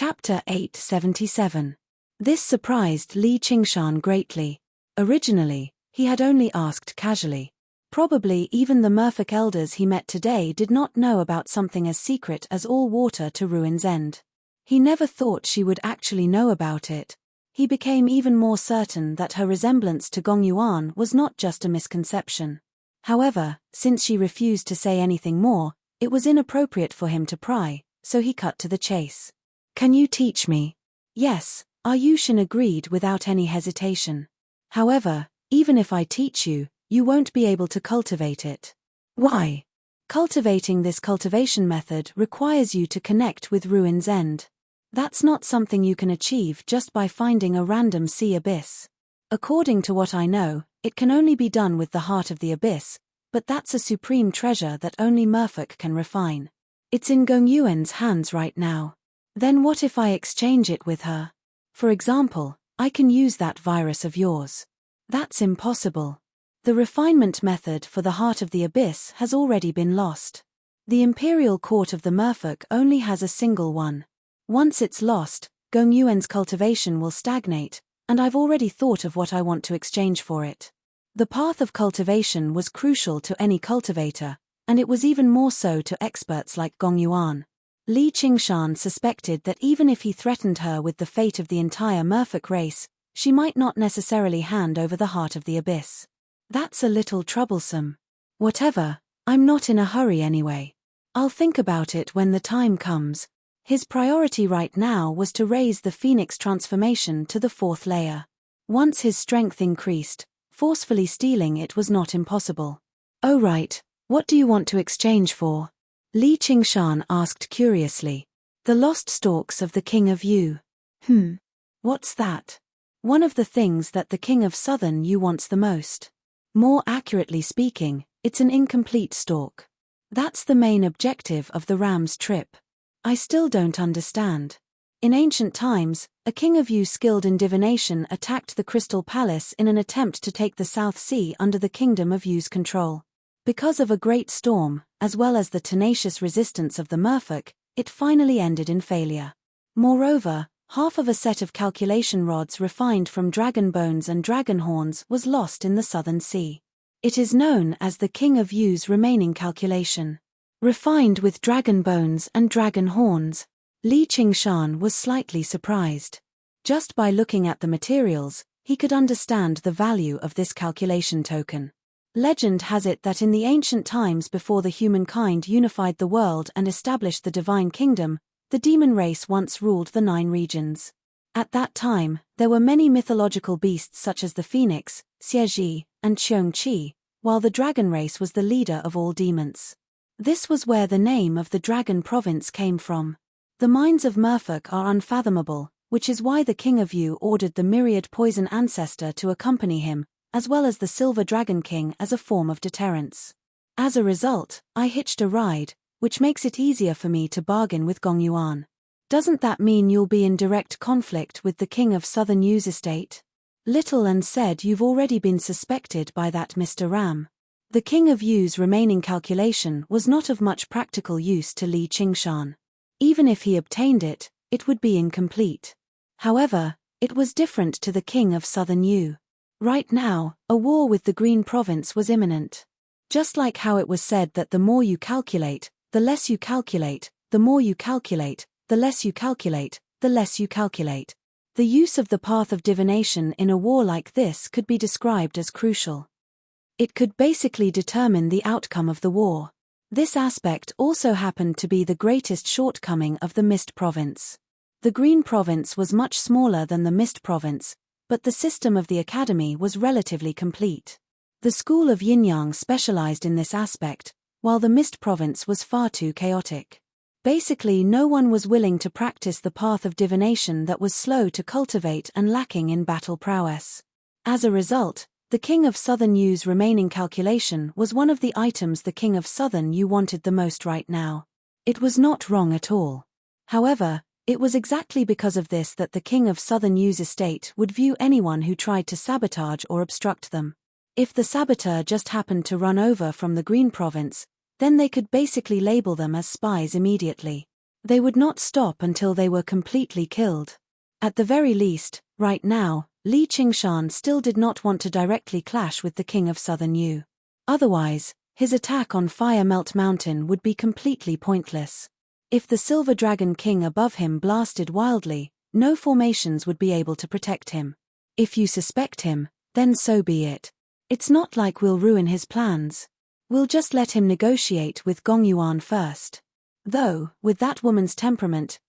Chapter 877. This surprised Li Qingshan greatly. Originally, he had only asked casually. Probably even the merfolk elders he met today did not know about something as secret as all water to Ruin's End. He never thought she would actually know about it. He became even more certain that her resemblance to Gong Yuan was not just a misconception. However, since she refused to say anything more, it was inappropriate for him to pry, so he cut to the chase. "Can you teach me?" "Yes," Yushin agreed without any hesitation. "However, even if I teach you, you won't be able to cultivate it." "Why?" "Cultivating this cultivation method requires you to connect with Ruin's End. That's not something you can achieve just by finding a random sea abyss. According to what I know, it can only be done with the heart of the abyss, but that's a supreme treasure that only merfolk can refine. It's in Gong Yuan's hands right now. Then what if I exchange it with her? For example, I can use that virus of yours." "That's impossible. The refinement method for the heart of the abyss has already been lost. The imperial court of the merfolk only has a single one. Once it's lost, Gong Yuan's cultivation will stagnate, and I've already thought of what I want to exchange for it." The path of cultivation was crucial to any cultivator, and it was even more so to experts like Gong Yuan. Li Qingshan suspected that even if he threatened her with the fate of the entire merfolk race, she might not necessarily hand over the heart of the abyss. "That's a little troublesome. Whatever, I'm not in a hurry anyway. I'll think about it when the time comes." His priority right now was to raise the phoenix transformation to the 4th layer. Once his strength increased, forcefully stealing it was not impossible. "Oh right, what do you want to exchange for?" Li Qingshan asked curiously. "The lost stalks of the King of Yu." What's that?" "One of the things that the King of Southern Yu wants the most. More accurately speaking, it's an incomplete stalk. That's the main objective of the ram's trip." "I still don't understand." "In ancient times, a king of Yu skilled in divination attacked the Crystal Palace in an attempt to take the South Sea under the Kingdom of Yu's control. Because of a great storm, as well as the tenacious resistance of the merfolk, it finally ended in failure. Moreover, half of a set of calculation rods refined from dragon bones and dragon horns was lost in the Southern Sea. It is known as the King of Yu's remaining calculation. Refined with dragon bones and dragon horns. Li Qingshan was slightly surprised. Just by looking at the materials, he could understand the value of this calculation token. Legend has it that in the ancient times before the humankind unified the world and established the divine kingdom, the demon race once ruled the 9 regions. At that time, there were many mythological beasts such as the phoenix, Xieji, and Qiongqi, while the dragon race was the leader of all demons. This was where the name of the dragon province came from. The minds of merfolk are unfathomable, which is why the King of Yu ordered the myriad poison ancestor to accompany him, as well as the Silver Dragon King as a form of deterrence. As a result, I hitched a ride, which makes it easier for me to bargain with Gong Yuan. Doesn't that mean you'll be in direct conflict with the King of Southern Yu's estate? Little and said you've already been suspected by that Mr. Ram. The King of Yu's remaining calculation was not of much practical use to Li Qingshan. Even if he obtained it, it would be incomplete. However, it was different to the King of Southern Yu. Right now, a war with the Green Province was imminent. Just like how it was said that the more you calculate, the less you calculate, the more you calculate, the less you calculate, the less you calculate. The use of the path of divination in a war like this could be described as crucial. It could basically determine the outcome of the war. This aspect also happened to be the greatest shortcoming of the Mist Province. The Green Province was much smaller than the Mist Province, but the system of the academy was relatively complete. The school of Yin-Yang specialized in this aspect, while the Mist Province was far too chaotic. Basically, no one was willing to practice the path of divination that was slow to cultivate and lacking in battle prowess. As a result, the King of Southern Yu's remaining calculation was one of the items the King of Southern Yu wanted the most right now. It was not wrong at all. However, it was exactly because of this that the King of Southern Yu's estate would view anyone who tried to sabotage or obstruct them. If the saboteur just happened to run over from the Green Province, then they could basically label them as spies immediately. They would not stop until they were completely killed. At the very least, right now, Li Qingshan still did not want to directly clash with the king of Southern Yu. Otherwise, his attack on Fire Melt Mountain would be completely pointless. If the Silver Dragon King above him blasted wildly, no formations would be able to protect him. If you suspect him, then so be it. It's not like we'll ruin his plans. We'll just let him negotiate with Gongyuan first. Though, with that woman's temperament,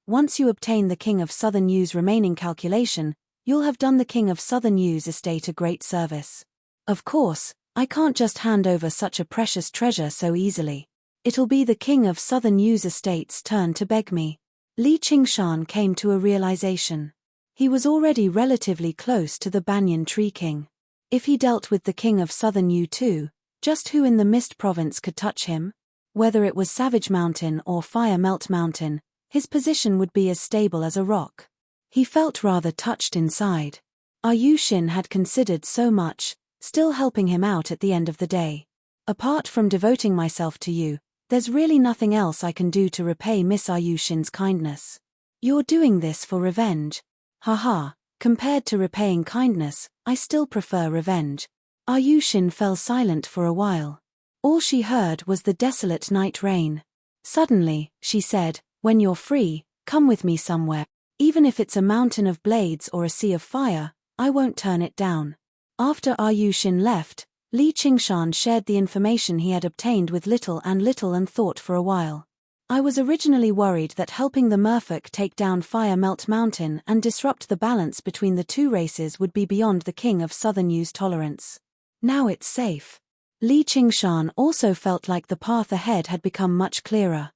once you obtain the King of Southern Yu's remaining calculation, you'll have done the King of Southern Yu's estate a great service. Of course, I can't just hand over such a precious treasure so easily. It'll be the King of Southern Yu's estate's turn to beg me. Li Qingshan came to a realization. He was already relatively close to the Banyan Tree King. If he dealt with the King of Southern Yu too, just who in the Mist Province could touch him? Whether it was Savage Mountain or Fire Melt Mountain, his position would be as stable as a rock. He felt rather touched inside. Yushin had considered so much, still helping him out at the end of the day. Apart from devoting myself to you, there's really nothing else I can do to repay Miss Yushin's kindness. You're doing this for revenge. Haha, compared to repaying kindness, I still prefer revenge. Yushin fell silent for a while. All she heard was the desolate night rain. Suddenly, she said, "When you're free, come with me somewhere. Even if it's a mountain of blades or a sea of fire, I won't turn it down." After Yushin left, Li Qingshan shared the information he had obtained with Little and thought for a while. I was originally worried that helping the merfolk take down Fire Melt Mountain and disrupt the balance between the two races would be beyond the King of Southern Yu's tolerance. Now it's safe. Li Qingshan also felt like the path ahead had become much clearer.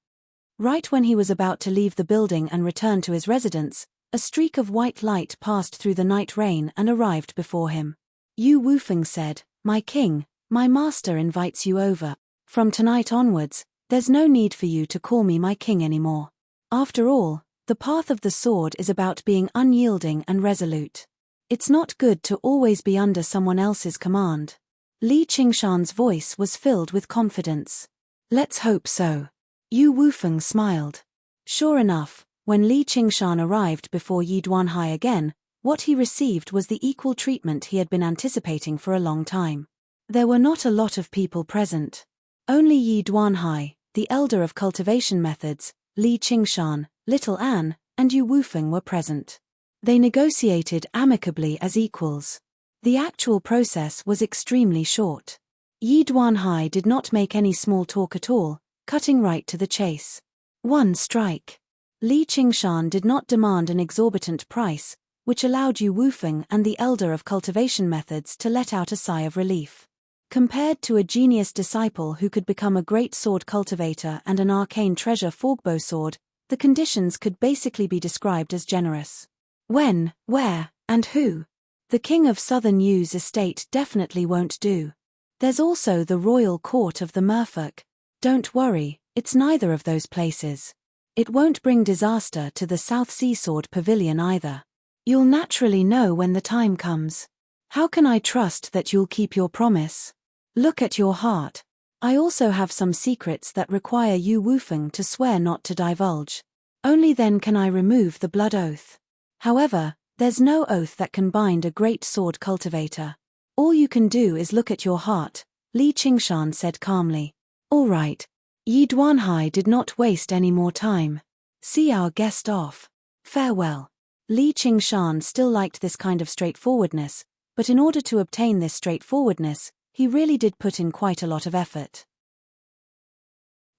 Right when he was about to leave the building and return to his residence, a streak of white light passed through the night rain and arrived before him. Yu Wufeng said, "My king, my master invites you over. From tonight onwards, there's no need for you to call me my king anymore. After all, the path of the sword is about being unyielding and resolute. It's not good to always be under someone else's command." Li Qingshan's voice was filled with confidence. "Let's hope so." Yu Wufeng smiled. Sure enough, when Li Qingshan arrived before Yi Duanhai again, what he received was the equal treatment he had been anticipating for a long time. There were not a lot of people present. Only Yi Duanhai, the elder of cultivation methods, Li Qingshan, Little An, and Yu Wufeng were present. They negotiated amicably as equals. The actual process was extremely short. Yi Duanhai did not make any small talk at all, cutting right to the chase. One strike. Li Qingshan did not demand an exorbitant price, which allowed Yu Wufeng and the elder of cultivation methods to let out a sigh of relief. Compared to a genius disciple who could become a great sword cultivator and an arcane treasure forgebow sword, the conditions could basically be described as generous. When, where, and who? The King of Southern Yu's estate definitely won't do. There's also the royal court of the merfolk. Don't worry, it's neither of those places. It won't bring disaster to the South Sea Sword Pavilion either. You'll naturally know when the time comes. How can I trust that you'll keep your promise? Look at your heart. I also have some secrets that require Yu Wufeng to swear not to divulge. Only then can I remove the blood oath. However, there's no oath that can bind a great sword cultivator. All you can do is look at your heart, Li Qingshan said calmly. All right. Yi Duanhai did not waste any more time. See our guest off. Farewell. Li Qingshan still liked this kind of straightforwardness, but in order to obtain this straightforwardness, he really did put in quite a lot of effort.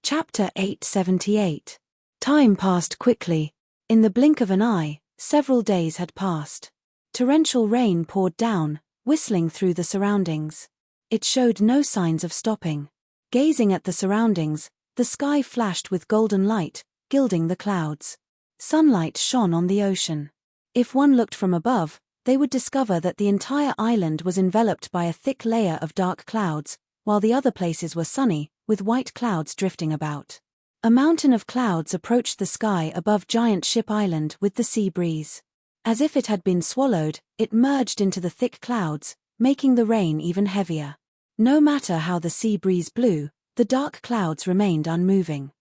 Chapter 878. Time passed quickly. In the blink of an eye, several days had passed. Torrential rain poured down, whistling through the surroundings. It showed no signs of stopping. Gazing at the surroundings, the sky flashed with golden light, gilding the clouds. Sunlight shone on the ocean. If one looked from above, they would discover that the entire island was enveloped by a thick layer of dark clouds, while the other places were sunny, with white clouds drifting about. A mountain of clouds approached the sky above Giant Ship Island with the sea breeze. As if it had been swallowed, it merged into the thick clouds, making the rain even heavier. No matter how the sea breeze blew, the dark clouds remained unmoving.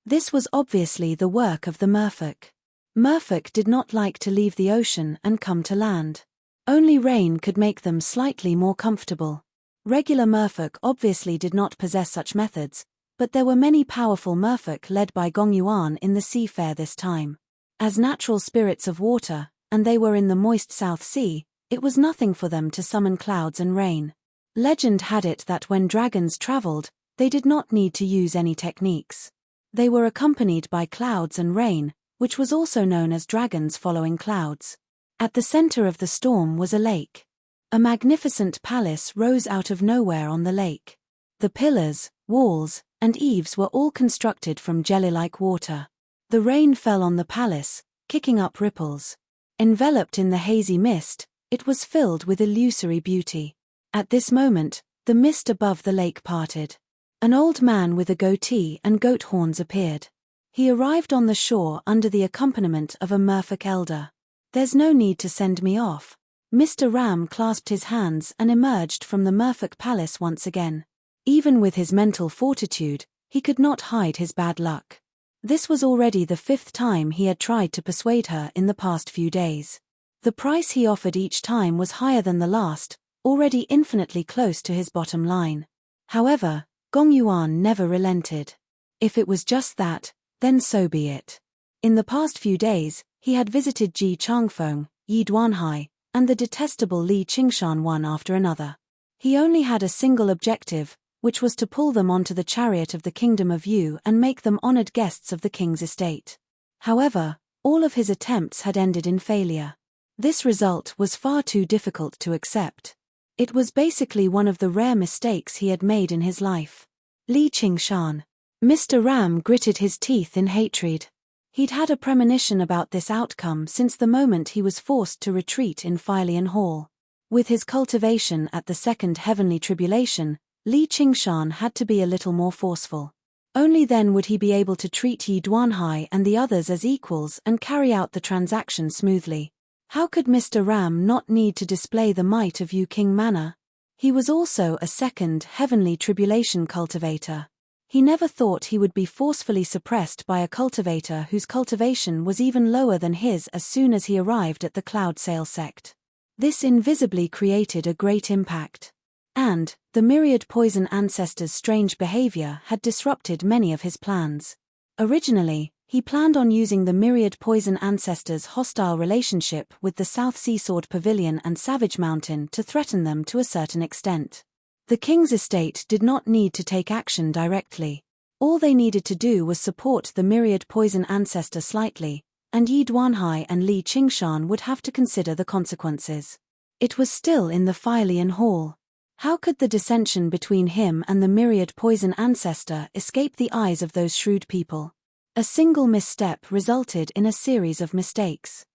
This was obviously the work of the merfolk. Merfolk did not like to leave the ocean and come to land. Only rain could make them slightly more comfortable. Regular merfolk obviously did not possess such methods, but there were many powerful merfolk led by Gong Yuan in the seafair this time. As natural spirits of water, and they were in the moist South Sea, it was nothing for them to summon clouds and rain. Legend had it that when dragons traveled, they did not need to use any techniques. They were accompanied by clouds and rain, which was also known as dragons following clouds. At the center of the storm was a lake. A magnificent palace rose out of nowhere on the lake. The pillars, walls, and eaves were all constructed from jelly-like water. The rain fell on the palace, kicking up ripples. Enveloped in the hazy mist, it was filled with illusory beauty. At this moment, the mist above the lake parted. An old man with a goatee and goat horns appeared. He arrived on the shore under the accompaniment of a merfolk elder. "There's no need to send me off." Mr. Ram clasped his hands and emerged from the merfolk palace once again. Even with his mental fortitude, he could not hide his bad luck. This was already the 5th time he had tried to persuade her in the past few days. The price he offered each time was higher than the last, already infinitely close to his bottom line. However, Gong Yuan never relented. If it was just that, then so be it. In the past few days, he had visited Ji Changfeng, Yi Duanhai, and the detestable Li Qingshan one after another. He only had a single objective, which was to pull them onto the chariot of the kingdom of Yu and make them honored guests of the king's estate. However, all of his attempts had ended in failure. This result was far too difficult to accept. It was basically one of the rare mistakes he had made in his life. Li Qingshan. Mr. Ram gritted his teeth in hatred. He'd had a premonition about this outcome since the moment he was forced to retreat in Fylian Hall. With his cultivation at the second heavenly tribulation, Li Qingshan had to be a little more forceful. Only then would he be able to treat Yi Duanhai and the others as equals and carry out the transaction smoothly. How could Mr. Ram not need to display the might of Yu King Manor? He was also a second heavenly tribulation cultivator. He never thought he would be forcefully suppressed by a cultivator whose cultivation was even lower than his as soon as he arrived at the Cloud Sail sect. This invisibly created a great impact. And, the myriad poison ancestors' strange behavior had disrupted many of his plans. Originally, he planned on using the myriad poison ancestors' hostile relationship with the South Seasword Pavilion and Savage Mountain to threaten them to a certain extent. The king's estate did not need to take action directly. All they needed to do was support the myriad poison ancestor slightly, and Yi Duanhai and Li Qingshan would have to consider the consequences. It was still in the Fylian Hall. How could the dissension between him and the myriad poison ancestor escape the eyes of those shrewd people? A single misstep resulted in a series of mistakes.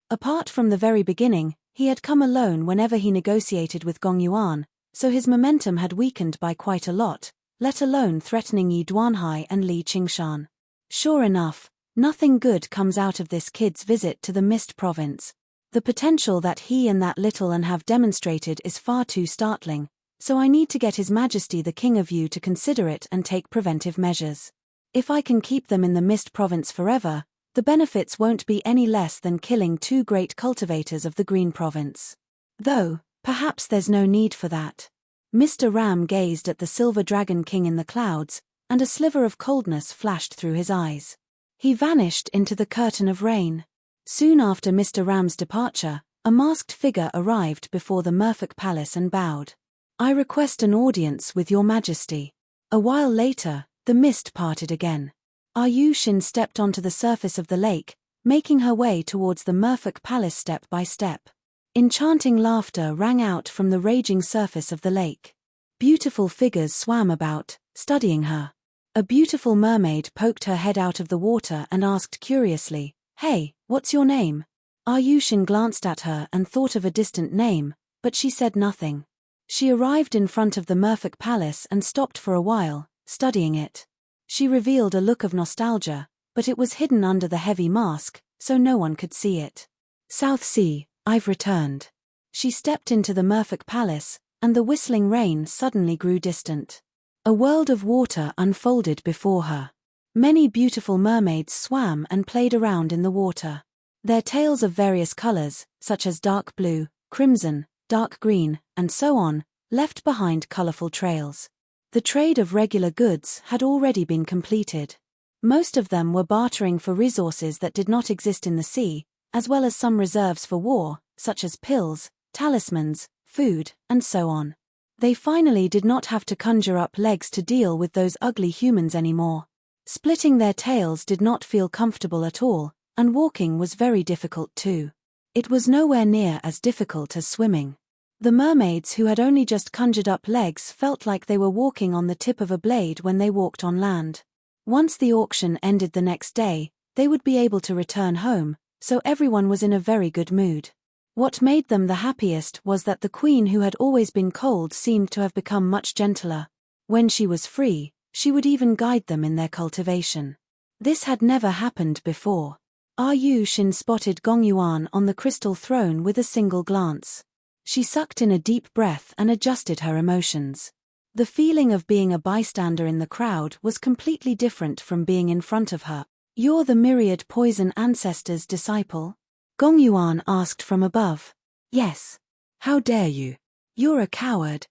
Apart from the very beginning, he had come alone whenever he negotiated with Gong Yuan, so his momentum had weakened by quite a lot, let alone threatening Yi Duanhai and Li Qingshan. Sure enough, nothing good comes out of this kid's visit to the Mist Province. The potential that he and that little one have demonstrated is far too startling, so I need to get His Majesty the King of Yu to consider it and take preventive measures. If I can keep them in the Mist Province forever, the benefits won't be any less than killing 2 great cultivators of the Green Province. Though, perhaps there's no need for that. Mr. Ram gazed at the Silver Dragon King in the clouds, and a sliver of coldness flashed through his eyes. He vanished into the curtain of rain. Soon after Mr. Ram's departure, a masked figure arrived before the merfolk palace and bowed. "I request an audience with your majesty." A while later, the mist parted again. Yushin stepped onto the surface of the lake, making her way towards the merfolk palace step by step. Enchanting laughter rang out from the raging surface of the lake. Beautiful figures swam about, studying her. A beautiful mermaid poked her head out of the water and asked curiously, "Hey, what's your name?" Yushin glanced at her and thought of a distant name, but she said nothing. She arrived in front of the merfolk palace and stopped for a while, studying it. She revealed a look of nostalgia, but it was hidden under the heavy mask, so no one could see it. "South Sea, I've returned." She stepped into the merfolk palace, and the whistling rain suddenly grew distant. A world of water unfolded before her. Many beautiful mermaids swam and played around in the water. Their tails of various colors, such as dark blue, crimson, dark green, and so on, left behind colorful trails. The trade of regular goods had already been completed. Most of them were bartering for resources that did not exist in the sea, as well as some reserves for war, such as pills, talismans, food, and so on. They finally did not have to conjure up legs to deal with those ugly humans anymore. Splitting their tails did not feel comfortable at all, and walking was very difficult too. It was nowhere near as difficult as swimming. The mermaids who had only just conjured up legs felt like they were walking on the tip of a blade when they walked on land. Once the auction ended the next day, they would be able to return home, so everyone was in a very good mood. What made them the happiest was that the queen who had always been cold seemed to have become much gentler. When she was free, she would even guide them in their cultivation. This had never happened before. Shin spotted Gong Yuan on the crystal throne with a single glance. She sucked in a deep breath and adjusted her emotions. The feeling of being a bystander in the crowd was completely different from being in front of her. "You're the myriad poison ancestor's disciple?" Gong Yuan asked from above. "Yes." "How dare you? You're a coward.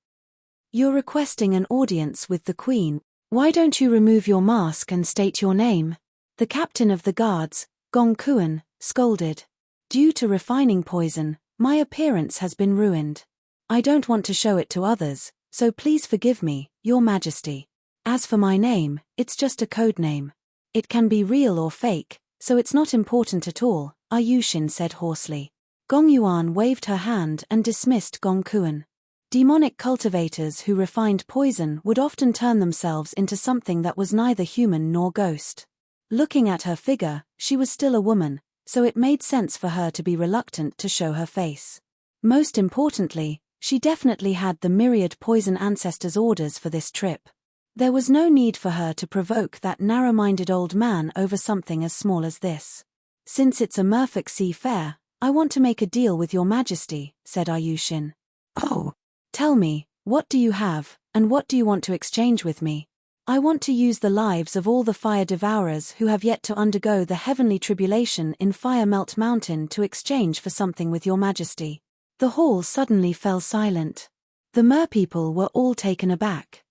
You're requesting an audience with the queen. Why don't you remove your mask and state your name?" The captain of the guards, Gong Kuan, scolded. "Due to refining poison, my appearance has been ruined. I don't want to show it to others, so please forgive me, Your Majesty. As for my name, it's just a code name. It can be real or fake, so it's not important at all," Shin said hoarsely. Gong Yuan waved her hand and dismissed Gong Kuan. Demonic cultivators who refined poison would often turn themselves into something that was neither human nor ghost. Looking at her figure, she was still a woman, so it made sense for her to be reluctant to show her face. Most importantly, she definitely had the myriad poison ancestors' orders for this trip. There was no need for her to provoke that narrow-minded old man over something as small as this. "Since it's a Merfolk Sea Fair, I want to make a deal with Your Majesty," said Shin. "Oh. Tell me, what do you have, and what do you want to exchange with me?" "I want to use the lives of all the fire devourers who have yet to undergo the heavenly tribulation in Fire Melt Mountain to exchange for something with Your Majesty." The hall suddenly fell silent. The merpeople were all taken aback.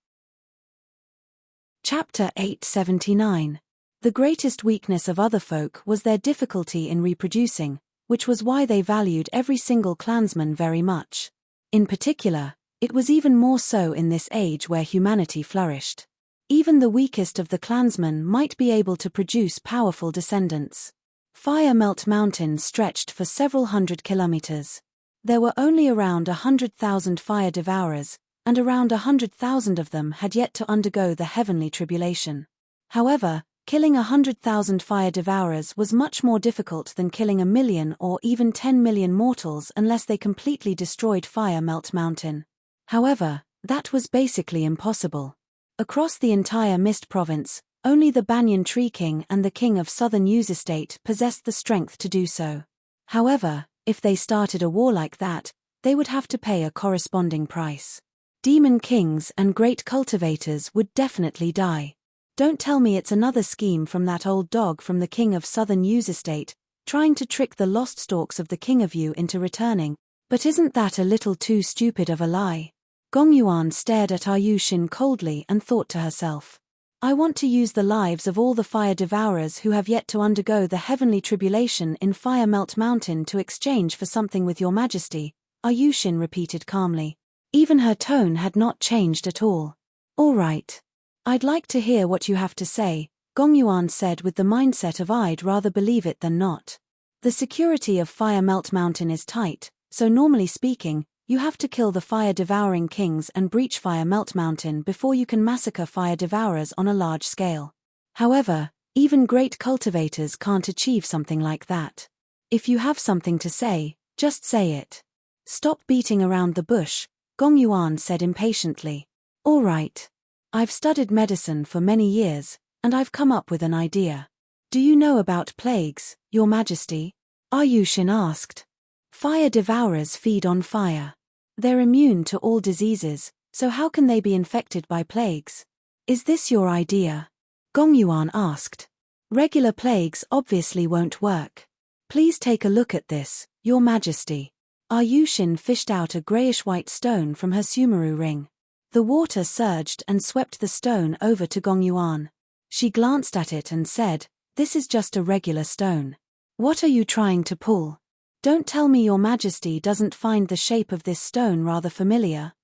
Chapter 879. The greatest weakness of other folk was their difficulty in reproducing, which was why they valued every single clansman very much. In particular, it was even more so in this age where humanity flourished. Even the weakest of the clansmen might be able to produce powerful descendants. Fire Melt Mountain stretched for several hundred kilometers. There were only around 100,000 fire devourers, and around 100,000 of them had yet to undergo the heavenly tribulation. However, killing 100,000 fire devourers was much more difficult than killing 1 million or even 10 million mortals unless they completely destroyed Fire Melt Mountain. However, that was basically impossible. Across the entire Mist Province, only the Banyan Tree King and the King of Southern Use Estate possessed the strength to do so. However, if they started a war like that, they would have to pay a corresponding price. Demon kings and great cultivators would definitely die. Don't tell me it's another scheme from that old dog from the King of Southern Use Estate, trying to trick the lost stalks of the King of You into returning. But isn't that a little too stupid of a lie? Gong Yuan stared at Shin coldly and thought to herself. "I want to use the lives of all the fire devourers who have yet to undergo the heavenly tribulation in Fire Melt Mountain to exchange for something with Your Majesty," Shin repeated calmly. Even her tone had not changed at all. "All right. I'd like to hear what you have to say," Gong Yuan said with the mindset of "I'd rather believe it than not." The security of Fire Melt Mountain is tight, so normally speaking, you have to kill the fire-devouring kings and breach Fire Melt Mountain before you can massacre fire devourers on a large scale. However, even great cultivators can't achieve something like that. If you have something to say, just say it. "Stop beating around the bush," Gong Yuan said impatiently. "All right. I've studied medicine for many years, and I've come up with an idea." "Do you know about plagues, Your Majesty?" Shin asked. "Fire devourers feed on fire. They're immune to all diseases, so how can they be infected by plagues? Is this your idea?" Gong Yuan asked. Regular plagues obviously won't work. Please take a look at this, Your Majesty. Yushin fished out a grayish-white stone from her Sumeru ring. The water surged and swept the stone over to Gong Yuan. She glanced at it and said, "This is just a regular stone. What are you trying to pull? Don't tell me Your Majesty doesn't find the shape of this stone rather familiar."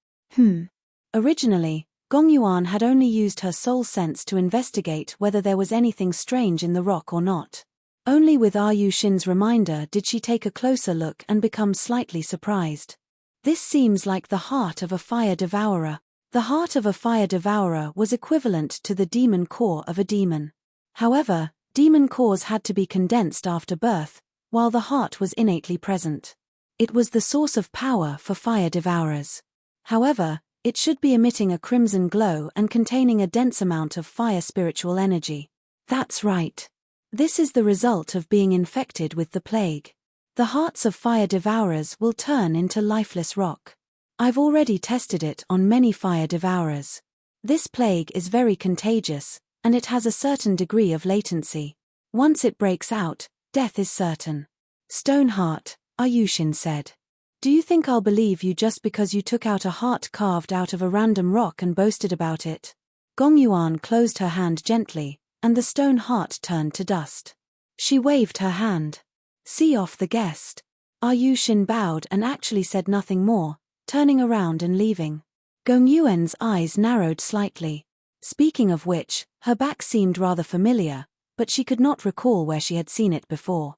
Originally, Gong Yuan had only used her soul sense to investigate whether there was anything strange in the rock or not. Only with Yushin's reminder did she take a closer look and become slightly surprised. This seems like the heart of a fire devourer. The heart of a fire devourer was equivalent to the demon core of a demon. However, demon cores had to be condensed after birth, while the heart was innately present. It was the source of power for fire devourers. However, it should be emitting a crimson glow and containing a dense amount of fire spiritual energy. That's right. This is the result of being infected with the plague. The hearts of fire devourers will turn into lifeless rock. I've already tested it on many fire devourers. This plague is very contagious, and it has a certain degree of latency. Once it breaks out, death is certain. Stoneheart, Yushin said. Do you think I'll believe you just because you took out a heart carved out of a random rock and boasted about it? Gong Yuan closed her hand gently, and the stone heart turned to dust. She waved her hand. See off the guest. Yushin bowed and actually said nothing more, turning around and leaving. Gong Yuan's eyes narrowed slightly. Speaking of which, her back seemed rather familiar, but she could not recall where she had seen it before.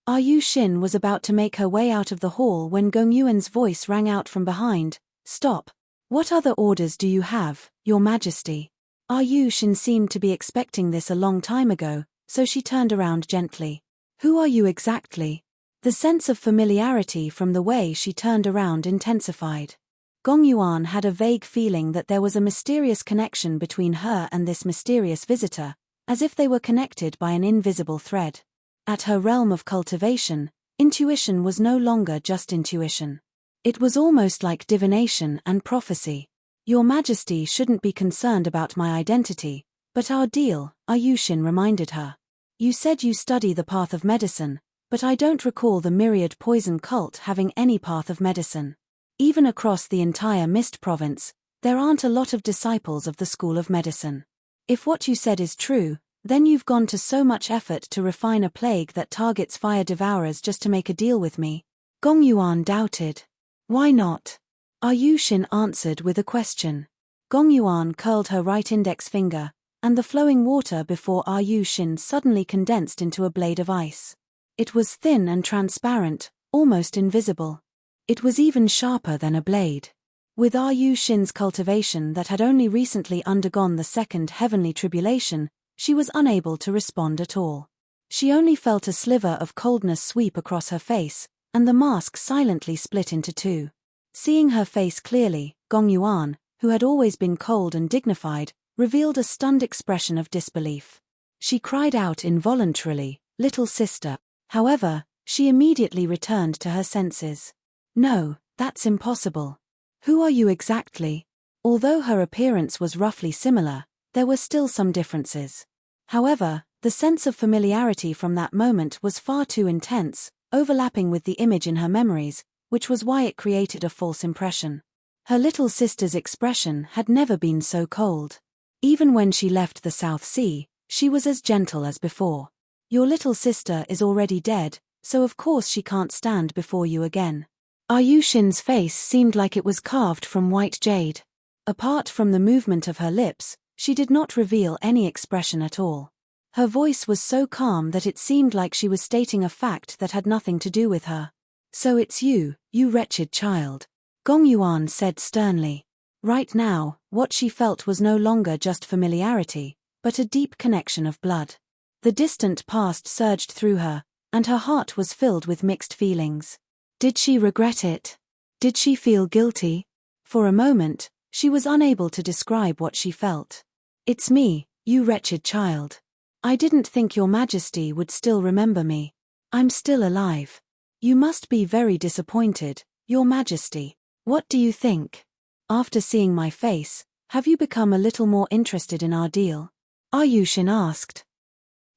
Yushin was about to make her way out of the hall when Gong Yuan's voice rang out from behind. Stop. What other orders do you have, Your Majesty? Yushin seemed to be expecting this a long time ago, so she turned around gently. Who are you exactly? The sense of familiarity from the way she turned around intensified. Gong Yuan had a vague feeling that there was a mysterious connection between her and this mysterious visitor, as if they were connected by an invisible thread. At her realm of cultivation, intuition was no longer just intuition. It was almost like divination and prophecy. Your Majesty shouldn't be concerned about my identity, but our deal, Yushin reminded her. You said you study the path of medicine, but I don't recall the myriad poison cult having any path of medicine. Even across the entire Mist province, there aren't a lot of disciples of the school of medicine. If what you said is true, then you've gone to so much effort to refine a plague that targets fire devourers just to make a deal with me. Gong Yuan doubted. Why not? Yushin answered with a question. Gong Yuan curled her right index finger, and the flowing water before Yushin suddenly condensed into a blade of ice. It was thin and transparent, almost invisible. It was even sharper than a blade. With Yushin's cultivation that had only recently undergone the second heavenly tribulation, she was unable to respond at all. She only felt a sliver of coldness sweep across her face, and the mask silently split into two. Seeing her face clearly, Gong Yuan, who had always been cold and dignified, revealed a stunned expression of disbelief. She cried out involuntarily, "Little sister." However, she immediately returned to her senses. No, that's impossible. Who are you exactly? Although her appearance was roughly similar, there were still some differences. However, the sense of familiarity from that moment was far too intense, overlapping with the image in her memories, which was why it created a false impression. Her little sister's expression had never been so cold. Even when she left the South Sea, she was as gentle as before. Your little sister is already dead, so of course she can't stand before you again. Yushin's face seemed like it was carved from white jade. Apart from the movement of her lips, she did not reveal any expression at all. Her voice was so calm that it seemed like she was stating a fact that had nothing to do with her. So it's you, you wretched child. Gong Yuan said sternly. Right now, what she felt was no longer just familiarity, but a deep connection of blood. The distant past surged through her, and her heart was filled with mixed feelings. Did she regret it? Did she feel guilty? For a moment, she was unable to describe what she felt. It's me, you wretched child. I didn't think Your Majesty would still remember me. I'm still alive. You must be very disappointed, Your Majesty. What do you think? After seeing my face, have you become a little more interested in our deal? Ayushin asked.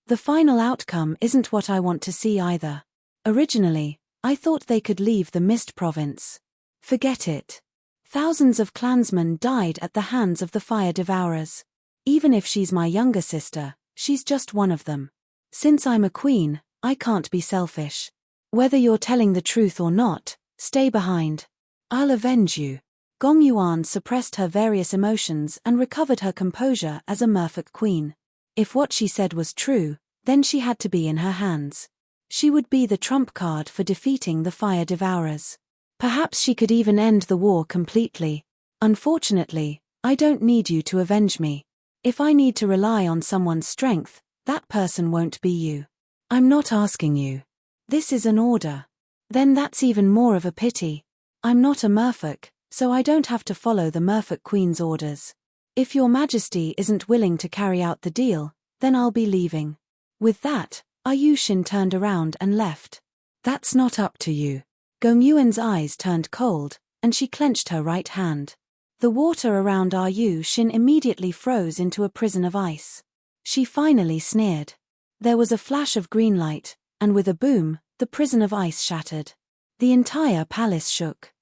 The final outcome isn't what I want to see either. Originally, I thought they could leave the Mist Province. Forget it. Thousands of clansmen died at the hands of the fire devourers. Even if she's my younger sister, she's just one of them. Since I'm a queen, I can't be selfish. Whether you're telling the truth or not, stay behind. I'll avenge you. Gong Yuan suppressed her various emotions and recovered her composure as a merfolk queen. If what she said was true, then she had to be in her hands. She would be the trump card for defeating the fire devourers. Perhaps she could even end the war completely. Unfortunately, I don't need you to avenge me. If I need to rely on someone's strength, that person won't be you. I'm not asking you. This is an order. Then that's even more of a pity. I'm not a merfolk, so I don't have to follow the merfolk queen's orders. If your majesty isn't willing to carry out the deal, then I'll be leaving. With that, Ayushin turned around and left. That's not up to you. Gong Yuan's eyes turned cold, and she clenched her right hand. The water around Ayushin immediately froze into a prison of ice. She finally sneered. There was a flash of green light, and with a boom, the prison of ice shattered. The entire palace shook.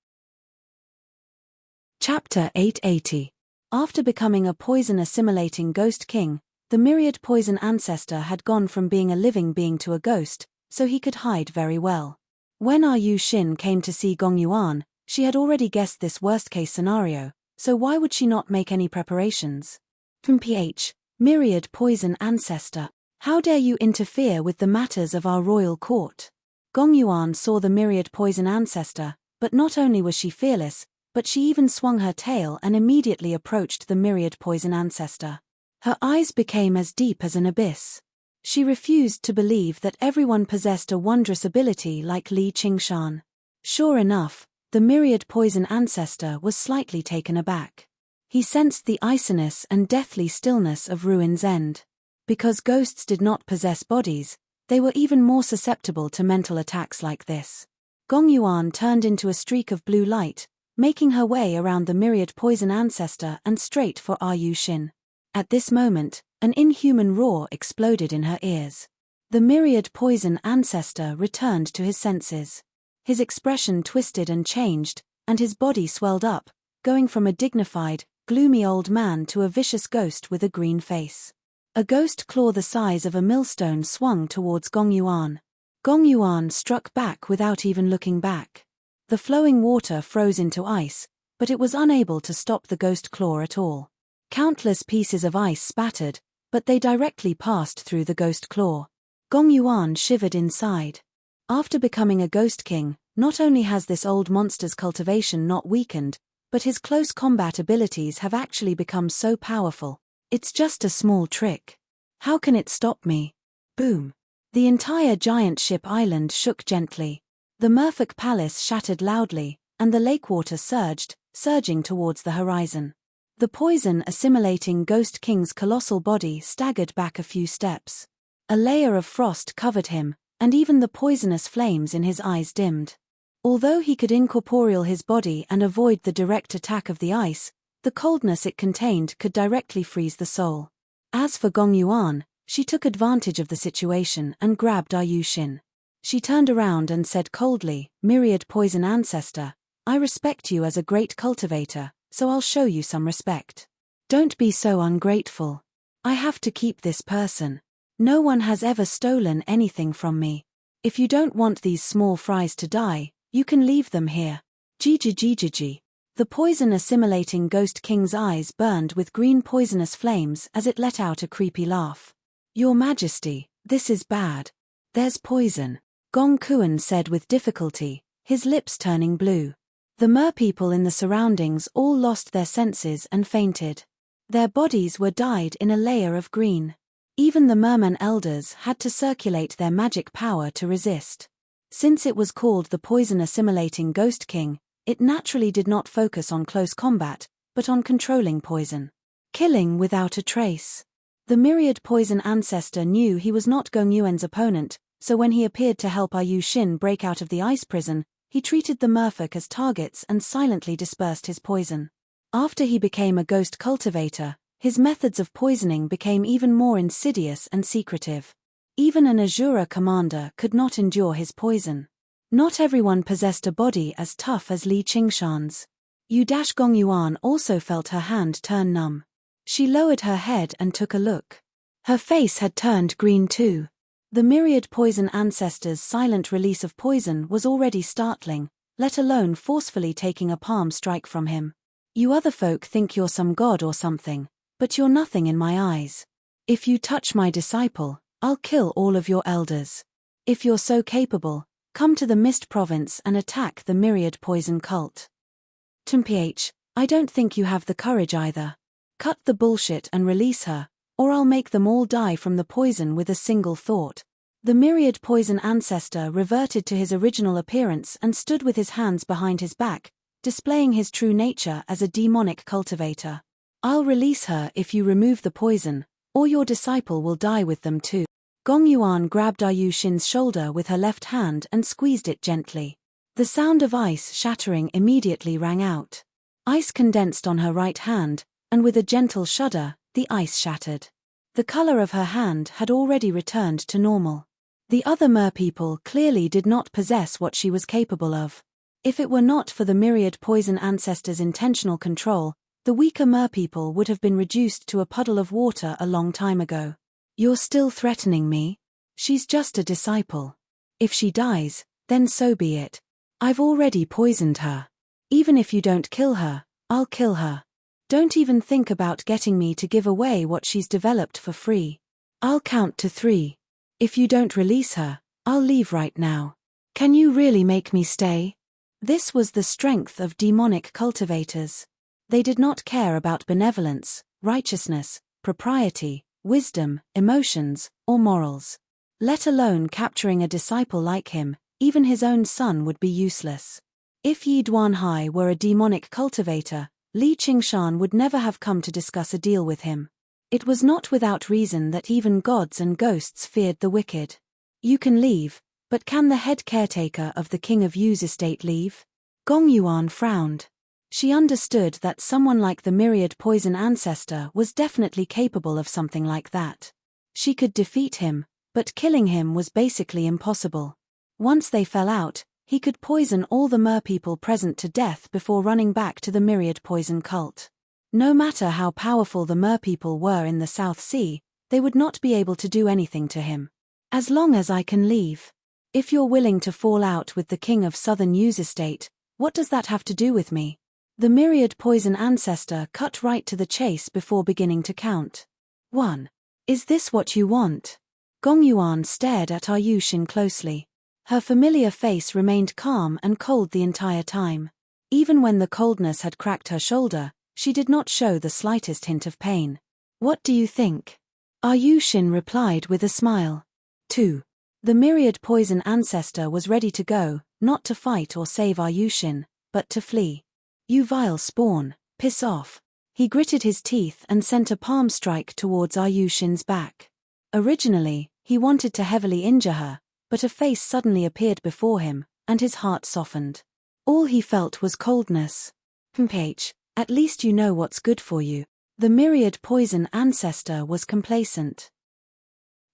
Chapter 880. After becoming a poison-assimilating ghost king, the myriad poison ancestor had gone from being a living being to a ghost, so he could hide very well. When Ayushin came to see Gong Yuan, she had already guessed this worst-case scenario, so why would she not make any preparations? Ph. Myriad poison ancestor. How dare you interfere with the matters of our royal court? Gong Yuan saw the myriad poison ancestor, but not only was she fearless, but she even swung her tail and immediately approached the myriad poison ancestor. Her eyes became as deep as an abyss. She refused to believe that everyone possessed a wondrous ability like Li Qingshan. Sure enough, the myriad poison ancestor was slightly taken aback. He sensed the iciness and deathly stillness of Ruin's End. Because ghosts did not possess bodies, they were even more susceptible to mental attacks like this. Gong Yuan turned into a streak of blue light, making her way around the myriad poison ancestor and straight for Ayushin. At this moment, an inhuman roar exploded in her ears. The myriad poison ancestor returned to his senses. His expression twisted and changed, and his body swelled up, going from a dignified, gloomy old man to a vicious ghost with a green face. A ghost claw the size of a millstone swung towards Gong Yuan. Gong Yuan struck back without even looking back. The flowing water froze into ice, but it was unable to stop the ghost claw at all. Countless pieces of ice spattered, but they directly passed through the ghost claw. Gong Yuan shivered inside. After becoming a ghost king, not only has this old monster's cultivation not weakened, but his close combat abilities have actually become so powerful. It's just a small trick. How can it stop me? Boom. The entire giant ship island shook gently. The merfolk palace shattered loudly, and the lake water surged, surging towards the horizon. The poison-assimilating ghost king's colossal body staggered back a few steps. A layer of frost covered him, and even the poisonous flames in his eyes dimmed. Although he could incorporeal his body and avoid the direct attack of the ice, the coldness it contained could directly freeze the soul. As for Gong Yuan, she took advantage of the situation and grabbed Ayushin. She turned around and said coldly, "Myriad poison ancestor, I respect you as a great cultivator, so I'll show you some respect. Don't be so ungrateful. I have to keep this person. No one has ever stolen anything from me. If you don't want these small fries to die, you can leave them here." Gigi. The poison-assimilating ghost king's eyes burned with green poisonous flames as it let out a creepy laugh. "Your Majesty, this is bad. There's poison," Gong Kuan said with difficulty, his lips turning blue. The merpeople in the surroundings all lost their senses and fainted. Their bodies were dyed in a layer of green. Even the merman elders had to circulate their magic power to resist. Since it was called the poison-assimilating ghost king, it naturally did not focus on close combat, but on controlling poison. Killing without a trace. The myriad poison ancestor knew he was not Gong Yuan's opponent, so when he appeared to help Ayushin break out of the ice prison, he treated the merfolk as targets and silently dispersed his poison. After he became a ghost cultivator, His methods of poisoning became even more insidious and secretive. Even an Azura commander could not endure his poison. Not everyone possessed a body as tough as Li Qingshan's. Gong Yuan also felt her hand turn numb. She lowered her head and took a look. Her face had turned green too. The myriad poison ancestor's silent release of poison was already startling, let alone forcefully taking a palm strike from him. You other folk think you're some god or something, but you're nothing in my eyes. If you touch my disciple, I'll kill all of your elders. If you're so capable, come to the Mist Province and attack the myriad poison cult. Mph, I don't think you have the courage either. Cut the bullshit and release her, or I'll make them all die from the poison with a single thought. The myriad poison ancestor reverted to his original appearance and stood with his hands behind his back, displaying his true nature as a demonic cultivator. I'll release her if you remove the poison, or your disciple will die with them too. Gong Yuan grabbed Ayushin's shoulder with her left hand and squeezed it gently. The sound of ice shattering immediately rang out. Ice condensed on her right hand, and with a gentle shudder, the ice shattered. The color of her hand had already returned to normal. The other merpeople clearly did not possess what she was capable of. If it were not for the myriad poison ancestor's intentional control, the weaker merpeople would have been reduced to a puddle of water a long time ago. You're still threatening me? She's just a disciple. If she dies, then so be it. I've already poisoned her. Even if you don't kill her, I'll kill her. Don't even think about getting me to give away what she's developed for free. I'll count to 3. If you don't release her, I'll leave right now. Can you really make me stay? This was the strength of demonic cultivators. They did not care about benevolence, righteousness, propriety, wisdom, emotions, or morals. Let alone capturing a disciple like him, even his own son would be useless. If Yi Duanhai were a demonic cultivator, Li Qingshan would never have come to discuss a deal with him. It was not without reason that even gods and ghosts feared the wicked. You can leave, but can the head caretaker of the King of Yu's estate leave? Gong Yuan frowned. She understood that someone like the myriad poison ancestor was definitely capable of something like that. She could defeat him, but killing him was basically impossible. Once they fell out, he could poison all the merpeople present to death before running back to the myriad poison cult. No matter how powerful the merpeople were in the South Sea, they would not be able to do anything to him. As long as I can leave. If you're willing to fall out with the King of Southern Yu's estate, what does that have to do with me? The myriad poison ancestor cut right to the chase before beginning to count. 1. Is this what you want? Gong Yuan stared at Ayushin closely. Her familiar face remained calm and cold the entire time. Even when the coldness had cracked her shoulder, she did not show the slightest hint of pain. What do you think? Ayushin replied with a smile. 2. The myriad poison ancestor was ready to go, not to fight or save Ayushin, but to flee. You vile spawn, piss off. He gritted his teeth and sent a palm strike towards Ayushin's back. Originally, he wanted to heavily injure her, but a face suddenly appeared before him, and his heart softened. All he felt was coldness. Mph, at least you know what's good for you. The myriad poison ancestor was complacent.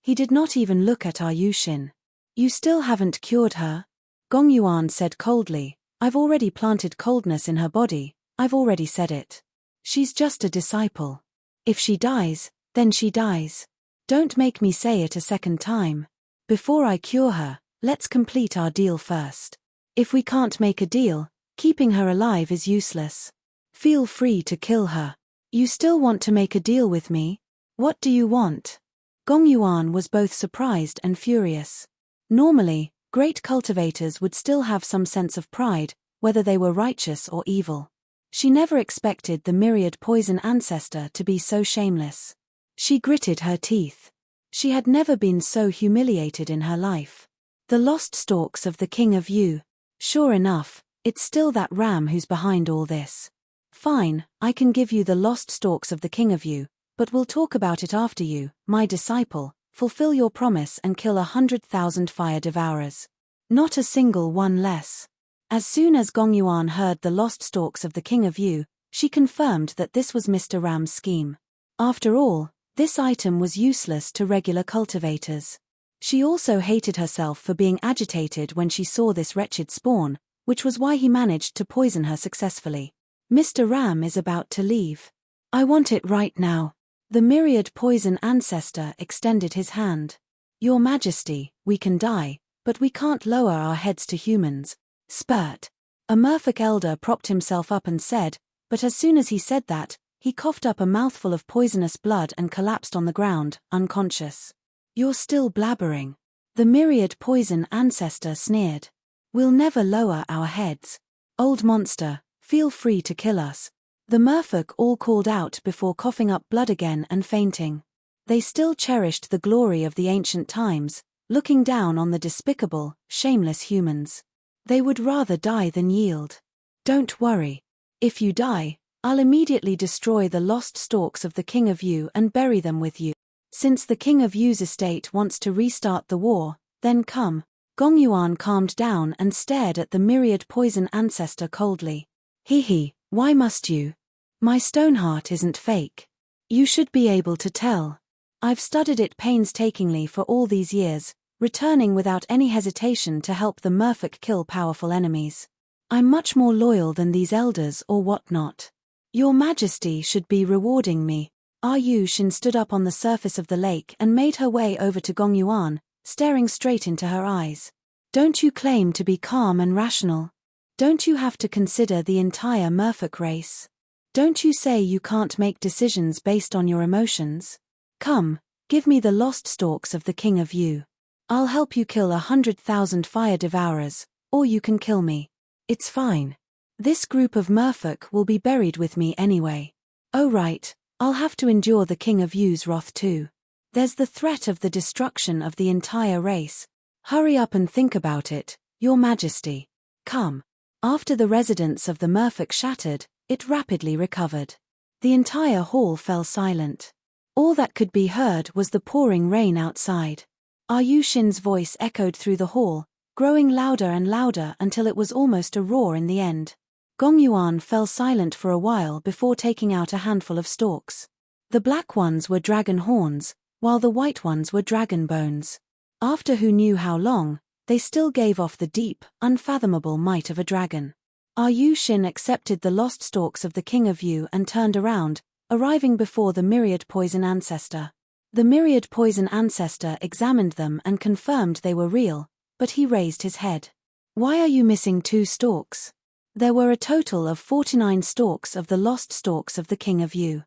He did not even look at Ayushin. You still haven't cured her? Gong Yuan said coldly. I've already planted coldness in her body, I've already said it. She's just a disciple. If she dies, then she dies. Don't make me say it a second time. Before I cure her, let's complete our deal first. If we can't make a deal, keeping her alive is useless. Feel free to kill her. You still want to make a deal with me? What do you want? Gong Yuan was both surprised and furious. Normally, great cultivators would still have some sense of pride, whether they were righteous or evil. She never expected the myriad poison ancestor to be so shameless. She gritted her teeth. She had never been so humiliated in her life. The lost stalks of the King of Yu. Sure enough, it's still that ram who's behind all this. Fine, I can give you the lost stalks of the King of Yu, but we'll talk about it after you, my disciple, fulfill your promise and kill 100,000 fire devourers. Not a single one less. As soon as Gong Yuan heard the lost stalks of the King of Yu, she confirmed that this was Mr. Ram's scheme. After all, this item was useless to regular cultivators. She also hated herself for being agitated when she saw this wretched spawn, which was why he managed to poison her successfully. Mr. Ram is about to leave. I want it right now. The myriad poison ancestor extended his hand. Your Majesty, we can die, but we can't lower our heads to humans. Spurt. A merfolk elder propped himself up and said, but as soon as he said that, he coughed up a mouthful of poisonous blood and collapsed on the ground, unconscious. You're still blabbering. The myriad poison ancestor sneered. We'll never lower our heads. Old monster, feel free to kill us. The merfolk all called out before coughing up blood again and fainting. They still cherished the glory of the ancient times, looking down on the despicable, shameless humans. They would rather die than yield. Don't worry. If you die, I'll immediately destroy the lost stalks of the King of Yu and bury them with you. Since the King of Yu's estate wants to restart the war, then come. Gong Yuan calmed down and stared at the myriad poison ancestor coldly. Hee, why must you? My Stoneheart isn't fake. You should be able to tell. I've studied it painstakingly for all these years, returning without any hesitation to help the merfolk kill powerful enemies. I'm much more loyal than these elders or whatnot. Your Majesty should be rewarding me. Yu Xin stood up on the surface of the lake and made her way over to Gong Yuan, staring straight into her eyes. Don't you claim to be calm and rational? Don't you have to consider the entire merfolk race? Don't you say you can't make decisions based on your emotions? Come, give me the lost stalks of the King of Yu. I'll help you kill 100,000 fire devourers, or you can kill me. It's fine. This group of merfolk will be buried with me anyway. Oh right, I'll have to endure the King of Yu's wrath too. There's the threat of the destruction of the entire race. Hurry up and think about it, Your Majesty. Come. After the residents of the merfolk shattered, it rapidly recovered. The entire hall fell silent. All that could be heard was the pouring rain outside. Yu Xin's voice echoed through the hall, growing louder and louder until it was almost a roar in the end. Gong Yuan fell silent for a while before taking out a handful of stalks. The black ones were dragon horns, while the white ones were dragon bones. After who knew how long, they still gave off the deep, unfathomable might of a dragon. Yu Xin accepted the lost stalks of the King of Yu and turned around, arriving before the myriad poison ancestor. The myriad poison ancestor examined them and confirmed they were real, but he raised his head. Why are you missing 2 stalks? There were a total of 49 stalks of the lost stalks of the King of Yu.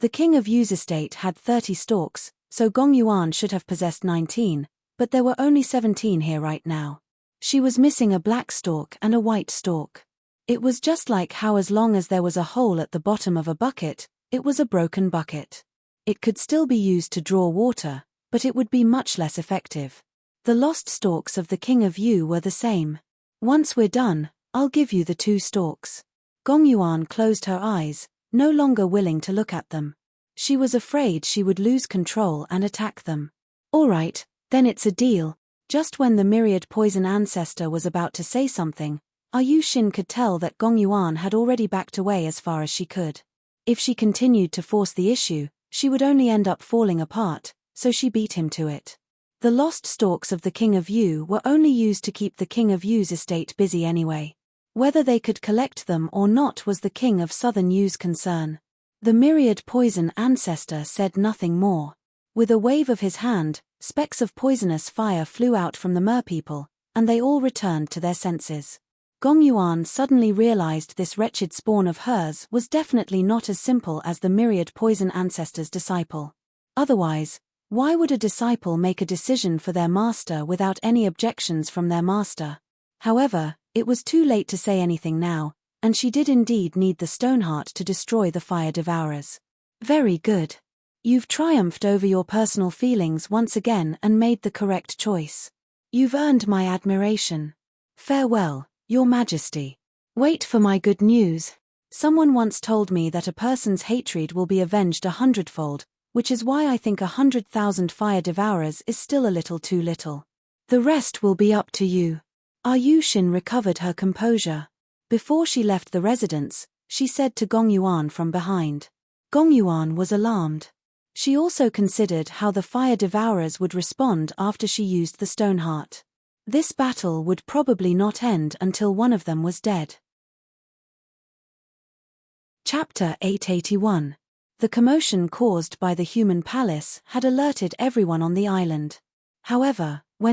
The King of Yu's estate had 30 stalks, so Gong Yuan should have possessed 19, but there were only 17 here right now. She was missing a black stalk and a white stalk. It was just like how as long as there was a hole at the bottom of a bucket, it was a broken bucket. It could still be used to draw water, but it would be much less effective. The lost stalks of the King of Yu were the same. Once we're done, I'll give you the 2 stalks. Gong Yuan closed her eyes, no longer willing to look at them. She was afraid she would lose control and attack them. All right, then it's a deal. Just when the myriad poison ancestor was about to say something, Yu Xin could tell that Gong Yuan had already backed away as far as she could. If she continued to force the issue, she would only end up falling apart, so she beat him to it. The lost stalks of the King of Yu were only used to keep the King of Yu's estate busy anyway. Whether they could collect them or not was the King of Southern Yu's concern. The myriad poison ancestor said nothing more. With a wave of his hand, specks of poisonous fire flew out from the merpeople, and they all returned to their senses. Gong Yuan suddenly realized this wretched spawn of hers was definitely not as simple as the myriad poison ancestor's disciple. Otherwise, why would a disciple make a decision for their master without any objections from their master? However, it was too late to say anything now, and she did indeed need the Stoneheart to destroy the fire devourers. Very good. You've triumphed over your personal feelings once again and made the correct choice. You've earned my admiration. Farewell, Your Majesty. Wait for my good news. Someone once told me that a person's hatred will be avenged 100-fold, which is why I think 100,000 fire devourers is still a little too little. The rest will be up to you. Yu Xin recovered her composure. Before she left the residence, she said to Gong Yuan from behind. Gongyuan was alarmed. She also considered how the fire devourers would respond after she used the stone heart. This battle would probably not end until one of them was dead. Chapter 881. The commotion caused by the human palace had alerted everyone on the island. However, by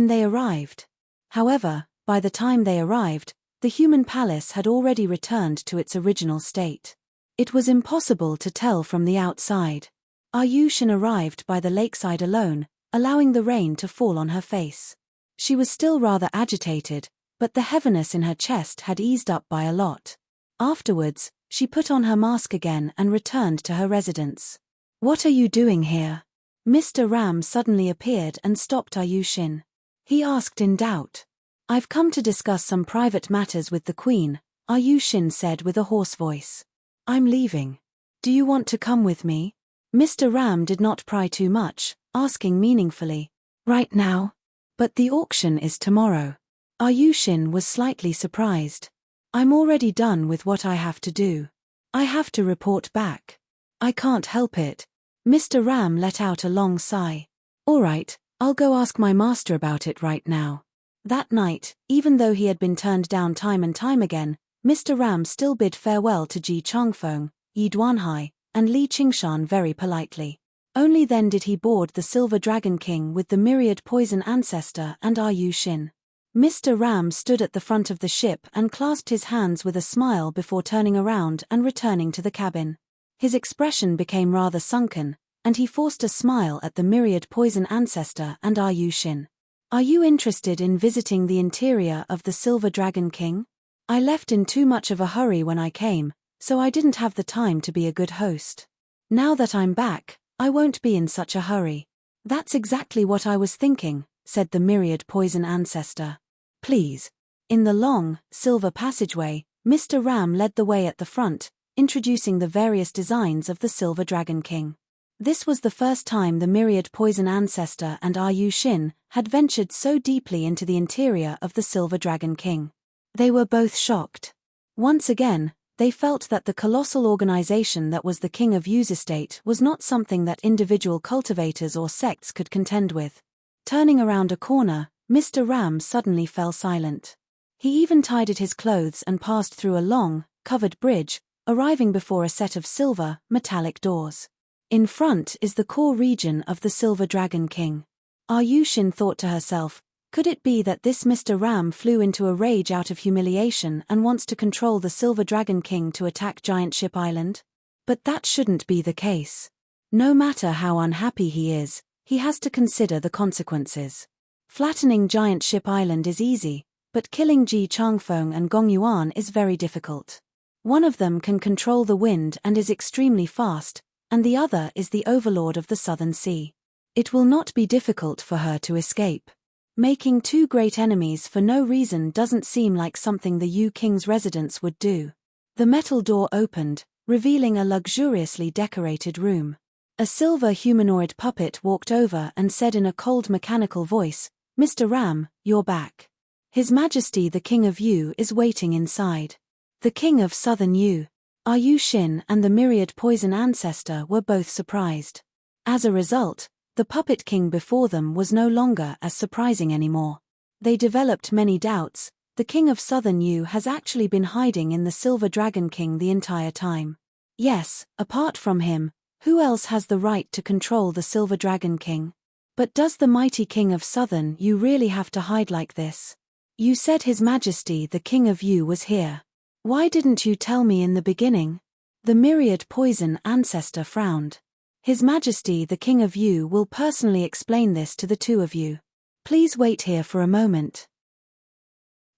the time they arrived, the human palace had already returned to its original state. It was impossible to tell from the outside. Ayushin arrived by the lakeside alone, allowing the rain to fall on her face. She was still rather agitated, but the heaviness in her chest had eased up by a lot. Afterwards, she put on her mask again and returned to her residence. "What are you doing here?" Mr. Ram suddenly appeared and stopped Ayushin. He asked in doubt. "I've come to discuss some private matters with the Queen," Ayushin said with a hoarse voice. "I'm leaving. Do you want to come with me?" Mr. Ram did not pry too much, asking meaningfully. "Right now? But the auction is tomorrow." Ayushin was slightly surprised. "I'm already done with what I have to do. I have to report back. I can't help it." Mr. Ram let out a long sigh. "All right, I'll go ask my master about it right now." That night, even though he had been turned down time and time again, Mr. Ram still bid farewell to Ji Changfeng, Yi Duanhai, and Li Qingshan very politely. Only then did he board the Silver Dragon King with the myriad poison ancestor and Ayushin. Mr. Ram stood at the front of the ship and clasped his hands with a smile before turning around and returning to the cabin. His expression became rather sunken, and he forced a smile at the myriad poison ancestor and Ayushin. "Are you interested in visiting the interior of the Silver Dragon King? I left in too much of a hurry when I came, so I didn't have the time to be a good host. Now that I'm back, I won't be in such a hurry." "That's exactly what I was thinking," said the myriad poison ancestor. "Please." In the long, silver passageway, Mr. Ram led the way at the front, introducing the various designs of the Silver Dragon King. This was the first time the myriad poison ancestor and Ayushin had ventured so deeply into the interior of the Silver Dragon King. They were both shocked. Once again, they felt that the colossal organization that was the King of Yu's estate was not something that individual cultivators or sects could contend with. Turning around a corner, Mr. Ram suddenly fell silent. He even tidied his clothes and passed through a long, covered bridge, arriving before a set of silver, metallic doors. In front is the core region of the Silver Dragon King. Ayushin thought to herself, could it be that this Mr. Ram flew into a rage out of humiliation and wants to control the Silver Dragon King to attack Giant Ship Island? But that shouldn't be the case. No matter how unhappy he is, he has to consider the consequences. Flattening Giant Ship Island is easy, but killing Ji Changfeng and Gong Yuan is very difficult. One of them can control the wind and is extremely fast, and the other is the overlord of the Southern Sea. It will not be difficult for her to escape. Making two great enemies for no reason doesn't seem like something the Yu King's residence would do. The metal door opened, revealing a luxuriously decorated room. A silver humanoid puppet walked over and said in a cold mechanical voice, "Mr. Ram, you're back. His Majesty the King of Yu is waiting inside." The King of Southern Yu. Ayushin and the myriad poison ancestor were both surprised. As a result, the puppet king before them was no longer as surprising anymore. They developed many doubts. The King of Southern Yu has actually been hiding in the Silver Dragon King the entire time. Yes, apart from him, who else has the right to control the Silver Dragon King? But does the mighty King of Southern Yu really have to hide like this? You said His Majesty the King of Yu was here. Why didn't you tell me in the beginning? The myriad poison ancestor frowned. His Majesty the King of Yu will personally explain this to the two of you. Please wait here for a moment.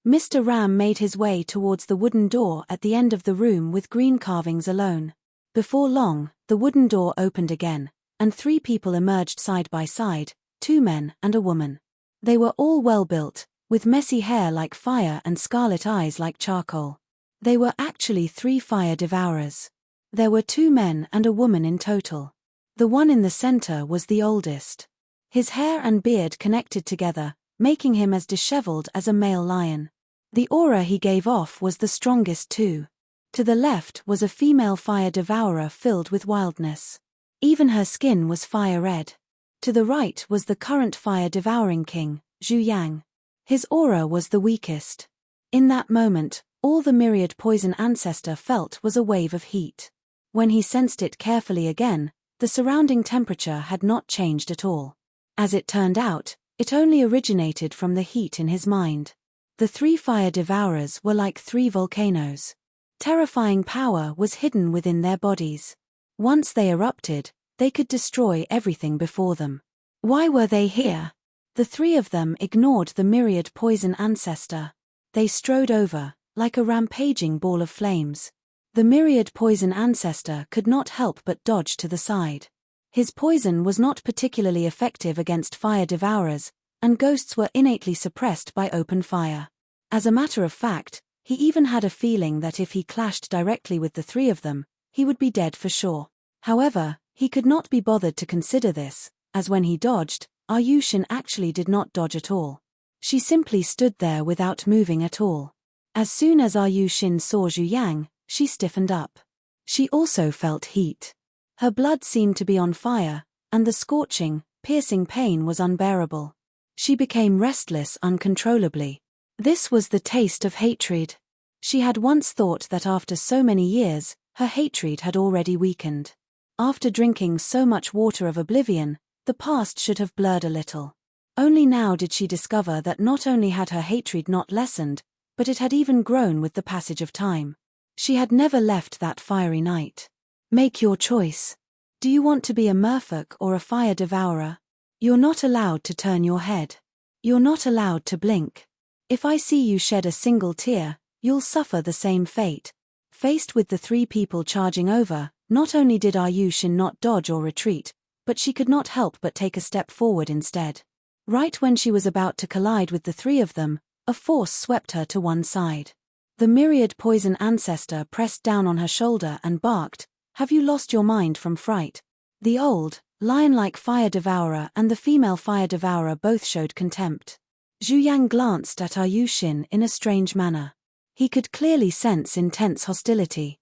Mr. Ram made his way towards the wooden door at the end of the room with green carvings alone. Before long, the wooden door opened again, and three people emerged side by side, two men and a woman. They were all well built, with messy hair like fire and scarlet eyes like charcoal. They were actually three fire devourers. There were two men and a woman in total. The one in the center was the oldest. His hair and beard connected together, making him as disheveled as a male lion. The aura he gave off was the strongest too. To the left was a female fire devourer filled with wildness. Even her skin was fire red. To the right was the current fire-devouring king, Zhu Yang. His aura was the weakest. In that moment, all the myriad poison ancestor felt was a wave of heat. When he sensed it carefully again, the surrounding temperature had not changed at all. As it turned out, it only originated from the heat in his mind. The three fire devourers were like three volcanoes. Terrifying power was hidden within their bodies. Once they erupted, they could destroy everything before them. Why were they here? The three of them ignored the myriad poison ancestor. They strode over, like a rampaging ball of flames. The myriad poison ancestor could not help but dodge to the side. His poison was not particularly effective against fire devourers, and ghosts were innately suppressed by open fire. As a matter of fact, he even had a feeling that if he clashed directly with the three of them, he would be dead for sure. However, he could not be bothered to consider this, as when he dodged, Aryushin actually did not dodge at all. She simply stood there without moving at all. As soon as Aryushin saw Zhu Yang, she stiffened up. She also felt heat. Her blood seemed to be on fire, and the scorching, piercing pain was unbearable. She became restless uncontrollably. This was the taste of hatred. She had once thought that after so many years, her hatred had already weakened. After drinking so much water of oblivion, the past should have blurred a little. Only now did she discover that not only had her hatred not lessened, but it had even grown with the passage of time. She had never left that fiery night. Make your choice. Do you want to be a merfolk or a fire devourer? You're not allowed to turn your head. You're not allowed to blink. If I see you shed a single tear, you'll suffer the same fate. Faced with the three people charging over, not only did Aryushin not dodge or retreat, but she could not help but take a step forward instead. Right when she was about to collide with the three of them, a force swept her to one side. The myriad poison ancestor pressed down on her shoulder and barked, "Have you lost your mind from fright?" The old, lion-like fire devourer and the female fire devourer both showed contempt. Zhu Yang glanced at Aryushin in a strange manner. He could clearly sense intense hostility.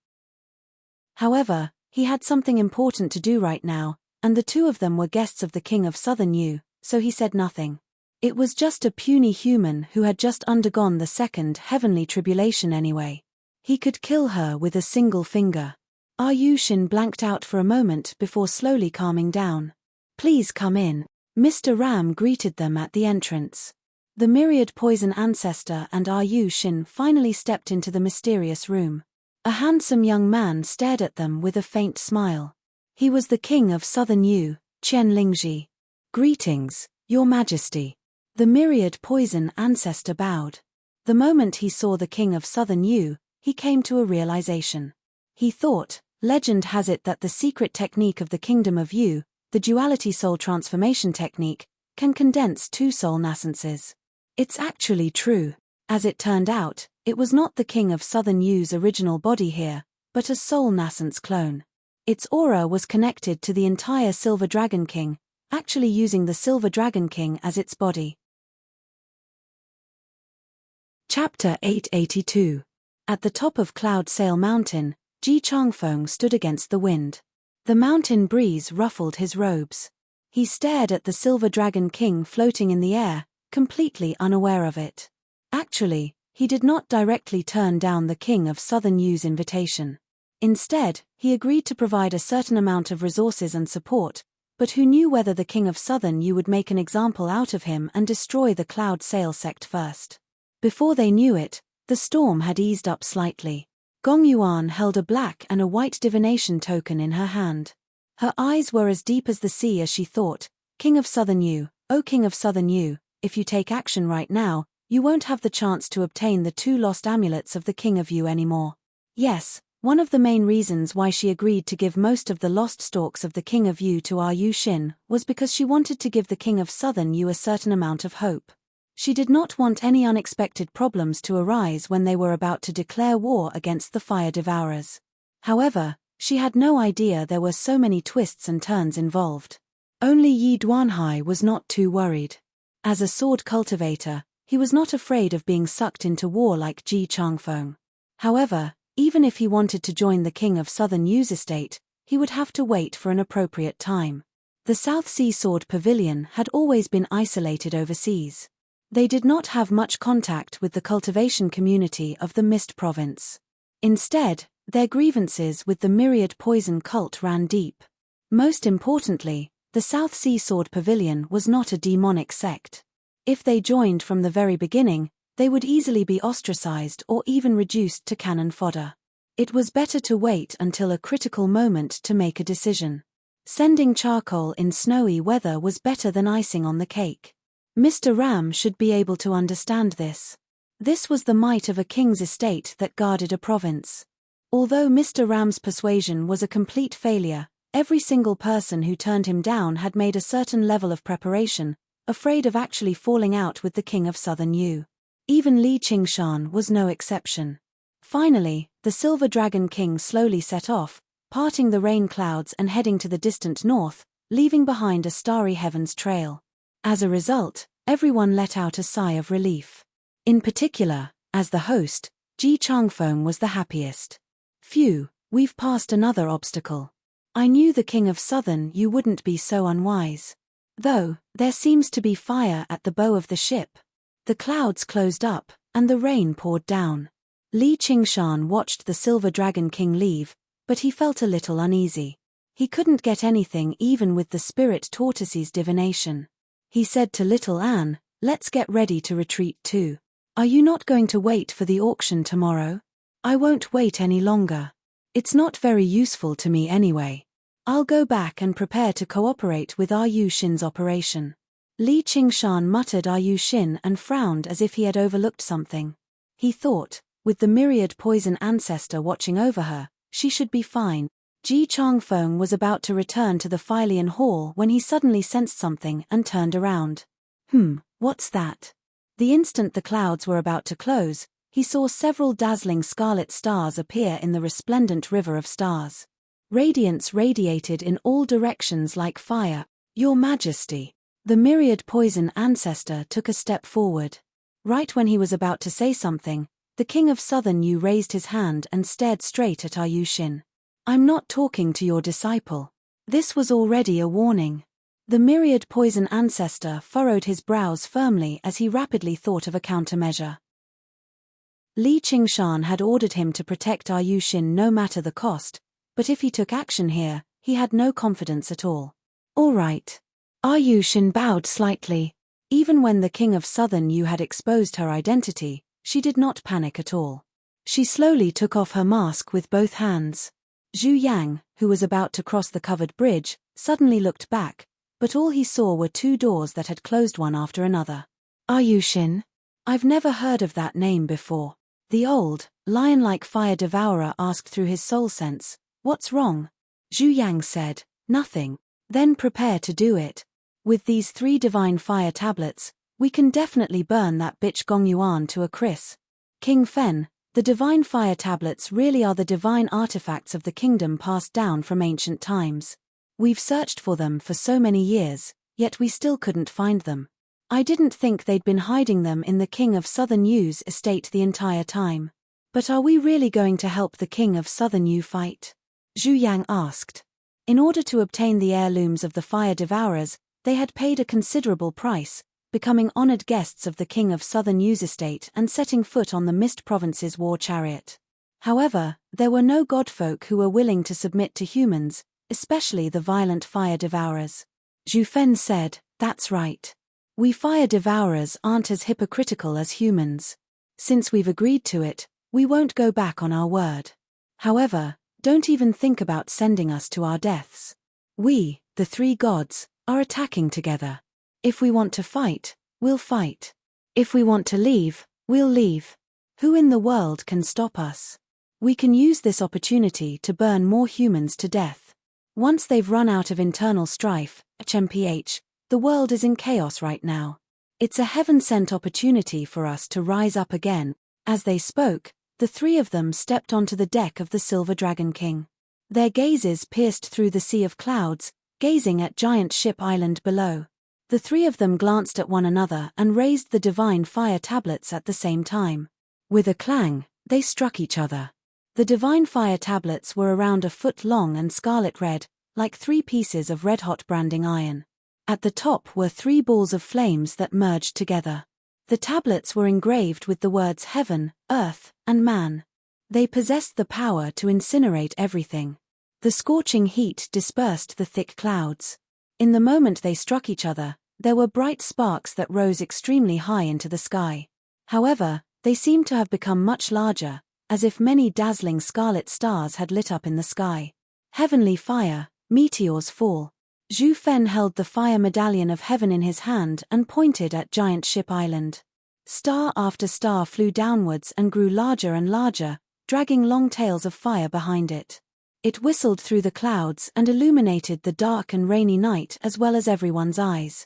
However, he had something important to do right now, and the two of them were guests of the King of Southern Yu, so he said nothing. It was just a puny human who had just undergone the second heavenly tribulation anyway. He could kill her with a single finger. Aryushin blanked out for a moment before slowly calming down. "Please come in." Mr. Ram greeted them at the entrance. The myriad poison ancestor and Aryushin finally stepped into the mysterious room. A handsome young man stared at them with a faint smile. He was the King of Southern Yu, Qian Lingji. "Greetings, Your Majesty." The myriad poison ancestor bowed. The moment he saw the King of Southern Yu, he came to a realization. He thought, legend has it that the secret technique of the Kingdom of Yu, the duality soul transformation technique, can condense two soul nascences. It's actually true. As it turned out, it was not the King of Southern Yu's original body here, but a soul nascence clone. Its aura was connected to the entire Silver Dragon King, actually using the Silver Dragon King as its body. Chapter 882. At the top of Cloud Sail Mountain, Ji Changfeng stood against the wind. The mountain breeze ruffled his robes. He stared at the Silver Dragon King floating in the air, completely unaware of it. Actually, he did not directly turn down the King of Southern Yu's invitation. Instead, he agreed to provide a certain amount of resources and support, but who knew whether the King of Southern Yu would make an example out of him and destroy the Cloud Sail sect first. Before they knew it, the storm had eased up slightly. Gong Yuan held a black and a white divination token in her hand. Her eyes were as deep as the sea as she thought, "King of Southern Yu, O King of Southern Yu, if you take action right now, you won't have the chance to obtain the two lost amulets of the King of Yu anymore." Yes, one of the main reasons why she agreed to give most of the lost stalks of the King of Yu to Aryushin was because she wanted to give the King of Southern Yu a certain amount of hope. She did not want any unexpected problems to arise when they were about to declare war against the fire devourers. However, she had no idea there were so many twists and turns involved. Only Yi Duanhai was not too worried. As a sword cultivator, he was not afraid of being sucked into war like Ji Changfeng. However, Even if he wanted to join the King of Southern Yu's estate, he would have to wait for an appropriate time. The South Sea Sword Pavilion had always been isolated overseas. They did not have much contact with the cultivation community of the Mist Province. Instead, their grievances with the Myriad Poison cult ran deep. Most importantly, the South Sea Sword Pavilion was not a demonic sect. If they joined from the very beginning, they would easily be ostracized or even reduced to cannon fodder. It was better to wait until a critical moment to make a decision. Sending charcoal in snowy weather was better than icing on the cake. Mr. Ram should be able to understand this. This was the might of a king's estate that guarded a province. Although Mr. Ram's persuasion was a complete failure, every single person who turned him down had made a certain level of preparation, afraid of actually falling out with the King of Southern Yu. Even Li Qingshan was no exception. Finally, the Silver Dragon King slowly set off, parting the rain clouds and heading to the distant north, leaving behind a starry heavens trail. As a result, everyone let out a sigh of relief. In particular, as the host, Ji Changfeng was the happiest. Phew, we've passed another obstacle. I knew the King of Southern Yu wouldn't be so unwise. Though, there seems to be fire at the bow of the ship. The clouds closed up, and the rain poured down. Li Qingshan watched the Silver Dragon King leave, but he felt a little uneasy. He couldn't get anything even with the Spirit Tortoise's divination. He said to Little Anne, "Let's get ready to retreat too. Are you not going to wait for the auction tomorrow?" "I won't wait any longer. It's not very useful to me anyway. I'll go back and prepare to cooperate with Yu Shin's operation." Li Qingshan muttered Yu Shin and frowned as if he had overlooked something. He thought, with the Myriad Poison ancestor watching over her, she should be fine. Ji Changfeng was about to return to the Fylian Hall when he suddenly sensed something and turned around. What's that? The instant the clouds were about to close, he saw several dazzling scarlet stars appear in the resplendent river of stars. Radiance radiated in all directions like fire. "Your Majesty." The Myriad Poison ancestor took a step forward. Right when he was about to say something, the King of Southern Yu raised his hand and stared straight at Yu Shin. "I'm not talking to your disciple." This was already a warning. The Myriad Poison ancestor furrowed his brows firmly as he rapidly thought of a countermeasure. Li Qingshan had ordered him to protect Yu Shin no matter the cost, but if he took action here, he had no confidence at all. "All right." Yu Shin bowed slightly. Even when the King of Southern Yu had exposed her identity, she did not panic at all. She slowly took off her mask with both hands. Zhu Yang, who was about to cross the covered bridge, suddenly looked back, but all he saw were two doors that had closed one after another. "Yu Shin? I've never heard of that name before." The old, lion-like fire devourer asked through his soul sense, "What's wrong?" Zhu Yang said, "Nothing." "Then prepare to do it. With these 3 divine fire tablets, we can definitely burn that bitch Gong Yuan to a crisp." King Fen, the divine fire tablets really are the divine artifacts of the kingdom passed down from ancient times. We've searched for them for so many years, yet we still couldn't find them. I didn't think they'd been hiding them in the King of Southern Yu's estate the entire time. But are we really going to help the King of Southern Yu fight? Zhu Yang asked. In order to obtain the heirlooms of the fire devourers, they had paid a considerable price, becoming honored guests of the King of Southern Yu's estate and setting foot on the Mist Province's war chariot. However, there were no godfolk who were willing to submit to humans, especially the violent fire devourers. Zhu Fen said, "That's right. We fire devourers aren't as hypocritical as humans. Since we've agreed to it, we won't go back on our word. However, don't even think about sending us to our deaths. We, the 3 gods, are attacking together. If we want to fight, we'll fight. If we want to leave, we'll leave. Who in the world can stop us? We can use this opportunity to burn more humans to death. Once they've run out of internal strife, HMPH, the world is in chaos right now. It's a heaven-sent opportunity for us to rise up again." As they spoke, the 3 of them stepped onto the deck of the Silver Dragon King. Their gazes pierced through the sea of clouds, gazing at giant ship island below. The 3 of them glanced at one another and raised the divine fire tablets at the same time. With a clang, they struck each other. The divine fire tablets were around a foot long and scarlet red, like 3 pieces of red-hot branding iron. At the top were 3 balls of flames that merged together. The tablets were engraved with the words heaven, earth, and man. They possessed the power to incinerate everything. The scorching heat dispersed the thick clouds. In the moment they struck each other, there were bright sparks that rose extremely high into the sky. However, they seemed to have become much larger, as if many dazzling scarlet stars had lit up in the sky. Heavenly fire, meteors fall. Zhu Fen held the fire medallion of heaven in his hand and pointed at Giant Ship Island. Star after star flew downwards and grew larger and larger, dragging long tails of fire behind it. It whistled through the clouds and illuminated the dark and rainy night as well as everyone's eyes.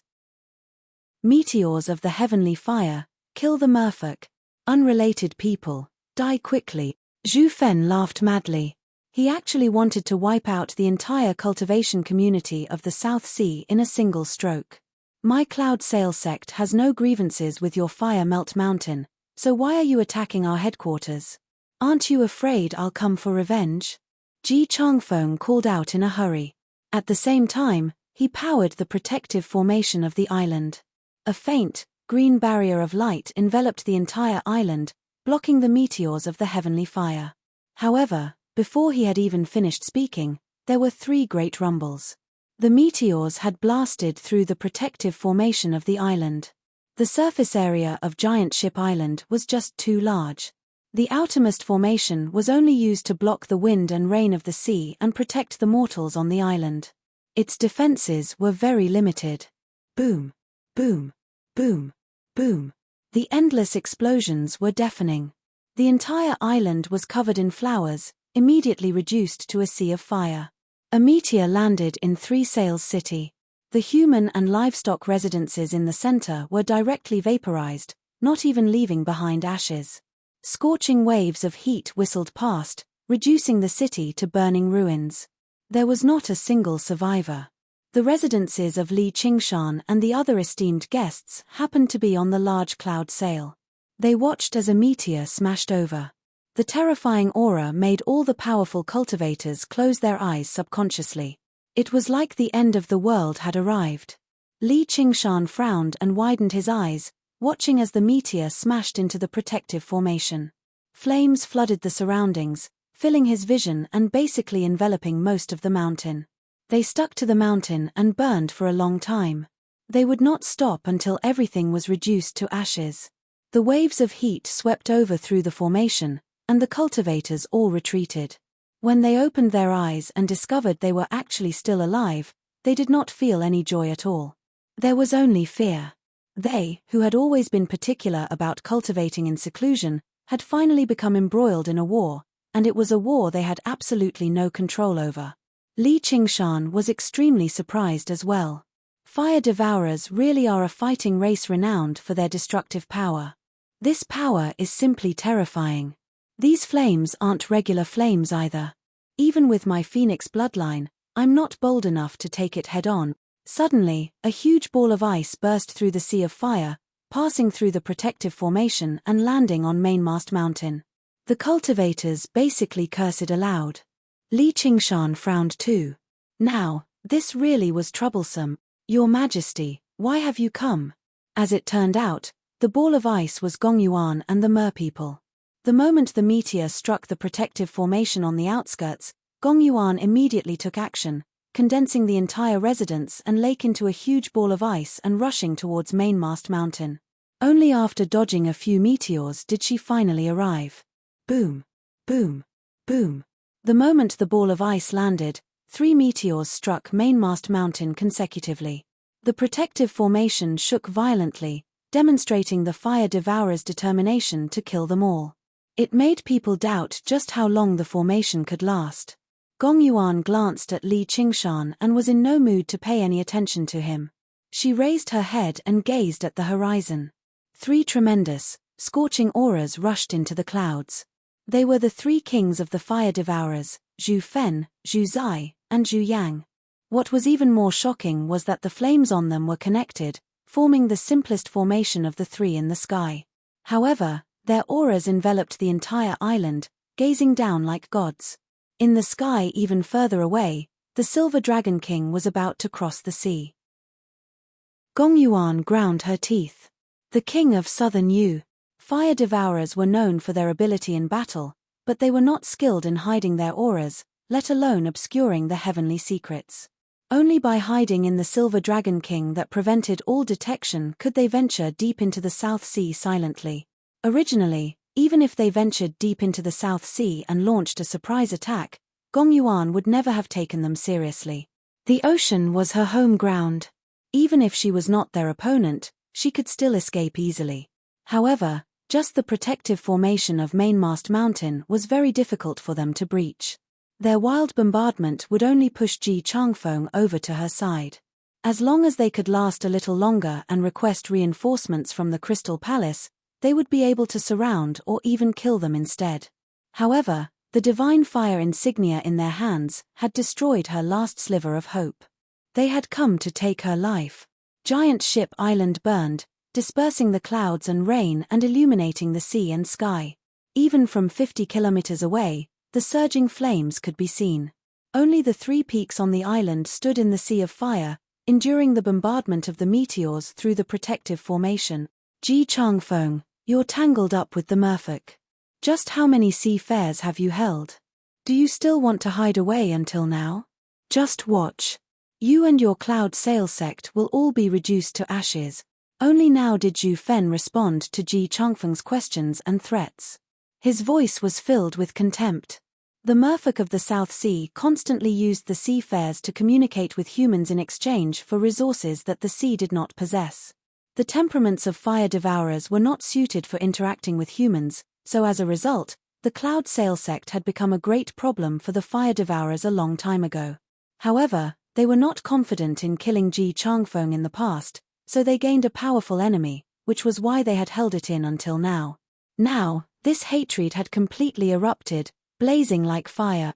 Meteors of the heavenly fire, kill the merfolk. Unrelated people, die quickly. Zhu Fen laughed madly. He actually wanted to wipe out the entire cultivation community of the South Sea in a single stroke. My Cloud Sail sect has no grievances with your fire melt mountain, so why are you attacking our headquarters? Aren't you afraid I'll come for revenge? Ji Changfeng called out in a hurry. At the same time, he powered the protective formation of the island. A faint, green barrier of light enveloped the entire island, blocking the meteors of the heavenly fire. However, before he had even finished speaking, there were 3 great rumbles. The meteors had blasted through the protective formation of the island. The surface area of Giant Ship Island was just too large. The outermost formation was only used to block the wind and rain of the sea and protect the mortals on the island. Its defenses were very limited. Boom, boom, boom, boom. The endless explosions were deafening. The entire island was covered in flowers, immediately reduced to a sea of fire. A meteor landed in 3 Sails City. The human and livestock residences in the center were directly vaporized, not even leaving behind ashes. Scorching waves of heat whistled past, reducing the city to burning ruins. There was not a single survivor. The residences of Li Qingshan and the other esteemed guests happened to be on the large cloud sail. They watched as a meteor smashed over. The terrifying aura made all the powerful cultivators close their eyes subconsciously. It was like the end of the world had arrived. Li Qingshan frowned and widened his eyes, watching as the meteor smashed into the protective formation. Flames flooded the surroundings, filling his vision and basically enveloping most of the mountain. They stuck to the mountain and burned for a long time. They would not stop until everything was reduced to ashes. The waves of heat swept over through the formation, and the cultivators all retreated. When they opened their eyes and discovered they were actually still alive, they did not feel any joy at all. There was only fear. They, who had always been particular about cultivating in seclusion, had finally become embroiled in a war, and it was a war they had absolutely no control over. Li Qingshan was extremely surprised as well. Fire devourers really are a fighting race renowned for their destructive power. This power is simply terrifying. These flames aren't regular flames either. Even with my phoenix bloodline, I'm not bold enough to take it head-on. Suddenly, a huge ball of ice burst through the sea of fire, passing through the protective formation and landing on Mainmast Mountain. The cultivators basically cursed aloud. Li Qingshan frowned too. Now, this really was troublesome. Your Majesty, why have you come? As it turned out, the ball of ice was Gongyuan and the merpeople. The moment the meteor struck the protective formation on the outskirts, Gongyuan immediately took action, condensing the entire residence and lake into a huge ball of ice and rushing towards Mainmast Mountain. Only after dodging a few meteors did she finally arrive. Boom, boom, boom. The moment the ball of ice landed, 3 meteors struck Mainmast Mountain consecutively. The protective formation shook violently, demonstrating the fire devourer's determination to kill them all. It made people doubt just how long the formation could last. Gongyuan glanced at Li Qingshan and was in no mood to pay any attention to him. She raised her head and gazed at the horizon. 3 tremendous, scorching auras rushed into the clouds. They were the 3 kings of the fire devourers, Zhu Fen, Zhu Zai, and Zhu Yang. What was even more shocking was that the flames on them were connected, forming the simplest formation of the 3 in the sky. However, their auras enveloped the entire island, gazing down like gods. In the sky even further away, the Silver Dragon King was about to cross the sea. Gong Yuan ground her teeth. The king of southern Yu. Fire devourers were known for their ability in battle, but they were not skilled in hiding their auras, let alone obscuring the heavenly secrets. Only by hiding in the Silver Dragon King that prevented all detection could they venture deep into the South Sea silently. Originally, even if they ventured deep into the South Sea and launched a surprise attack, Gong Yuan would never have taken them seriously. The ocean was her home ground. Even if she was not their opponent, she could still escape easily. However, just the protective formation of Mainmast Mountain was very difficult for them to breach. Their wild bombardment would only push Ji Changfeng over to her side. As long as they could last a little longer and request reinforcements from the Crystal Palace, they would be able to surround or even kill them instead. However, the divine fire insignia in their hands had destroyed her last sliver of hope. They had come to take her life. Giant Ship Island burned, dispersing the clouds and rain and illuminating the sea and sky. Even from 50 kilometers away, the surging flames could be seen. Only the 3 peaks on the island stood in the sea of fire, enduring the bombardment of the meteors through the protective formation. Ji Changfeng, you're tangled up with the merfolk. Just how many seafarers have you held? Do you still want to hide away until now? Just watch. You and your Cloud Sail sect will all be reduced to ashes. Only now did Zhu Fen respond to Ji Changfeng's questions and threats. His voice was filled with contempt. The merfolk of the South Sea constantly used the seafarers to communicate with humans in exchange for resources that the sea did not possess. The temperaments of fire devourers were not suited for interacting with humans, so as a result, the Cloud Sail sect had become a great problem for the fire devourers a long time ago. However, they were not confident in killing Ji Changfeng in the past, so they gained a powerful enemy, which was why they had held it in until now. Now, this hatred had completely erupted, blazing like fire.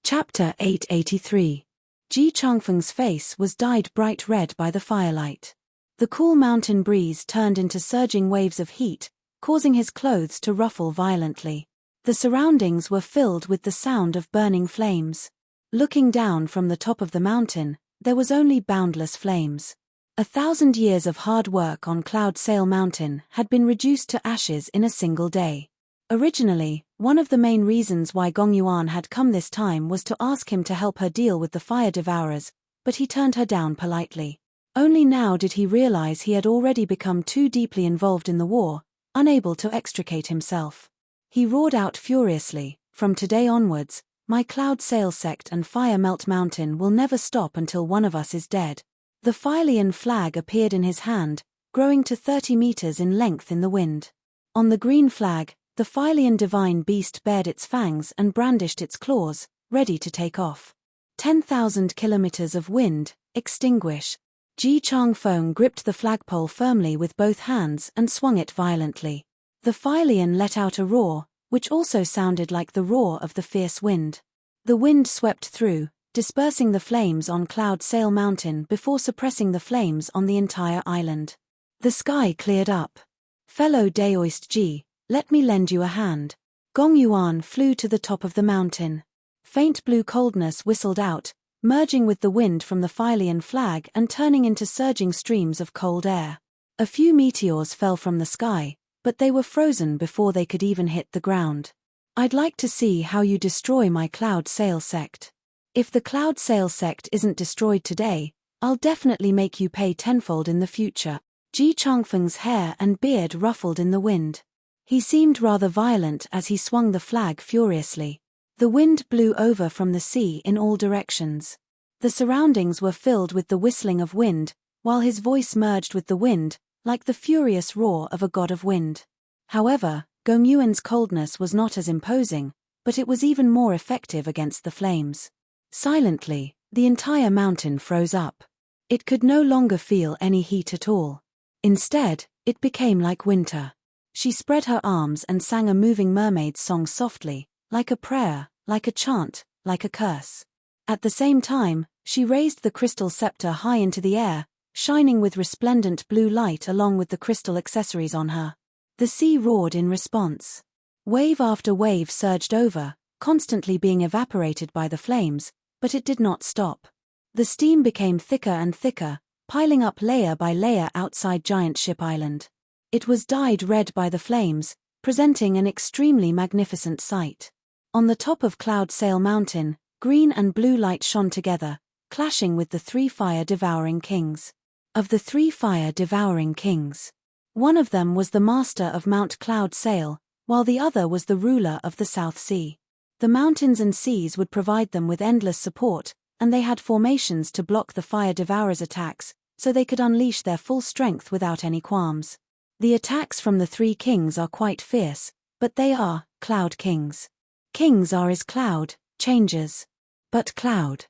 Chapter 883. Ji Changfeng's face was dyed bright red by the firelight. The cool mountain breeze turned into surging waves of heat, causing his clothes to ruffle violently. The surroundings were filled with the sound of burning flames. Looking down from the top of the mountain, there was only boundless flames. 1,000 years of hard work on Cloud Sail Mountain had been reduced to ashes in a single day. Originally, one of the main reasons why Gong Yuan had come this time was to ask him to help her deal with the fire devourers, but he turned her down politely. Only now did he realize he had already become too deeply involved in the war, unable to extricate himself. He roared out furiously, "From today onwards, my Cloud Sail sect and Fire Melt Mountain will never stop until one of us is dead." The Phylian flag appeared in his hand, growing to 30 meters in length in the wind. On the green flag, the Phylian divine beast bared its fangs and brandished its claws, ready to take off. 10,000 kilometers of wind, extinguish. Ji Changfeng gripped the flagpole firmly with both hands and swung it violently. The Phylian let out a roar, which also sounded like the roar of the fierce wind. The wind swept through, dispersing the flames on Cloud Sail Mountain before suppressing the flames on the entire island. The sky cleared up. "Fellow Daoist Ji, let me lend you a hand." Gong Yuan flew to the top of the mountain. Faint blue coldness whistled out, merging with the wind from the Phylian flag and turning into surging streams of cold air. A few meteors fell from the sky, but they were frozen before they could even hit the ground. "I'd like to see how you destroy my Cloud Sail sect. If the Cloud Sail sect isn't destroyed today, I'll definitely make you pay tenfold in the future." Ji Changfeng's hair and beard ruffled in the wind. He seemed rather violent as he swung the flag furiously. The wind blew over from the sea in all directions. The surroundings were filled with the whistling of wind, while his voice merged with the wind, like the furious roar of a god of wind. However, Gong Yuan's coldness was not as imposing, but it was even more effective against the flames. Silently, the entire mountain froze up. It could no longer feel any heat at all. Instead, it became like winter. She spread her arms and sang a moving mermaid's song softly, like a prayer, like a chant, like a curse. At the same time, she raised the crystal scepter high into the air, shining with resplendent blue light along with the crystal accessories on her. The sea roared in response. Wave after wave surged over, constantly being evaporated by the flames, but it did not stop. The steam became thicker and thicker, piling up layer by layer outside Giant Ship Island. It was dyed red by the flames, presenting an extremely magnificent sight. On the top of Cloud Sail Mountain, green and blue light shone together, clashing with the 3 fire-devouring kings. Of the 3 fire-devouring kings, one of them was the master of Mount Cloud Sail, while the other was the ruler of the South Sea. The mountains and seas would provide them with endless support, and they had formations to block the fire devourers' attacks, so they could unleash their full strength without any qualms. The attacks from the 3 kings are quite fierce, but they are cloud kings. Kings are as cloud, changes. But cloud.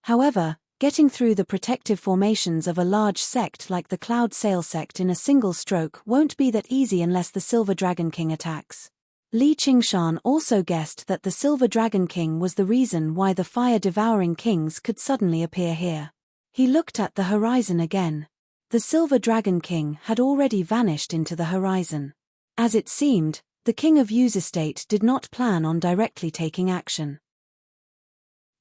However, getting through the protective formations of a large sect like the Cloud Sail sect in a single stroke won't be that easy unless the Silver Dragon King attacks. Li Qingshan also guessed that the Silver Dragon King was the reason why the fire-devouring kings could suddenly appear here. He looked at the horizon again. The Silver Dragon King had already vanished into the horizon. As it seemed, the King of Yu's estate did not plan on directly taking action.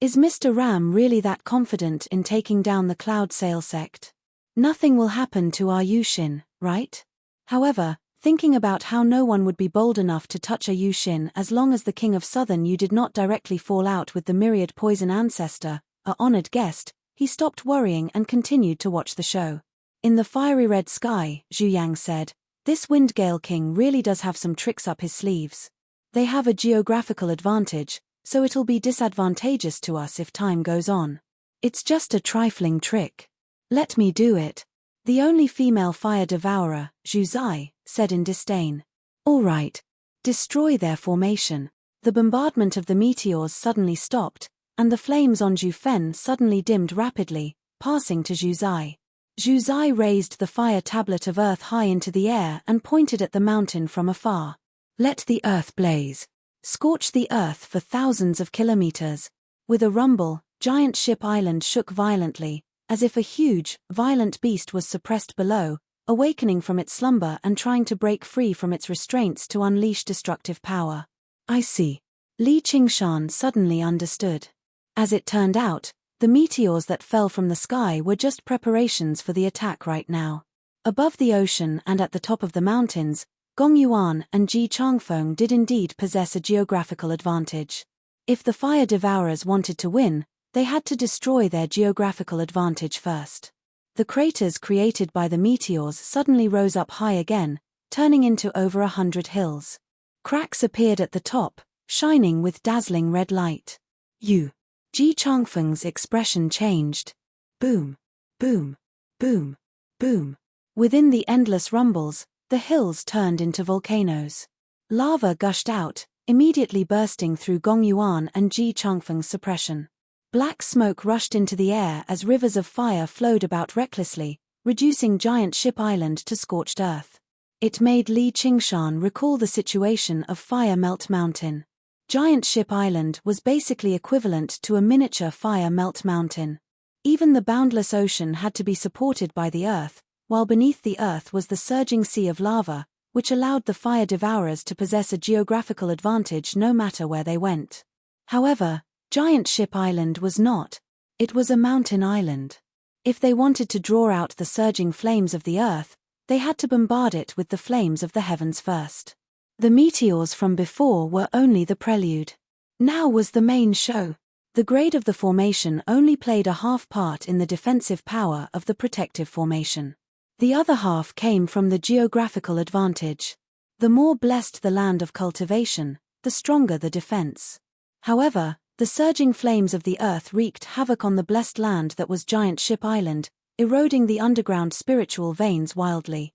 Is Mr. Ram really that confident in taking down the Cloud Sail sect? Nothing will happen to our Yushin, right? However, thinking about how no one would be bold enough to touch a Yushin as long as the King of Southern Yu did not directly fall out with the myriad poison ancestor, a honored guest, he stopped worrying and continued to watch the show. In the fiery red sky, Zhu Yang said, this Windgale King really does have some tricks up his sleeves. They have a geographical advantage, so it'll be disadvantageous to us if time goes on. It's just a trifling trick. Let me do it. The only female fire devourer, Zhu Zai, said in disdain. All right. Destroy their formation. The bombardment of the meteors suddenly stopped, and the flames on Zhu Fen suddenly dimmed rapidly, passing to Zhu Zai. Zhu Zai raised the fire tablet of earth high into the air and pointed at the mountain from afar. Let the earth blaze. Scorch the earth for thousands of kilometers. With a rumble, Giant Ship Island shook violently, as if a huge, violent beast was suppressed below, awakening from its slumber and trying to break free from its restraints to unleash destructive power. I see. Li Qingshan suddenly understood. As it turned out, the meteors that fell from the sky were just preparations for the attack right now. Above the ocean and at the top of the mountains, Gong Yuan and Ji Changfeng did indeed possess a geographical advantage. If the fire devourers wanted to win, they had to destroy their geographical advantage first. The craters created by the meteors suddenly rose up high again, turning into over 100 hills. Cracks appeared at the top, shining with dazzling red light. Ji Changfeng's expression changed. Boom, boom, boom, boom. Within the endless rumbles, the hills turned into volcanoes. Lava gushed out, immediately bursting through Gong Yuan and Ji Changfeng's suppression. Black smoke rushed into the air as rivers of fire flowed about recklessly, reducing Giant Ship Island to scorched earth. It made Li Qingshan recall the situation of Fire Melt Mountain. Giant Ship Island was basically equivalent to a miniature Fire Melt Mountain. Even the boundless ocean had to be supported by the earth, while beneath the earth was the surging sea of lava, which allowed the fire devourers to possess a geographical advantage no matter where they went. However, Giant Ship Island was not. It was a mountain island. If they wanted to draw out the surging flames of the earth, they had to bombard it with the flames of the heavens first. The meteors from before were only the prelude. Now was the main show. The grade of the formation only played a half part in the defensive power of the protective formation. The other half came from the geographical advantage. The more blessed the land of cultivation, the stronger the defense. However, the surging flames of the earth wreaked havoc on the blessed land that was Giant Ship Island, eroding the underground spiritual veins wildly.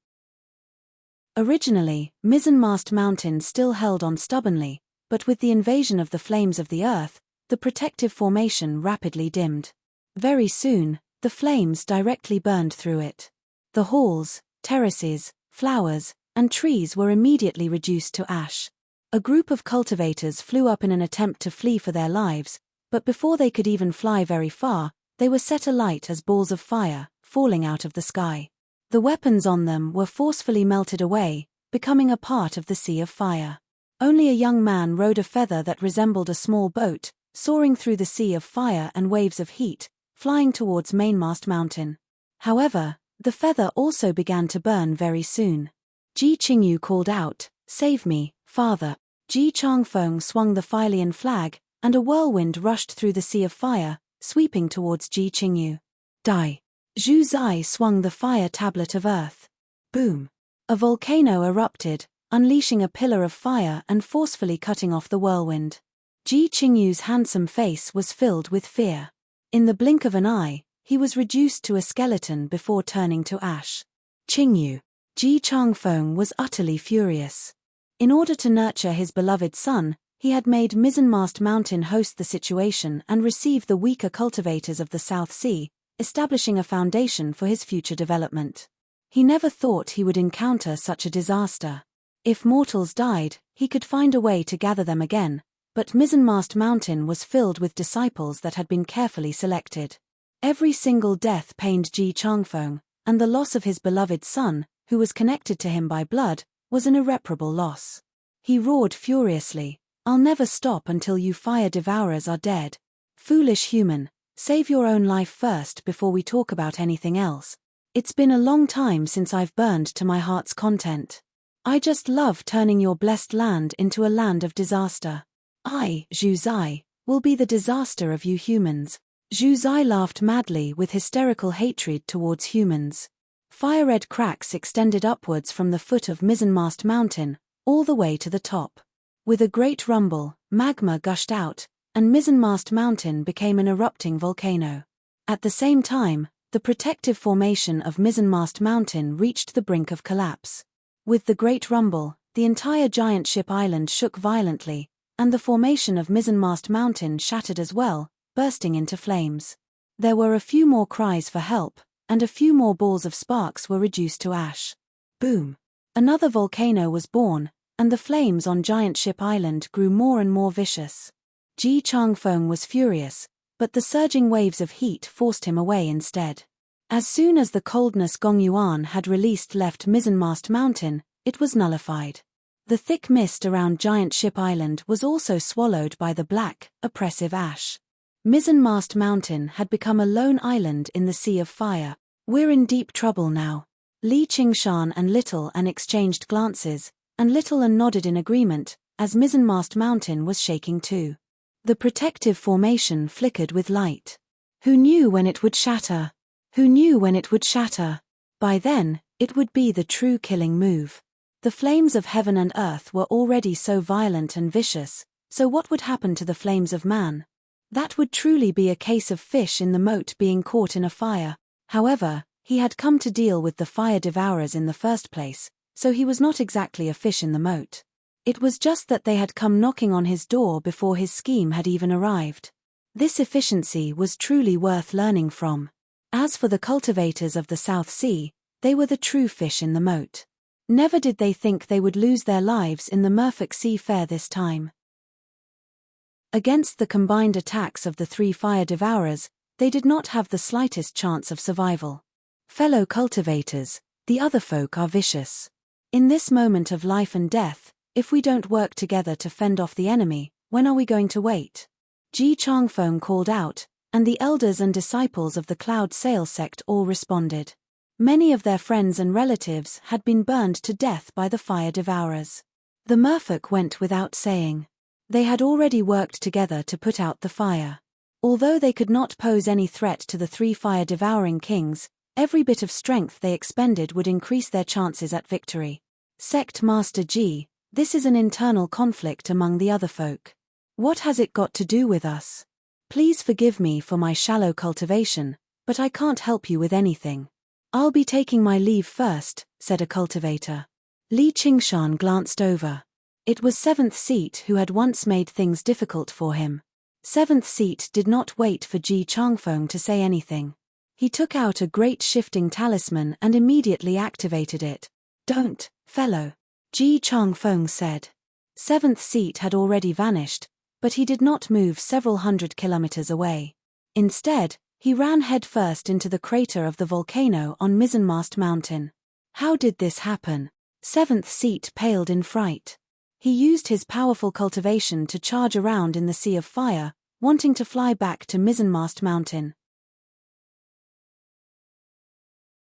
Originally, Mizzenmast Mountain still held on stubbornly, but with the invasion of the flames of the earth, the protective formation rapidly dimmed. Very soon, the flames directly burned through it. The halls, terraces, flowers, and trees were immediately reduced to ash. A group of cultivators flew up in an attempt to flee for their lives, but before they could even fly very far, they were set alight as balls of fire, falling out of the sky. The weapons on them were forcefully melted away, becoming a part of the sea of fire. Only a young man rode a feather that resembled a small boat, soaring through the sea of fire and waves of heat, flying towards Mainmast Mountain. However, the feather also began to burn very soon. Ji Qingyu called out, "Save me, father." Ji Changfeng swung the Fylian flag, and a whirlwind rushed through the sea of fire, sweeping towards Ji Qingyu. Die. Zhu Zai swung the fire tablet of earth. Boom. A volcano erupted, unleashing a pillar of fire and forcefully cutting off the whirlwind. Ji Qingyu's handsome face was filled with fear. In the blink of an eye, he was reduced to a skeleton before turning to ash. Qingyu. Ji Changfeng was utterly furious. In order to nurture his beloved son, he had made Mizzenmast Mountain host the situation and receive the weaker cultivators of the South Sea, establishing a foundation for his future development. He never thought he would encounter such a disaster. If mortals died, he could find a way to gather them again, but Mizzenmast Mountain was filled with disciples that had been carefully selected. Every single death pained Ji Changfeng, and the loss of his beloved son, who was connected to him by blood, was an irreparable loss. He roared furiously, "I'll never stop until you fire devourers are dead. Foolish human, save your own life first before we talk about anything else. It's been a long time since I've burned to my heart's content. I just love turning your blessed land into a land of disaster. I, Zhu Zai, will be the disaster of you humans." Zhu Zai laughed madly with hysterical hatred towards humans. Fire-red cracks extended upwards from the foot of Mizzenmast Mountain, all the way to the top. With a great rumble, magma gushed out, and Mizzenmast Mountain became an erupting volcano. At the same time, the protective formation of Mizzenmast Mountain reached the brink of collapse. With the great rumble, the entire giant ship island shook violently, and the formation of Mizzenmast Mountain shattered as well, bursting into flames. There were a few more cries for help, and a few more balls of sparks were reduced to ash. Boom! Another volcano was born, and the flames on Giant Ship Island grew more and more vicious. Ji Changfeng was furious, but the surging waves of heat forced him away instead. As soon as the coldness Gong Yuan had released left Mizzenmast Mountain, it was nullified. The thick mist around Giant Ship Island was also swallowed by the black, oppressive ash. Mizzenmast Mountain had become a lone island in the Sea of Fire. "We're in deep trouble now." Li Qingshan and Little An exchanged glances, and Little An nodded in agreement, as Mizzenmast Mountain was shaking too. The protective formation flickered with light. Who knew when it would shatter? Who knew when it would shatter? By then, it would be the true killing move. The flames of heaven and earth were already so violent and vicious, so what would happen to the flames of man? That would truly be a case of fish in the moat being caught in a fire. However, he had come to deal with the fire devourers in the first place, so he was not exactly a fish in the moat. It was just that they had come knocking on his door before his scheme had even arrived. This efficiency was truly worth learning from. As for the cultivators of the South Sea, they were the true fish in the moat. Never did they think they would lose their lives in the Merfolk Sea Fair this time. Against the combined attacks of the three fire devourers, they did not have the slightest chance of survival. Fellow cultivators, the other folk are vicious. In this moment of life and death, if we don't work together to fend off the enemy, when are we going to wait? Ji Changfeng called out, and the elders and disciples of the Cloud Sail sect all responded. Many of their friends and relatives had been burned to death by the fire devourers. The merfolk went without saying. They had already worked together to put out the fire. Although they could not pose any threat to the three fire-devouring kings, every bit of strength they expended would increase their chances at victory. Sect Master Ji, this is an internal conflict among the other folk. What has it got to do with us? Please forgive me for my shallow cultivation, but I can't help you with anything. I'll be taking my leave first, said a cultivator. Li Qingshan glanced over. It was Seventh Seat who had once made things difficult for him. Seventh Seat did not wait for Ji Changfeng to say anything. He took out a great shifting talisman and immediately activated it. Don't, fellow, Ji Changfeng said. Seventh Seat had already vanished, but he did not move several hundred kilometers away. Instead, He ran headfirst into the crater of the volcano on Mizzenmast Mountain. How did this happen? Seventh Seat paled in fright. He used his powerful cultivation to charge around in the sea of fire, wanting to fly back to Mizzenmast Mountain.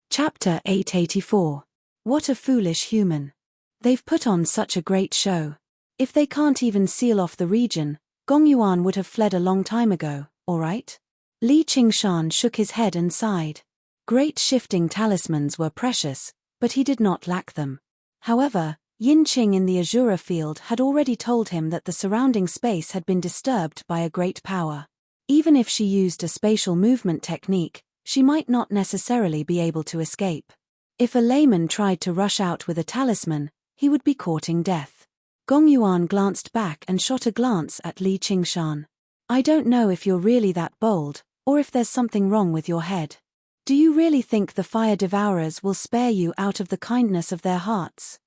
Chapter 884. What a foolish human. They've put on such a great show. If they can't even seal off the region, Gong Yuan would have fled a long time ago, alright? Li Qingshan shook his head and sighed. Great shifting talismans were precious, but he did not lack them. However, Yin Qing in the Azura field had already told him that the surrounding space had been disturbed by a great power. Even if she used a spatial movement technique, she might not necessarily be able to escape. If a layman tried to rush out with a talisman, he would be courting death. Gong Yuan glanced back and shot a glance at Li Qingshan. I don't know if you're really that bold, or if there's something wrong with your head. Do you really think the fire devourers will spare you out of the kindness of their hearts?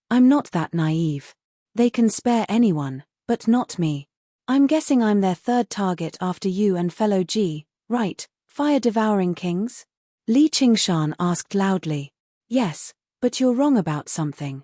I'm not that naive. They can spare anyone, but not me. I'm guessing I'm their third target after you and fellow G, right, fire-devouring kings? Li Qingshan asked loudly. Yes, but you're wrong about something.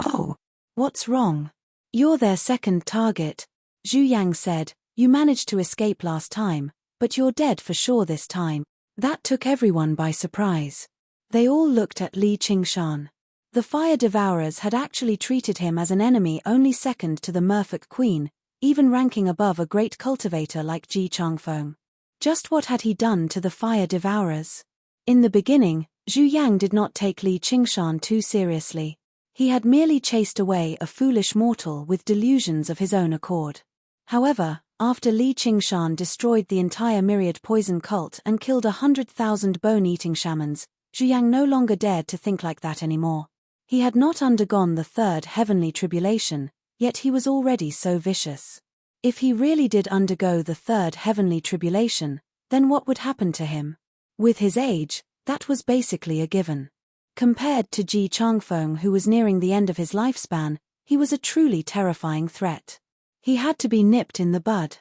Oh, what's wrong? You're their second target, Zhu Yang said. You managed to escape last time, but you're dead for sure this time. That took everyone by surprise. They all looked at Li Qingshan. The fire devourers had actually treated him as an enemy only second to the Merfolk Queen, even ranking above a great cultivator like Ji Changfeng. Just what had he done to the fire devourers? In the beginning, Zhu Yang did not take Li Qingshan too seriously. He had merely chased away a foolish mortal with delusions of his own accord. However, after Li Qingshan destroyed the entire myriad poison cult and killed 100,000 bone-eating shamans, Zhu Yang no longer dared to think like that anymore. He had not undergone the third heavenly tribulation, yet he was already so vicious. If he really did undergo the third heavenly tribulation, then what would happen to him? With his age, that was basically a given. Compared to Ji Changfeng, who was nearing the end of his lifespan, he was a truly terrifying threat. He had to be nipped in the bud.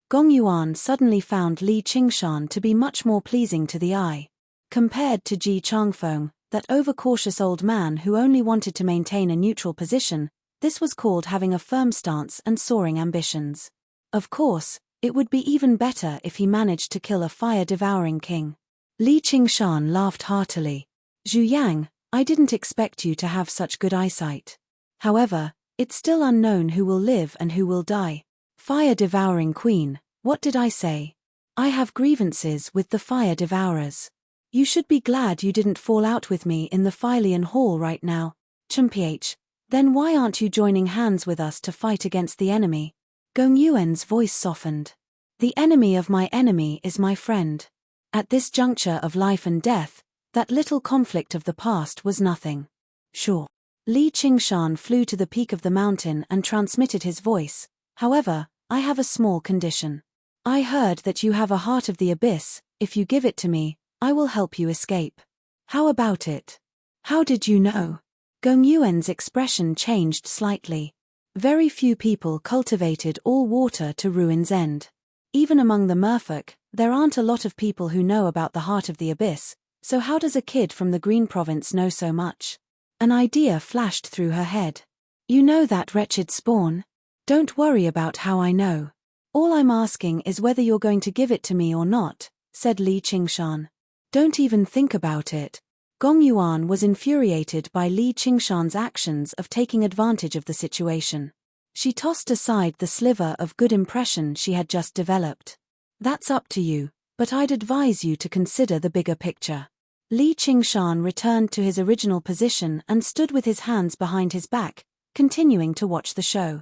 Gong Yuan suddenly found Li Qingshan to be much more pleasing to the eye. Compared to Ji Changfeng, that overcautious old man who only wanted to maintain a neutral position, this was called having a firm stance and soaring ambitions. Of course, it would be even better if he managed to kill a fire-devouring king. Li Qingshan laughed heartily. Zhu Yang, I didn't expect you to have such good eyesight. However, it's still unknown who will live and who will die. Fire-devouring queen, what did I say? I have grievances with the fire devourers. You should be glad you didn't fall out with me in the Phylian Hall right now. Chumph, then why aren't you joining hands with us to fight against the enemy? Gong Yuan's voice softened. The enemy of my enemy is my friend. At this juncture of life and death, that little conflict of the past was nothing. Sure. Li Qingshan flew to the peak of the mountain and transmitted his voice. However, I have a small condition. I heard that you have a heart of the abyss. If you give it to me, I will help you escape. How about it? How did you know? Gong Yuan's expression changed slightly. Very few people cultivated all water to ruin's end. Even among the merfolk, there aren't a lot of people who know about the heart of the abyss, so how does a kid from the Green Province know so much? An idea flashed through her head. You know that wretched spawn? Don't worry about how I know. All I'm asking is whether you're going to give it to me or not, said Li Qingshan. Don't even think about it. Gong Yuan was infuriated by Li Qingshan's actions of taking advantage of the situation. She tossed aside the sliver of good impression she had just developed. That's up to you, but I'd advise you to consider the bigger picture. Li Qingshan returned to his original position and stood with his hands behind his back, continuing to watch the show.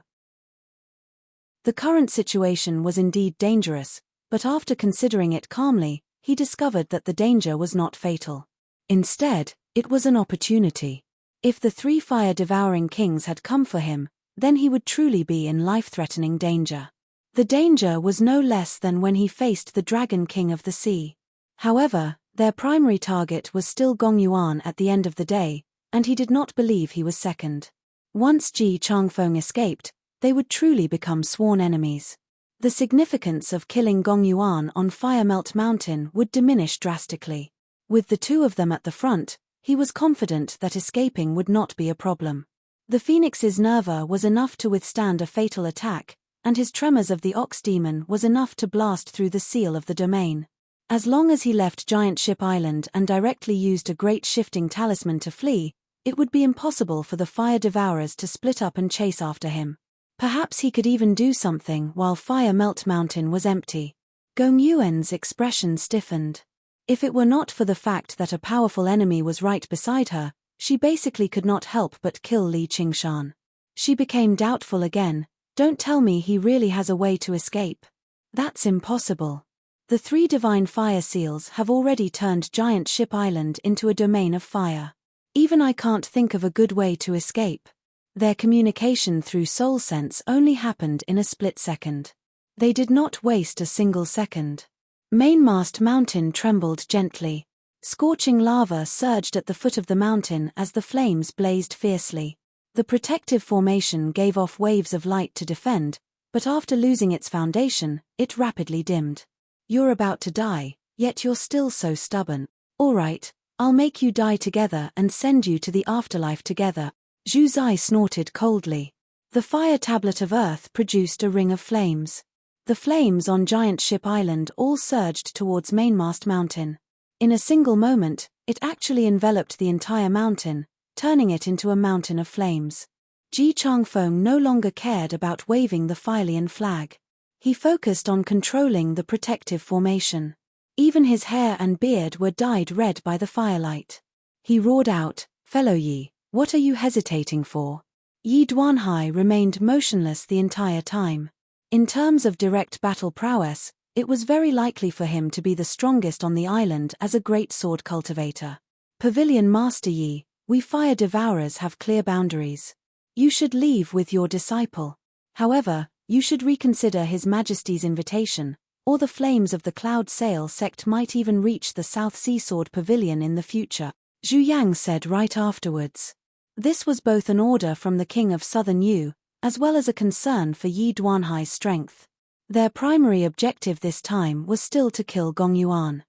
The current situation was indeed dangerous, but after considering it calmly, he discovered that the danger was not fatal. Instead, it was an opportunity. If the three fire-devouring kings had come for him, then he would truly be in life-threatening danger. The danger was no less than when he faced the Dragon King of the Sea. However, their primary target was still Gong Yuan at the end of the day, and he did not believe he was second. Once Ji Changfeng escaped, they would truly become sworn enemies. The significance of killing Gong Yuan on Firemelt Mountain would diminish drastically. With the two of them at the front, he was confident that escaping would not be a problem. The Phoenix's nerva was enough to withstand a fatal attack, and his tremors of the Ox Demon was enough to blast through the seal of the domain. As long as he left Giant Ship Island and directly used a great shifting talisman to flee, it would be impossible for the fire devourers to split up and chase after him. Perhaps he could even do something while Fire Melt Mountain was empty. Gong Yuan's expression stiffened. If it were not for the fact that a powerful enemy was right beside her, she basically could not help but kill Li Qingshan. She became doubtful again. Don't tell me he really has a way to escape. That's impossible. The 3 divine fire seals have already turned Giant Ship Island into a domain of fire. Even I can't think of a good way to escape. Their communication through soul sense only happened in a split second. They did not waste a single second. Mainmast Mountain trembled gently. Scorching lava surged at the foot of the mountain as the flames blazed fiercely. The protective formation gave off waves of light to defend, but after losing its foundation, it rapidly dimmed. You're about to die, yet you're still so stubborn. All right, I'll make you die together and send you to the afterlife together. Zhu Zai snorted coldly. The fire tablet of earth produced a ring of flames. The flames on Giant Ship Island all surged towards Mainmast Mountain. In a single moment, it actually enveloped the entire mountain, turning it into a mountain of flames. Ji Changfeng no longer cared about waving the Fylian flag. He focused on controlling the protective formation. Even his hair and beard were dyed red by the firelight. He roared out, "Fellow Yi, what are you hesitating for?" Yi Duanhai remained motionless the entire time. In terms of direct battle prowess, it was very likely for him to be the strongest on the island as a great sword cultivator. "Pavilion Master Yi, we fire devourers have clear boundaries. You should leave with your disciple. However, you should reconsider His Majesty's invitation, or the flames of the Cloud Sail sect might even reach the South Sea Sword Pavilion in the future," Zhu Yang said right afterwards. This was both an order from the King of Southern Yu, as well as a concern for Yi Duanhai's strength. Their primary objective this time was still to kill Gong Yuan.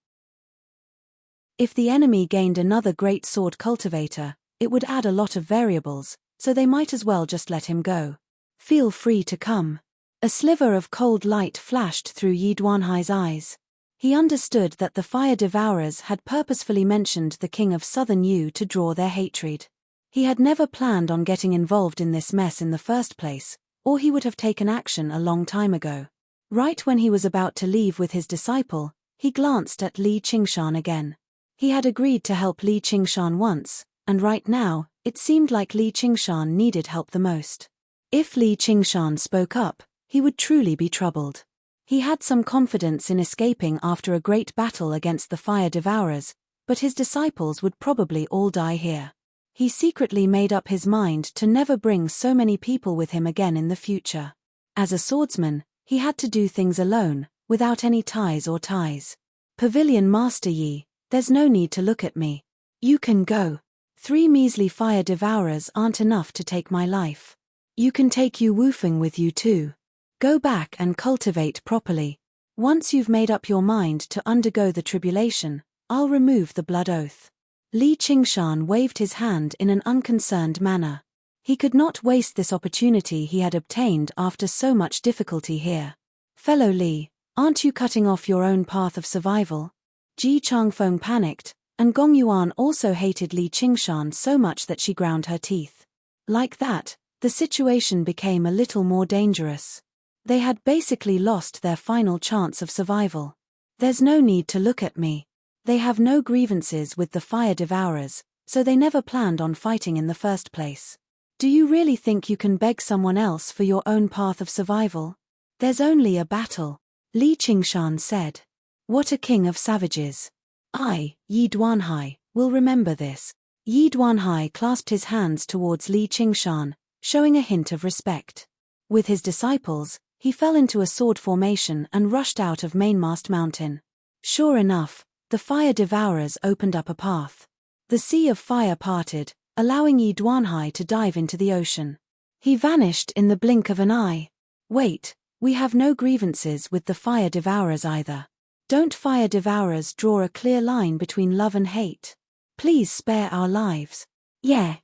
If the enemy gained another great sword cultivator, it would add a lot of variables, so they might as well just let him go. "Feel free to come." A sliver of cold light flashed through Yi Duanhai's eyes. He understood that the fire devourers had purposefully mentioned the King of Southern Yu to draw their hatred. He had never planned on getting involved in this mess in the first place, or he would have taken action a long time ago. Right when he was about to leave with his disciple, he glanced at Li Qingshan again. He had agreed to help Li Qingshan once, and right now, it seemed like Li Qingshan needed help the most. If Li Qingshan spoke up, he would truly be troubled. He had some confidence in escaping after a great battle against the fire devourers, but his disciples would probably all die here. He secretly made up his mind to never bring so many people with him again in the future. As a swordsman, he had to do things alone, without any ties or ties. "Pavilion Master Yi, there's no need to look at me. You can go. 3 measly fire devourers aren't enough to take my life. You can take Yu Wufeng with you too. Go back and cultivate properly. Once you've made up your mind to undergo the tribulation, I'll remove the blood oath." Li Qingshan waved his hand in an unconcerned manner. He could not waste this opportunity he had obtained after so much difficulty here. "Fellow Li, aren't you cutting off your own path of survival?" Ji Changfeng panicked, and Gong Yuan also hated Li Qingshan so much that she ground her teeth. Like that, the situation became a little more dangerous. They had basically lost their final chance of survival. "There's no need to look at me. They have no grievances with the fire devourers, so they never planned on fighting in the first place. Do you really think you can beg someone else for your own path of survival? There's only a battle," Li Qingshan said. "What a king of savages. I, Yi Duanhai, will remember this." Yi Duanhai clasped his hands towards Li Qingshan, showing a hint of respect. With his disciples, he fell into a sword formation and rushed out of Mainmast Mountain. Sure enough, the fire devourers opened up a path. The sea of fire parted, allowing Yi Duanhai to dive into the ocean. He vanished in the blink of an eye. Wait, We have no grievances with the fire devourers either. Don't fire devourers draw a clear line between love and hate? Please spare our lives. Yeah.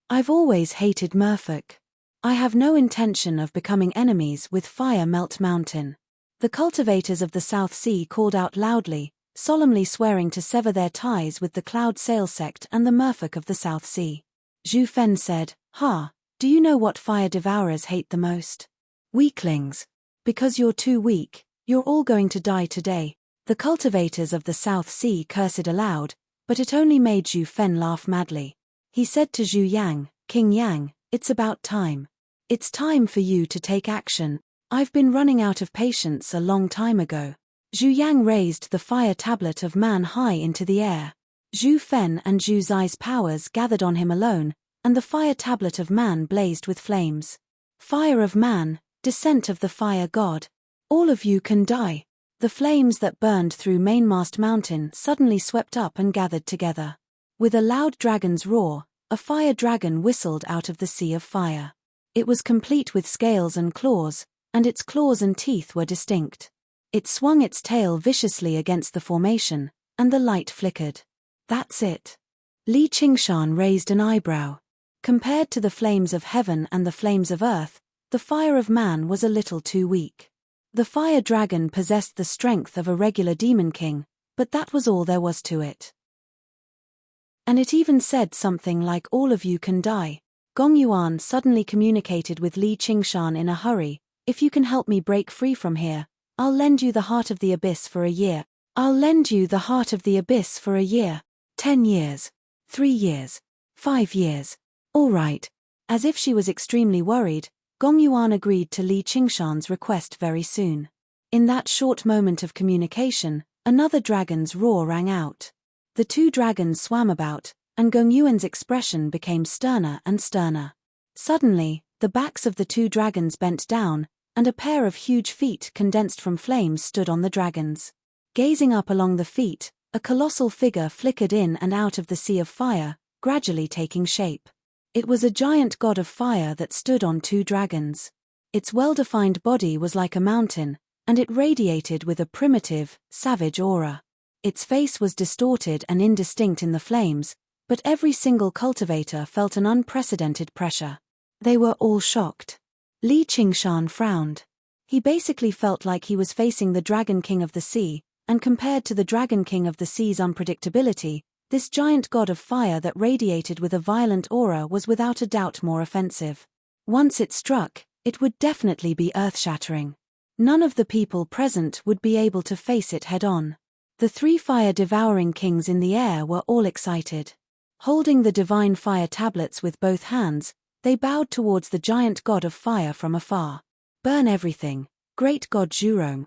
I've always hated merfolk. I have no intention of becoming enemies with Fire Melt Mountain. The cultivators of the South Sea called out loudly, solemnly swearing to sever their ties with the Cloud Sail sect and the merfolk of the South Sea. Zhu Fen said, do you know what fire devourers hate the most? Weaklings. Because you're too weak, you're all going to die today. The cultivators of the South Sea cursed aloud, but it only made Zhu Fen laugh madly. He said to Zhu Yang, King Yang, it's about time. It's time for you to take action. I've been running out of patience a long time ago. Zhu Yang raised the fire tablet of man high into the air. Zhu Fen and Zhu Zai's powers gathered on him alone, and the fire tablet of man blazed with flames. Fire of man, descent of the fire god. All of you can die. The flames that burned through Mainmast Mountain suddenly swept up and gathered together. With a loud dragon's roar, a fire dragon whistled out of the sea of fire. It was complete with scales and claws, and its claws and teeth were distinct. It swung its tail viciously against the formation, and the light flickered. That's it. Li Qingshan raised an eyebrow. Compared to the flames of heaven and the flames of earth, the fire of man was a little too weak. The fire dragon possessed the strength of a regular demon king, but that was all there was to it. And it even said something like all of you can die. Gong Yuan suddenly communicated with Li Qingshan in a hurry, if you can help me break free from here, I'll lend you the heart of the abyss for a year. I'll lend you the heart of the abyss for a year. 10 years. 3 years. 5 years. All right. As if she was extremely worried, Gong Yuan agreed to Li Qingshan's request very soon. In that short moment of communication, another dragon's roar rang out. The two dragons swam about, and Gong Yuan's expression became sterner and sterner. Suddenly, the backs of the two dragons bent down, and a pair of huge feet condensed from flames stood on the dragons. Gazing up along the feet, a colossal figure flickered in and out of the sea of fire, gradually taking shape. It was a giant god of fire that stood on two dragons. Its well-defined body was like a mountain, and it radiated with a primitive, savage aura. Its face was distorted and indistinct in the flames, but every single cultivator felt an unprecedented pressure. They were all shocked. Li Qingshan frowned. He basically felt like he was facing the Dragon King of the Sea, and compared to the Dragon King of the Sea's unpredictability, this giant god of fire that radiated with a violent aura was without a doubt more offensive. Once it struck, it would definitely be earth-shattering. None of the people present would be able to face it head-on. The three fire-devouring kings in the air were all excited. Holding the divine fire tablets with both hands, they bowed towards the giant god of fire from afar. Burn everything, great god Zhurong.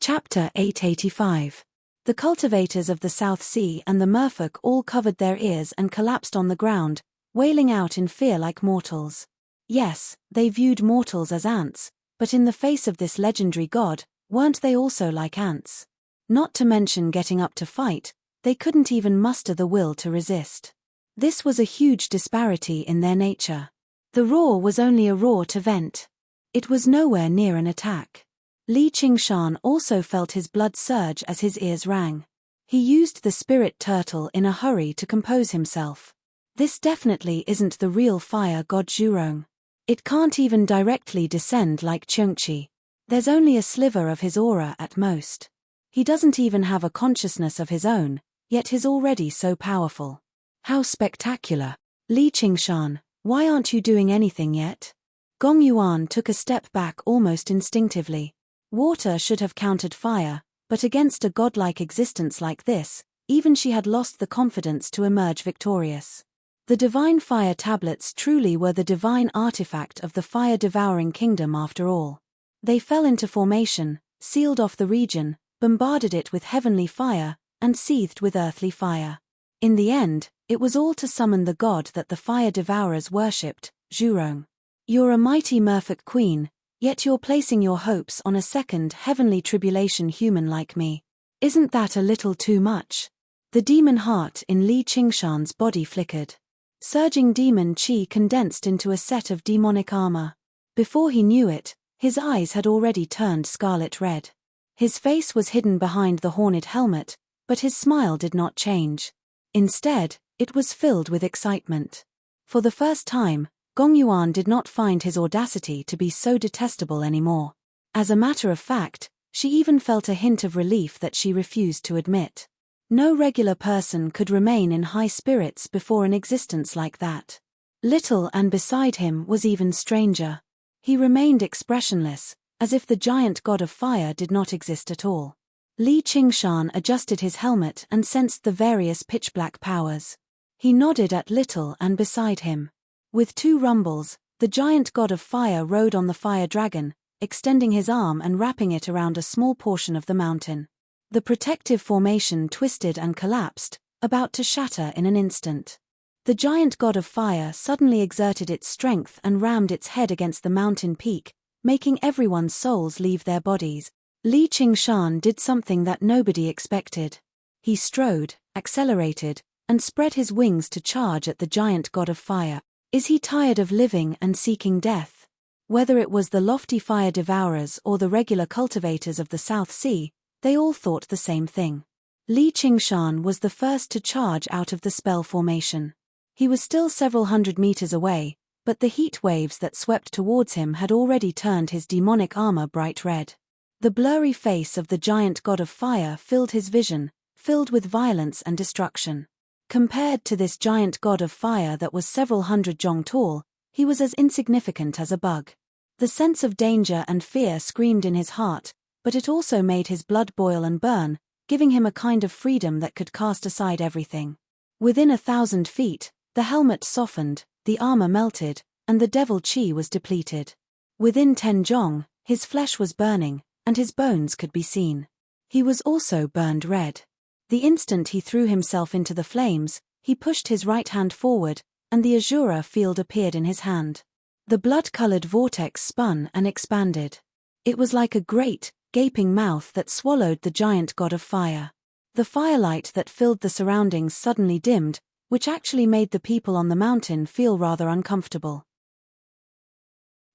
Chapter 885. The cultivators of the South Sea and the merfolk all covered their ears and collapsed on the ground, wailing out in fear like mortals. Yes, they viewed mortals as ants, but in the face of this legendary god, weren't they also like ants? Not to mention getting up to fight, they couldn't even muster the will to resist. This was a huge disparity in their nature. The roar was only a roar to vent. It was nowhere near an attack. Li Qingshan also felt his blood surge as his ears rang. He used the spirit turtle in a hurry to compose himself. This definitely isn't the real fire god Zhurong. It can't even directly descend like Chungchi. There's only a sliver of his aura at most. He doesn't even have a consciousness of his own, yet he's already so powerful. How spectacular. Li Qingshan, why aren't you doing anything yet? Gong Yuan took a step back almost instinctively. Water should have countered fire, but against a godlike existence like this, even she had lost the confidence to emerge victorious. The divine fire tablets truly were the divine artifact of the fire-devouring kingdom after all. They fell into formation, sealed off the region, bombarded it with heavenly fire, and seethed with earthly fire. In the end, it was all to summon the god that the fire-devourers worshipped, Zhurong. You're a mighty merfolk queen, yet you're placing your hopes on a second heavenly tribulation human like me. Isn't that a little too much? The demon heart in Li Qingshan's body flickered. Surging demon chi condensed into a set of demonic armor. Before he knew it, his eyes had already turned scarlet red. His face was hidden behind the horned helmet, but his smile did not change. Instead, it was filled with excitement. For the first time, Gong Yuan did not find his audacity to be so detestable anymore. As a matter of fact, she even felt a hint of relief that she refused to admit. No regular person could remain in high spirits before an existence like that. Little and beside him was even stranger. He remained expressionless, as if the giant god of fire did not exist at all. Li Qingshan adjusted his helmet and sensed the various pitch-black powers. He nodded at Little and beside him. With two rumbles, the giant god of fire rode on the fire dragon, extending his arm and wrapping it around a small portion of the mountain. The protective formation twisted and collapsed, about to shatter in an instant. The giant god of fire suddenly exerted its strength and rammed its head against the mountain peak, making everyone's souls leave their bodies. Li Qingshan did something that nobody expected. He strode, accelerated, and spread his wings to charge at the giant god of fire. Is he tired of living and seeking death? Whether it was the lofty fire devourers or the regular cultivators of the South Sea, they all thought the same thing. Li Qingshan was the first to charge out of the spell formation. He was still several hundred meters away, but the heat waves that swept towards him had already turned his demonic armor bright red. The blurry face of the giant god of fire filled his vision, filled with violence and destruction. Compared to this giant god of fire that was several hundred jong tall, he was as insignificant as a bug. The sense of danger and fear screamed in his heart, but it also made his blood boil and burn, giving him a kind of freedom that could cast aside everything. Within 1,000 feet, the helmet softened, the armor melted, and the devil chi was depleted. Within 10 jong, his flesh was burning, and his bones could be seen. He was also burned red. The instant he threw himself into the flames, he pushed his right hand forward, and the azura field appeared in his hand. The blood-colored vortex spun and expanded. It was like a great, gaping mouth that swallowed the giant god of fire. The firelight that filled the surroundings suddenly dimmed, which actually made the people on the mountain feel rather uncomfortable.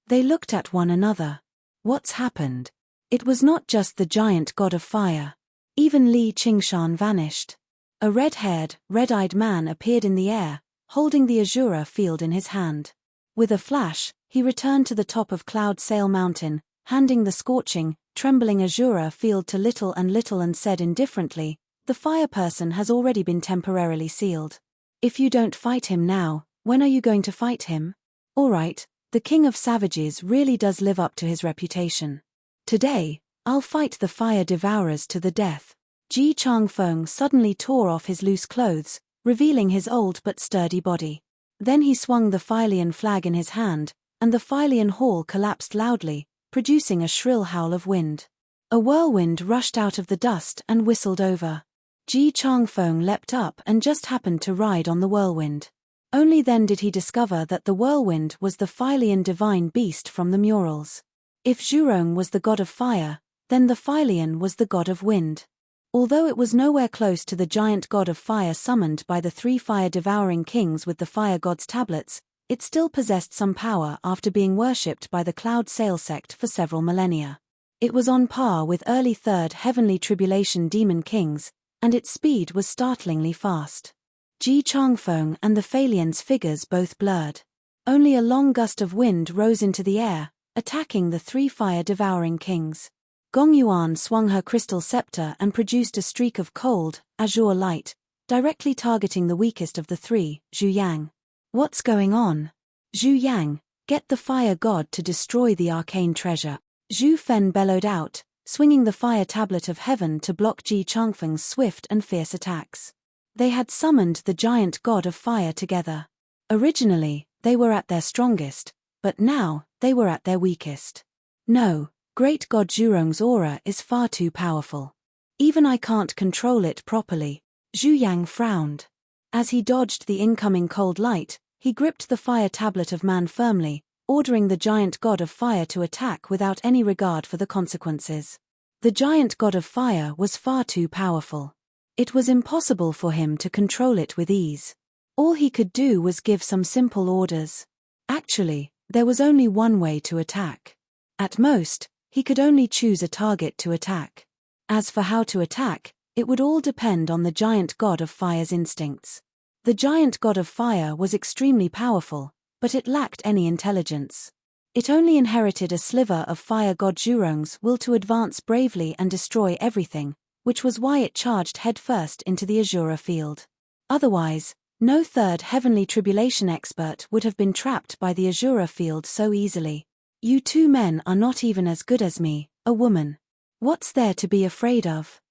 They looked at one another. What's happened? It was not just the giant god of fire. Even Li Qingshan vanished. A red-haired, red-eyed man appeared in the air, holding the azura field in his hand. With a flash, he returned to the top of Cloud Sail Mountain, handing the scorching, trembling azura field to Little and said indifferently, "The fire person has already been temporarily sealed. If you don't fight him now, when are you going to fight him? All right, the king of savages really does live up to his reputation. Today, I'll fight the fire devourers to the death." Ji Changfeng suddenly tore off his loose clothes, revealing his old but sturdy body. Then he swung the Fylian flag in his hand, and the Fylian hall collapsed loudly, producing a shrill howl of wind. A whirlwind rushed out of the dust and whistled over. Ji Changfeng leapt up and just happened to ride on the whirlwind. Only then did he discover that the whirlwind was the Fylian divine beast from the murals. If Zhurong was the god of fire, then the Fylian was the god of wind. Although it was nowhere close to the giant god of fire summoned by the 3 fire-devouring kings with the fire god's tablets, it still possessed some power after being worshipped by the Cloud Sail sect for several millennia. It was on par with early 3rd heavenly tribulation demon kings, and its speed was startlingly fast. Ji Changfeng and the Fylian's figures both blurred. Only a long gust of wind rose into the air, attacking the 3 fire-devouring kings. Gong Yuan swung her crystal scepter and produced a streak of cold, azure light, directly targeting the weakest of the 3, Zhu Yang. "What's going on? Zhu Yang, get the fire god to destroy the arcane treasure." Zhu Fen bellowed out, swinging the fire tablet of heaven to block Ji Changfeng's swift and fierce attacks. They had summoned the giant god of fire together. Originally, they were at their strongest, but now, they were at their weakest. No, great god Zhurong's aura is far too powerful. Even I can't control it properly. Zhu Yang frowned. As he dodged the incoming cold light, he gripped the fire tablet of man firmly, ordering the giant god of fire to attack without any regard for the consequences. The giant god of fire was far too powerful. It was impossible for him to control it with ease. All he could do was give some simple orders. Actually, there was only one way to attack. At most, he could only choose a target to attack. As for how to attack, it would all depend on the giant god of fire's instincts. The giant god of fire was extremely powerful, but it lacked any intelligence. It only inherited a sliver of fire god Zhurong's will to advance bravely and destroy everything, which was why it charged headfirst into the Azura field. Otherwise, no third heavenly tribulation expert would have been trapped by the Azura field so easily. You two men are not even as good as me, a woman. What's there to be afraid of?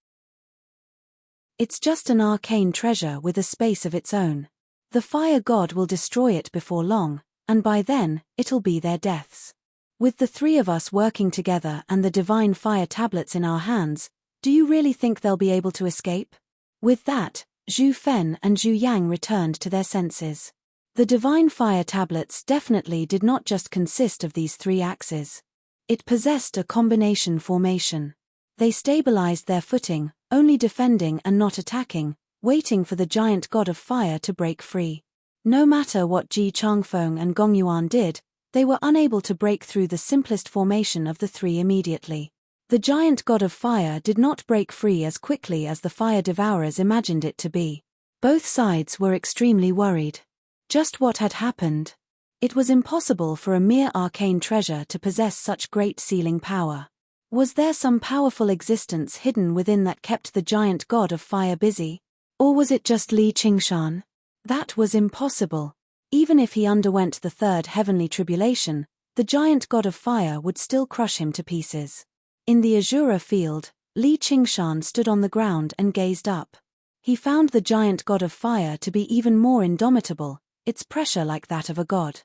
It's just an arcane treasure with a space of its own. The fire god will destroy it before long, and by then, it'll be their deaths. With the three of us working together and the divine fire tablets in our hands, do you really think they'll be able to escape? With that, Zhu Fen and Zhu Yang returned to their senses. The divine fire tablets definitely did not just consist of these three axes. It possessed a combination formation. They stabilized their footing, only defending and not attacking, waiting for the giant god of fire to break free. No matter what Ji Changfeng and Gong Yuan did, they were unable to break through the simplest formation of the three immediately. The giant god of fire did not break free as quickly as the fire devourers imagined it to be. Both sides were extremely worried. Just what had happened? It was impossible for a mere arcane treasure to possess such great sealing power. Was there some powerful existence hidden within that kept the giant god of fire busy? Or was it just Li Qingshan? That was impossible. Even if he underwent the third heavenly tribulation, the giant god of fire would still crush him to pieces. In the Azura field, Li Qingshan stood on the ground and gazed up. He found the giant god of fire to be even more indomitable, its pressure like that of a god.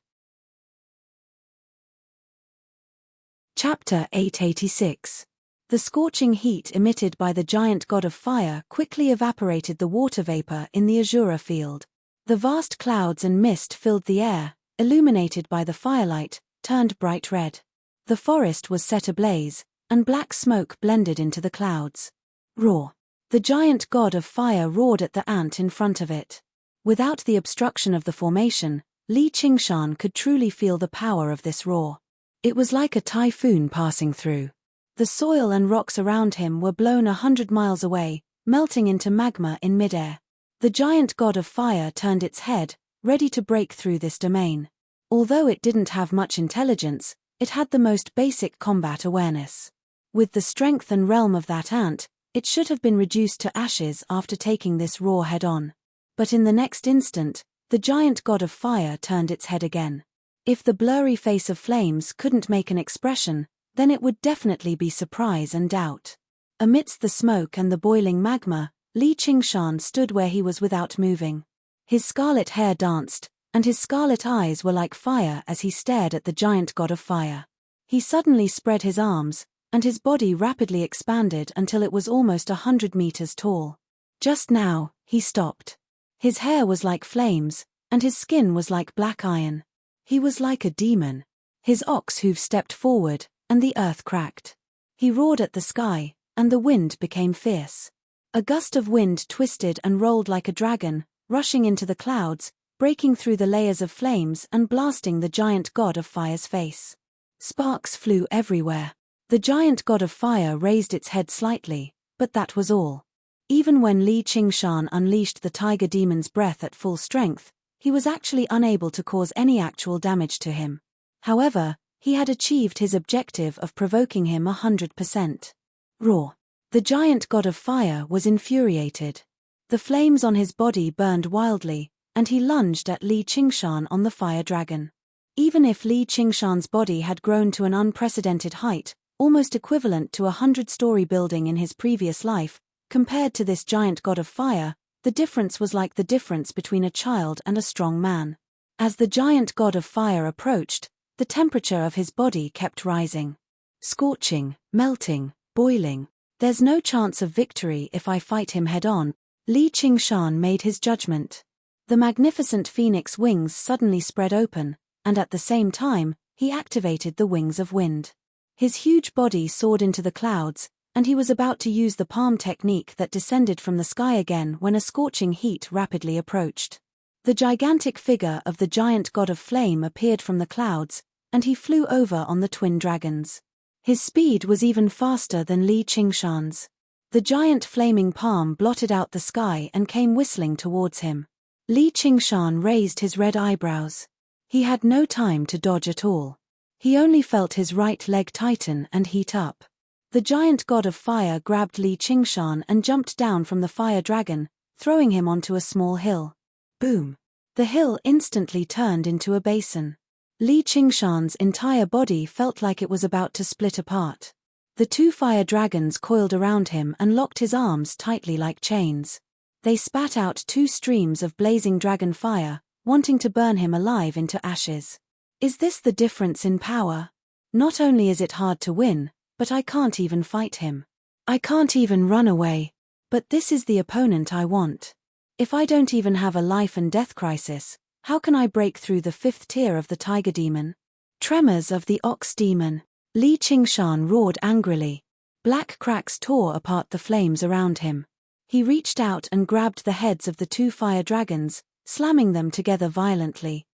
Chapter 886. The scorching heat emitted by the giant god of fire quickly evaporated the water vapor in the Azura field. The vast clouds and mist filled the air, illuminated by the firelight, turned bright red. The forest was set ablaze, and black smoke blended into the clouds. Roar. The giant god of fire roared at the ant in front of it. Without the obstruction of the formation, Li Qingshan could truly feel the power of this roar. It was like a typhoon passing through. The soil and rocks around him were blown 100 miles away, melting into magma in midair. The giant god of fire turned its head, ready to break through this domain. Although it didn't have much intelligence, it had the most basic combat awareness. With the strength and realm of that ant, it should have been reduced to ashes after taking this roar head-on. But in the next instant, the giant god of fire turned its head again. If the blurry face of flames couldn't make an expression, then it would definitely be surprise and doubt. Amidst the smoke and the boiling magma, Li Qingshan stood where he was without moving. His scarlet hair danced, and his scarlet eyes were like fire as he stared at the giant god of fire. He suddenly spread his arms, and his body rapidly expanded until it was almost 100 meters tall. Just now, he stopped. His hair was like flames, and his skin was like black iron. He was like a demon. His ox hooves stepped forward, and the earth cracked. He roared at the sky, and the wind became fierce. A gust of wind twisted and rolled like a dragon, rushing into the clouds, breaking through the layers of flames and blasting the giant god of fire's face. Sparks flew everywhere. The giant god of fire raised its head slightly, but that was all. Even when Li Qingshan unleashed the tiger demon's breath at full strength, he was actually unable to cause any actual damage to him. However, he had achieved his objective of provoking him 100%. Roar. The giant god of fire was infuriated. The flames on his body burned wildly, and he lunged at Li Qingshan on the fire dragon. Even if Li Qingshan's body had grown to an unprecedented height, almost equivalent to a 100-story building in his previous life, compared to this giant god of fire, the difference was like the difference between a child and a strong man. As the giant god of fire approached, the temperature of his body kept rising. Scorching, melting, boiling. There's no chance of victory if I fight him head-on. Li Qingshan made his judgment. The magnificent phoenix wings suddenly spread open, and at the same time, he activated the wings of wind. His huge body soared into the clouds, and he was about to use the palm technique that descended from the sky again when a scorching heat rapidly approached. The gigantic figure of the giant god of flame appeared from the clouds, and he flew over on the twin dragons. His speed was even faster than Li Qingshan's. The giant flaming palm blotted out the sky and came whistling towards him. Li Qingshan raised his red eyebrows. He had no time to dodge at all. He only felt his right leg tighten and heat up. The giant god of fire grabbed Li Qingshan and jumped down from the fire dragon, throwing him onto a small hill. Boom! The hill instantly turned into a basin. Li Qingshan's entire body felt like it was about to split apart. The two fire dragons coiled around him and locked his arms tightly like chains. They spat out two streams of blazing dragon fire, wanting to burn him alive into ashes. Is this the difference in power? Not only is it hard to win, but I can't even fight him. I can't even run away. But this is the opponent I want. If I don't even have a life and death crisis, how can I break through the 5th tier of the tiger demon? Tremors of the ox demon. Li Qingshan roared angrily. Black cracks tore apart the flames around him. He reached out and grabbed the heads of the two fire dragons, slamming them together violently.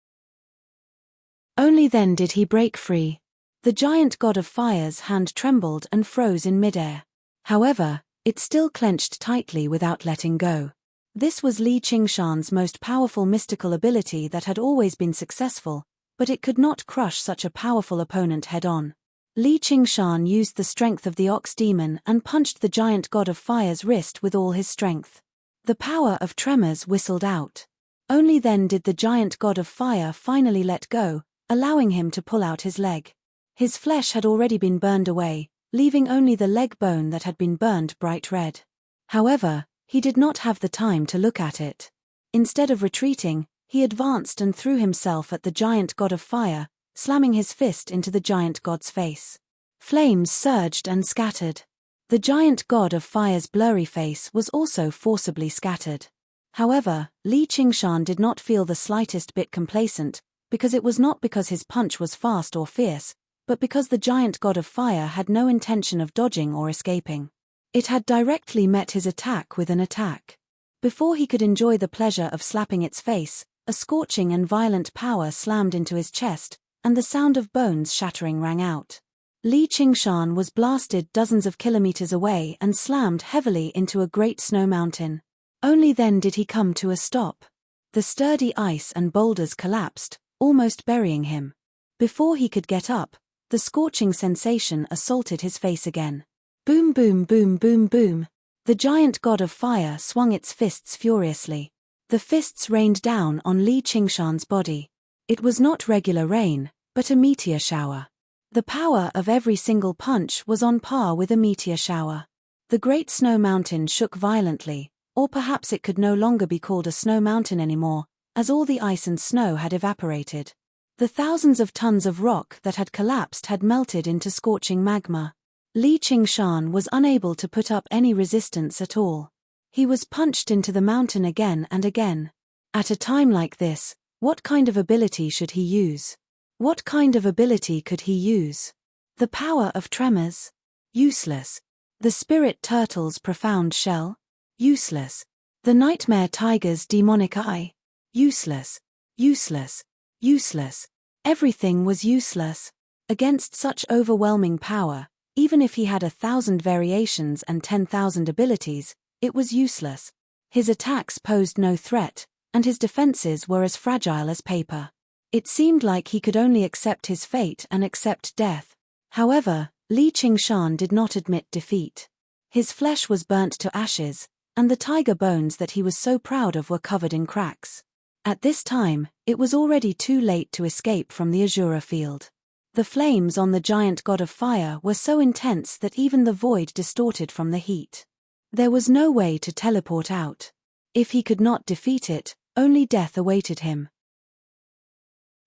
Only then did he break free. The giant god of fire's hand trembled and froze in midair. However, it still clenched tightly without letting go. This was Li Qingshan's most powerful mystical ability that had always been successful, but it could not crush such a powerful opponent head-on. Li Qingshan used the strength of the ox demon and punched the giant god of fire's wrist with all his strength. The power of tremors whistled out. Only then did the giant god of fire finally let go, allowing him to pull out his leg. His flesh had already been burned away, leaving only the leg bone that had been burned bright red. However, he did not have the time to look at it. Instead of retreating, he advanced and threw himself at the giant god of fire, slamming his fist into the giant god's face. Flames surged and scattered. The giant god of fire's blurry face was also forcibly scattered. However, Li Qingshan did not feel the slightest bit complacent, because it was not because his punch was fast or fierce, but because the giant god of fire had no intention of dodging or escaping. It had directly met his attack with an attack. Before he could enjoy the pleasure of slapping its face, a scorching and violent power slammed into his chest, and the sound of bones shattering rang out. Li Qingshan was blasted dozens of kilometers away and slammed heavily into a great snow mountain. Only then did he come to a stop. The sturdy ice and boulders collapsed, almost burying him. Before he could get up, the scorching sensation assaulted his face again. Boom boom boom boom boom. The giant god of fire swung its fists furiously. The fists rained down on Li Qingshan's body. It was not regular rain, but a meteor shower. The power of every single punch was on par with a meteor shower. The great snow mountain shook violently, or perhaps it could no longer be called a snow mountain anymore, as all the ice and snow had evaporated. The thousands of tons of rock that had collapsed had melted into scorching magma. Li Qingshan was unable to put up any resistance at all. He was punched into the mountain again and again. At a time like this, what kind of ability should he use? What kind of ability could he use? The power of tremors? Useless. The spirit turtle's profound shell? Useless. The nightmare tiger's demonic eye? Useless. Useless. Useless. Everything was useless. Against such overwhelming power, even if he had 1,000 variations and 10,000 abilities, it was useless. His attacks posed no threat, and his defenses were as fragile as paper. It seemed like he could only accept his fate and accept death. However, Li Qingshan did not admit defeat. His flesh was burnt to ashes, and the tiger bones that he was so proud of were covered in cracks. At this time, it was already too late to escape from the Azura field. The flames on the giant god of fire were so intense that even the void distorted from the heat. There was no way to teleport out. If he could not defeat it, only death awaited him.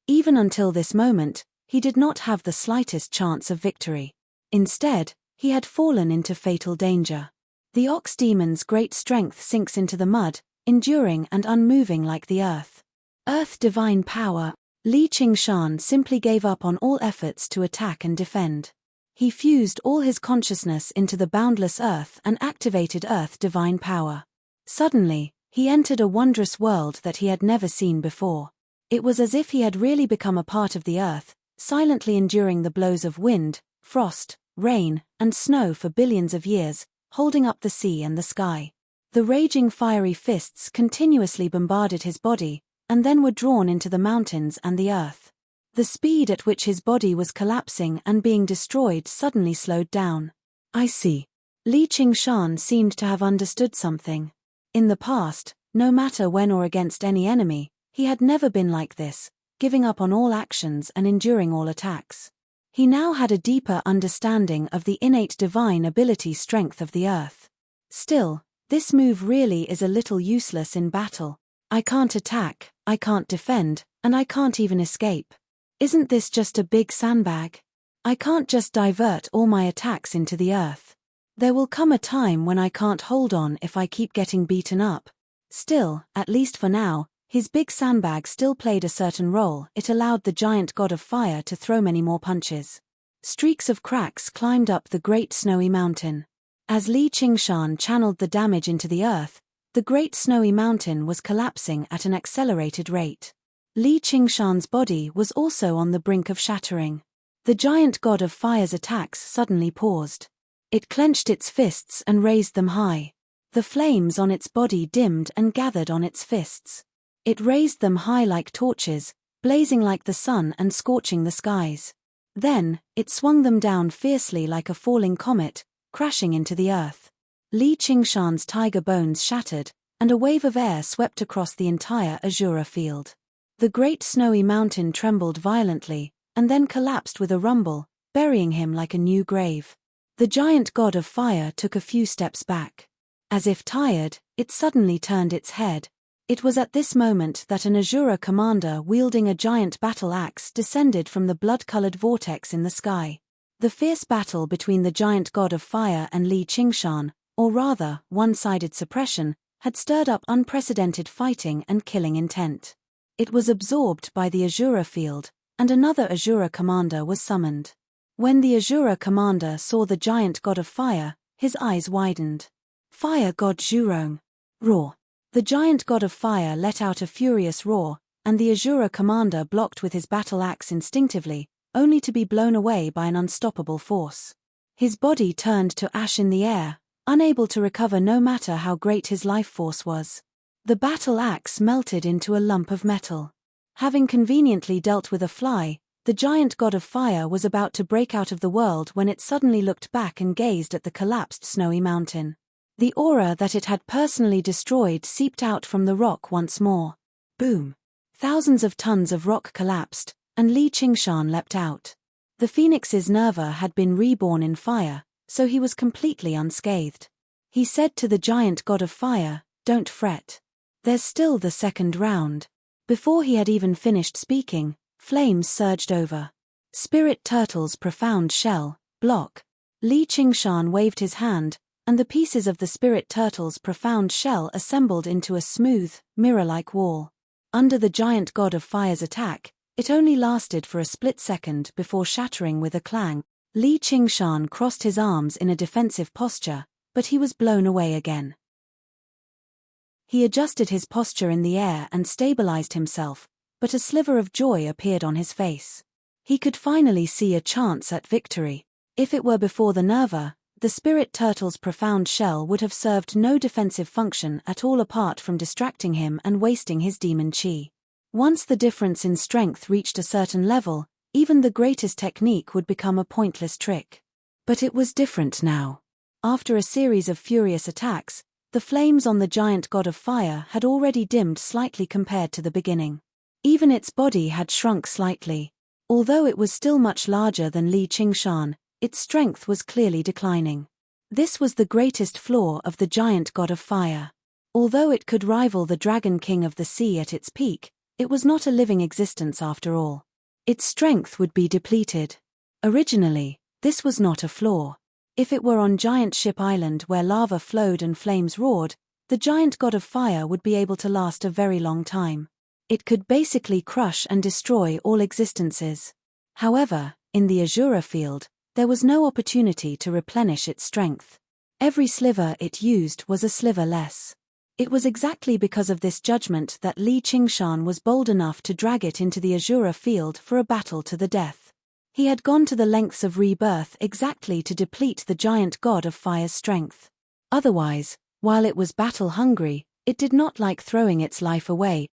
Even until this moment, he did not have the slightest chance of victory. Instead, he had fallen into fatal danger. The ox demon's great strength sinks into the mud, enduring and unmoving like the earth. Earth divine power. Li Qingshan simply gave up on all efforts to attack and defend. He fused all his consciousness into the boundless earth and activated earth divine power. Suddenly, He entered a wondrous world that he had never seen before. It was as if he had really become a part of the earth, silently enduring the blows of wind, frost, rain, and snow for billions of years, holding up the sea and the sky. The raging fiery fists continuously bombarded his body, and then were drawn into the mountains and the earth. The speed at which his body was collapsing and being destroyed suddenly slowed down. I see. Li Qingshan seemed to have understood something. In the past, no matter when or against any enemy, he had never been like this, giving up on all actions and enduring all attacks. He now had a deeper understanding of the innate divine ability strength of the earth. Still, this move really is a little useless in battle. I can't attack, I can't defend, and I can't even escape. Isn't this just a big sandbag? I can't just divert all my attacks into the earth. There will come a time when I can't hold on if I keep getting beaten up. Still, at least for now, his big sandbag still played a certain role. It allowed the giant god of fire to throw many more punches. Streaks of cracks climbed up the great snowy mountain. As Li Qingshan channeled the damage into the earth, the great snowy mountain was collapsing at an accelerated rate. Li Qingshan's body was also on the brink of shattering. The giant god of fire's attacks suddenly paused. It clenched its fists and raised them high. The flames on its body dimmed and gathered on its fists. It raised them high like torches, blazing like the sun and scorching the skies. Then, it swung them down fiercely like a falling comet, crashing into the earth. Li Qingshan's tiger bones shattered, and a wave of air swept across the entire Azura field. The great snowy mountain trembled violently, and then collapsed with a rumble, burying him like a new grave. The giant god of fire took a few steps back. As if tired, it suddenly turned its head. It was at this moment that an Azura commander wielding a giant battle axe descended from the blood-colored vortex in the sky. The fierce battle between the giant god of fire and Li Qingshan, or rather, one-sided suppression, had stirred up unprecedented fighting and killing intent. It was absorbed by the Azura field, and another Azura commander was summoned. When the Azura commander saw the giant god of fire, his eyes widened. Fire god Zhurong. Roar. The giant god of fire let out a furious roar, and the Azura commander blocked with his battle axe instinctively, only to be blown away by an unstoppable force. His body turned to ash in the air, unable to recover no matter how great his life force was. The battle axe melted into a lump of metal. Having conveniently dealt with a fly, the giant god of fire was about to break out of the world when it suddenly looked back and gazed at the collapsed snowy mountain. The aura that it had personally destroyed seeped out from the rock once more. Boom! Thousands of tons of rock collapsed, and Li Qingshan leapt out. The phoenix's nerva had been reborn in fire, so he was completely unscathed. He said to the giant god of fire, "Don't fret. There's still the second round." Before he had even finished speaking, flames surged over. Spirit turtle's profound shell, block. Li Qingshan waved his hand, and the pieces of the spirit turtle's profound shell assembled into a smooth, mirror-like wall. Under the giant god of fire's attack, it only lasted for a split second before shattering with a clang. Li Qingshan crossed his arms in a defensive posture, but he was blown away again. He adjusted his posture in the air and stabilized himself, but a sliver of joy appeared on his face. He could finally see a chance at victory. If it were before the nerva, the spirit turtle's profound shell would have served no defensive function at all apart from distracting him and wasting his demon chi. Once the difference in strength reached a certain level, even the greatest technique would become a pointless trick. But it was different now. After a series of furious attacks, the flames on the giant god of fire had already dimmed slightly compared to the beginning. Even its body had shrunk slightly. Although it was still much larger than Li Qingshan, its strength was clearly declining. This was the greatest flaw of the giant god of fire. Although it could rival the Dragon King of the Sea at its peak, it was not a living existence after all. Its strength would be depleted. Originally, this was not a flaw. If it were on Giant Ship Island where lava flowed and flames roared, the giant god of fire would be able to last a very long time. It could basically crush and destroy all existences. However, in the Azura field, there was no opportunity to replenish its strength. Every sliver it used was a sliver less. It was exactly because of this judgment that Li Qingshan was bold enough to drag it into the Azura field for a battle to the death. He had gone to the lengths of rebirth exactly to deplete the giant god of fire's strength. Otherwise, while it was battle-hungry, it did not like throwing its life away.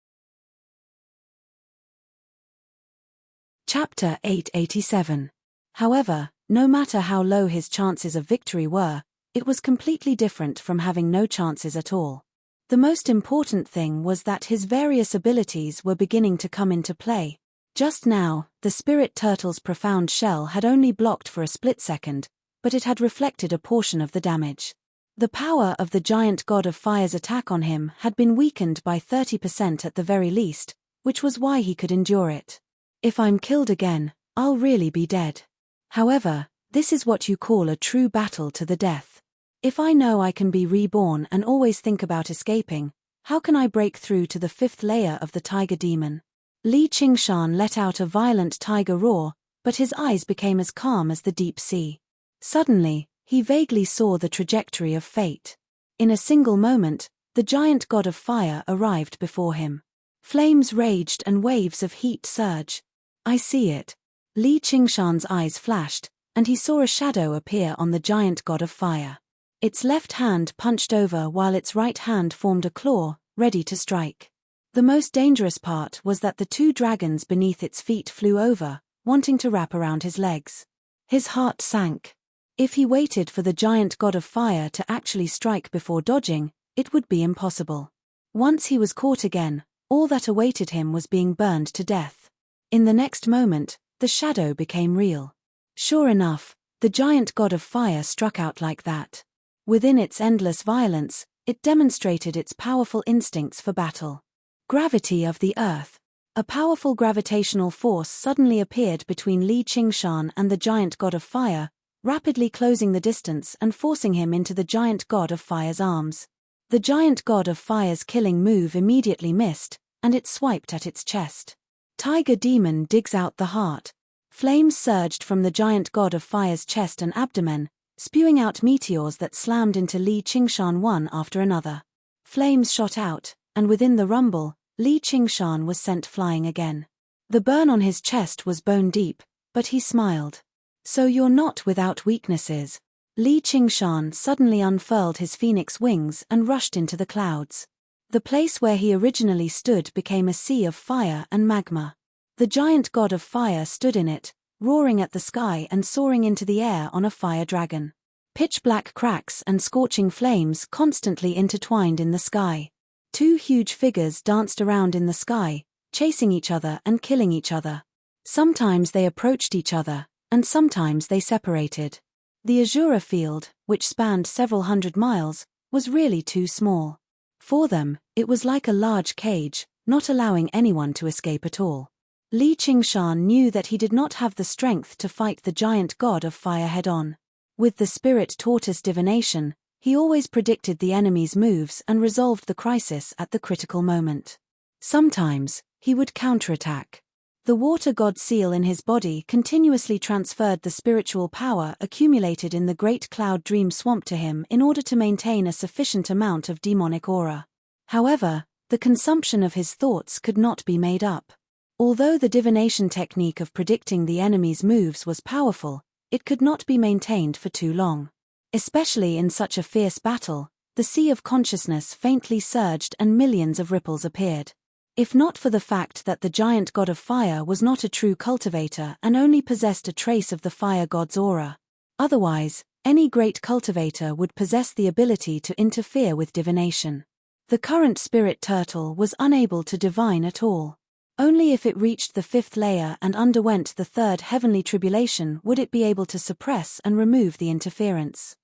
Chapter 887. However, no matter how low his chances of victory were, it was completely different from having no chances at all. The most important thing was that his various abilities were beginning to come into play. Just now, the spirit turtle's profound shell had only blocked for a split second, but it had reflected a portion of the damage. The power of the giant god of fire's attack on him had been weakened by 30% at the very least, which was why he could endure it. If I'm killed again, I'll really be dead. However, this is what you call a true battle to the death. If I know I can be reborn and always think about escaping, how can I break through to the 5th layer of the tiger demon? Li Qingshan let out a violent tiger roar, but his eyes became as calm as the deep sea. Suddenly, he vaguely saw the trajectory of fate. In a single moment, the giant god of fire arrived before him. Flames raged and waves of heat surged. I see it. Li Qingshan's eyes flashed, and he saw a shadow appear on the giant god of fire. Its left hand punched over while its right hand formed a claw, ready to strike. The most dangerous part was that the two dragons beneath its feet flew over, wanting to wrap around his legs. His heart sank. If he waited for the giant god of fire to actually strike before dodging, it would be impossible. Once he was caught again, all that awaited him was being burned to death. In the next moment, the shadow became real. Sure enough, the giant god of fire struck out like that. Within its endless violence, it demonstrated its powerful instincts for battle. Gravity of the earth. A powerful gravitational force suddenly appeared between Li Qingshan and the giant god of fire, rapidly closing the distance and forcing him into the giant god of fire's arms. The giant god of fire's killing move immediately missed, and it swiped at its chest. Tiger demon digs out the heart. Flames surged from the giant god of fire's chest and abdomen, spewing out meteors that slammed into Li Qingshan one after another. Flames shot out, and within the rumble, Li Qingshan was sent flying again. The burn on his chest was bone deep, but he smiled. So you're not without weaknesses. Li Qingshan suddenly unfurled his phoenix wings and rushed into the clouds. The place where he originally stood became a sea of fire and magma. The giant god of fire stood in it, roaring at the sky and soaring into the air on a fire dragon. Pitch-black cracks and scorching flames constantly intertwined in the sky. Two huge figures danced around in the sky, chasing each other and killing each other. Sometimes they approached each other, and sometimes they separated. The Azura field, which spanned several hundred miles, was really too small. For them, it was like a large cage, not allowing anyone to escape at all. Li Qingshan knew that he did not have the strength to fight the giant god of fire head-on. With the spirit tortoise divination, he always predicted the enemy's moves and resolved the crisis at the critical moment. Sometimes, he would counterattack. The water god seal in his body continuously transferred the spiritual power accumulated in the Great Cloud Dream Swamp to him in order to maintain a sufficient amount of demonic aura. However, the consumption of his thoughts could not be made up. Although the divination technique of predicting the enemy's moves was powerful, it could not be maintained for too long. Especially in such a fierce battle, the sea of consciousness faintly surged and millions of ripples appeared. If not for the fact that the giant god of fire was not a true cultivator and only possessed a trace of the fire god's aura. Otherwise, any great cultivator would possess the ability to interfere with divination. The current spirit turtle was unable to divine at all. Only if it reached the 5th layer and underwent the 3rd heavenly tribulation would it be able to suppress and remove the interference.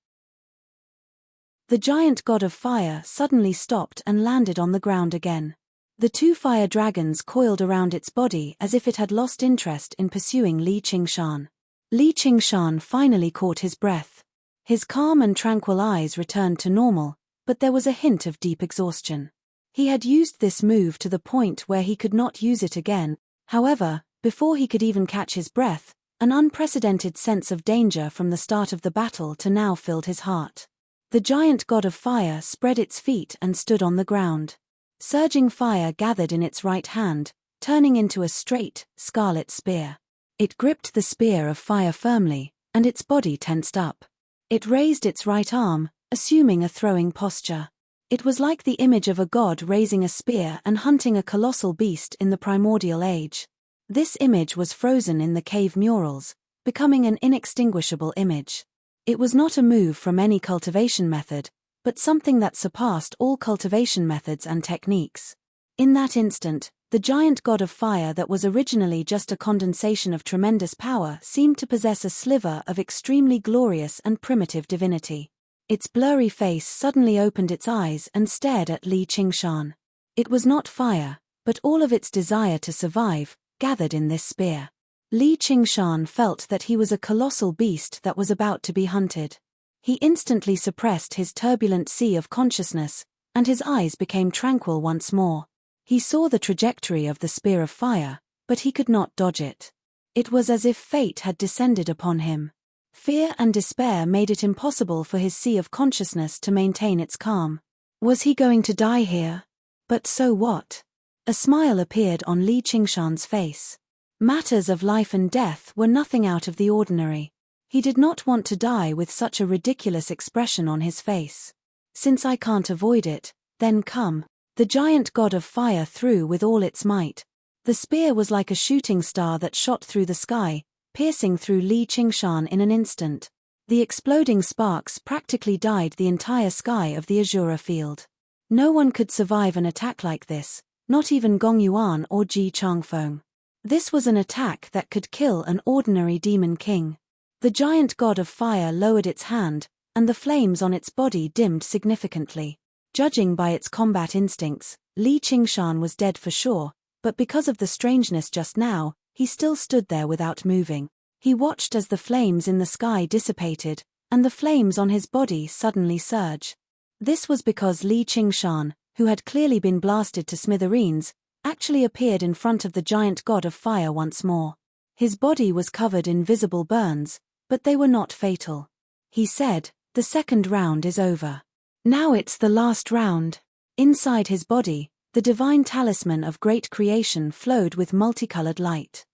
The giant god of fire suddenly stopped and landed on the ground again. The two fire dragons coiled around its body as if it had lost interest in pursuing Li Qingshan. Li Qingshan finally caught his breath. His calm and tranquil eyes returned to normal, but there was a hint of deep exhaustion. He had used this move to the point where he could not use it again. However, before he could even catch his breath, an unprecedented sense of danger from the start of the battle to now filled his heart. The giant god of fire spread its feet and stood on the ground. Surging fire gathered in its right hand, turning into a straight, scarlet spear. It gripped the spear of fire firmly, and its body tensed up. It raised its right arm, assuming a throwing posture. It was like the image of a god raising a spear and hunting a colossal beast in the primordial age. This image was frozen in the cave murals, becoming an inextinguishable image. It was not a move from any cultivation method, but something that surpassed all cultivation methods and techniques. In that instant, the giant god of fire that was originally just a condensation of tremendous power seemed to possess a sliver of extremely glorious and primitive divinity. Its blurry face suddenly opened its eyes and stared at Li Qingshan. It was not fire, but all of its desire to survive, gathered in this spear. Li Qingshan felt that he was a colossal beast that was about to be hunted. He instantly suppressed his turbulent sea of consciousness, and his eyes became tranquil once more. He saw the trajectory of the spear of fire, but he could not dodge it. It was as if fate had descended upon him. Fear and despair made it impossible for his sea of consciousness to maintain its calm. Was he going to die here? But so what? A smile appeared on Li Qingshan's face. Matters of life and death were nothing out of the ordinary. He did not want to die with such a ridiculous expression on his face. Since I can't avoid it, then come. The giant god of fire threw with all its might. The spear was like a shooting star that shot through the sky, piercing through Li Qingshan in an instant. The exploding sparks practically dyed the entire sky of the Azura field. No one could survive an attack like this, not even Gong Yuan or Ji Changfeng. This was an attack that could kill an ordinary demon king. The giant god of fire lowered its hand, and the flames on its body dimmed significantly. Judging by its combat instincts, Li Qingshan was dead for sure, but because of the strangeness just now, he still stood there without moving. He watched as the flames in the sky dissipated, and the flames on his body suddenly surge. This was because Li Qingshan, who had clearly been blasted to smithereens, actually appeared in front of the giant god of fire once more. His body was covered in visible burns, but they were not fatal. He said, "The second round is over. Now it's the last round." Inside his body, the divine talisman of great creation flowed with multicolored light.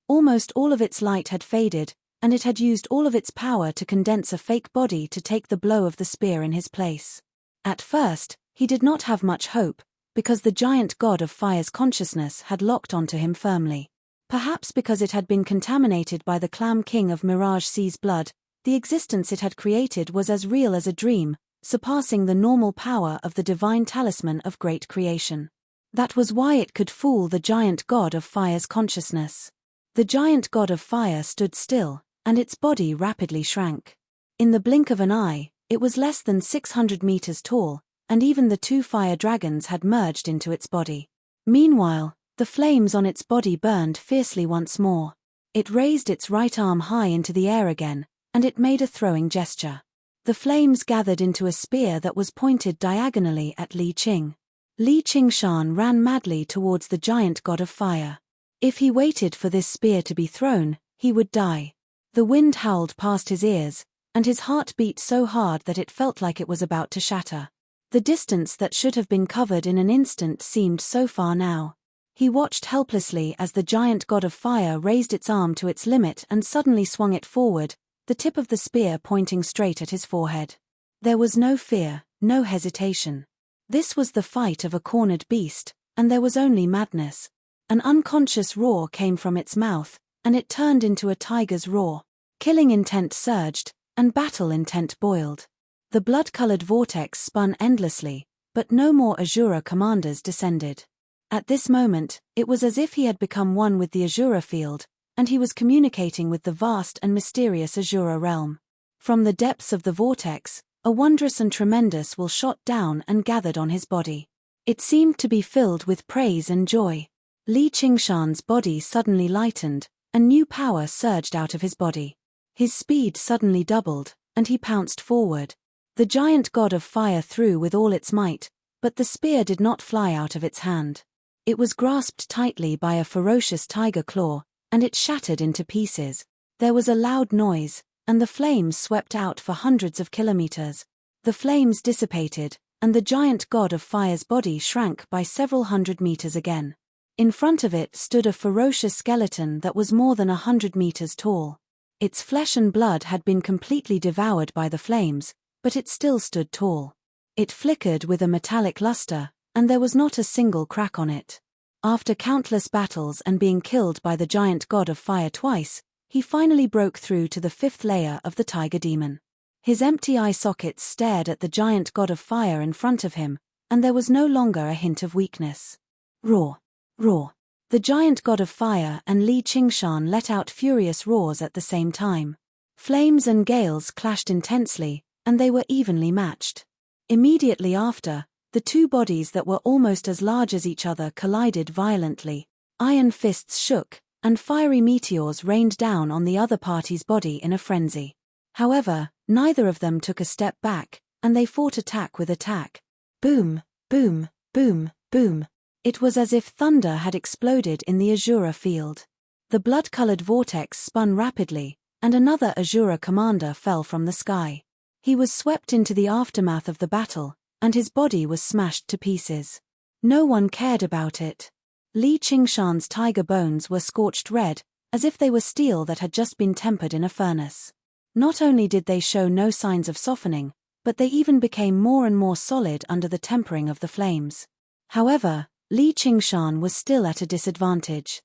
Almost all of its light had faded, and it had used all of its power to condense a fake body to take the blow of the spear in his place. At first, he did not have much hope, because the giant god of fire's consciousness had locked onto him firmly. Perhaps because it had been contaminated by the clam king of Mirage Sea's blood, the existence it had created was as real as a dream, surpassing the normal power of the divine talisman of great creation. That was why it could fool the giant god of fire's consciousness. The giant god of fire stood still, and its body rapidly shrank. In the blink of an eye, it was less than 600 meters tall, and even the two fire dragons had merged into its body. Meanwhile, the flames on its body burned fiercely once more. It raised its right arm high into the air again, and it made a throwing gesture. The flames gathered into a spear that was pointed diagonally at Li Qing. Li Qingshan ran madly towards the giant god of fire. If he waited for this spear to be thrown, he would die. The wind howled past his ears, and his heart beat so hard that it felt like it was about to shatter. The distance that should have been covered in an instant seemed so far now. He watched helplessly as the giant god of fire raised its arm to its limit and suddenly swung it forward, the tip of the spear pointing straight at his forehead. There was no fear, no hesitation. This was the fight of a cornered beast, and there was only madness. An unconscious roar came from its mouth, and it turned into a tiger's roar. Killing intent surged, and battle intent boiled. The blood-colored vortex spun endlessly, but no more Azura commanders descended. At this moment, it was as if he had become one with the Azura field, and he was communicating with the vast and mysterious Azura realm. From the depths of the vortex, a wondrous and tremendous will shot down and gathered on his body. It seemed to be filled with praise and joy. Li Qingshan's body suddenly lightened, and new power surged out of his body. His speed suddenly doubled, and he pounced forward. The giant god of fire threw with all its might, but the spear did not fly out of its hand. It was grasped tightly by a ferocious tiger claw, and it shattered into pieces. There was a loud noise, and the flames swept out for hundreds of kilometers. The flames dissipated, and the giant god of fire's body shrank by several hundred meters again. In front of it stood a ferocious skeleton that was more than 100 meters tall. Its flesh and blood had been completely devoured by the flames, but it still stood tall. It flickered with a metallic luster, and there was not a single crack on it. After countless battles and being killed by the giant god of fire twice, he finally broke through to the 5th layer of the tiger demon. His empty eye sockets stared at the giant god of fire in front of him, and there was no longer a hint of weakness. Roar! Roar! The giant god of fire and Li Qingshan let out furious roars at the same time. Flames and gales clashed intensely, and they were evenly matched. Immediately after, the two bodies that were almost as large as each other collided violently. Iron fists shook, and fiery meteors rained down on the other party's body in a frenzy. However, neither of them took a step back, and they fought attack with attack. Boom, boom, boom, boom. It was as if thunder had exploded in the Azura field. The blood-colored vortex spun rapidly, and another Azura commander fell from the sky. He was swept into the aftermath of the battle, and his body was smashed to pieces. No one cared about it. Li Qingshan's tiger bones were scorched red, as if they were steel that had just been tempered in a furnace. Not only did they show no signs of softening, but they even became more and more solid under the tempering of the flames. However, Li Qingshan was still at a disadvantage.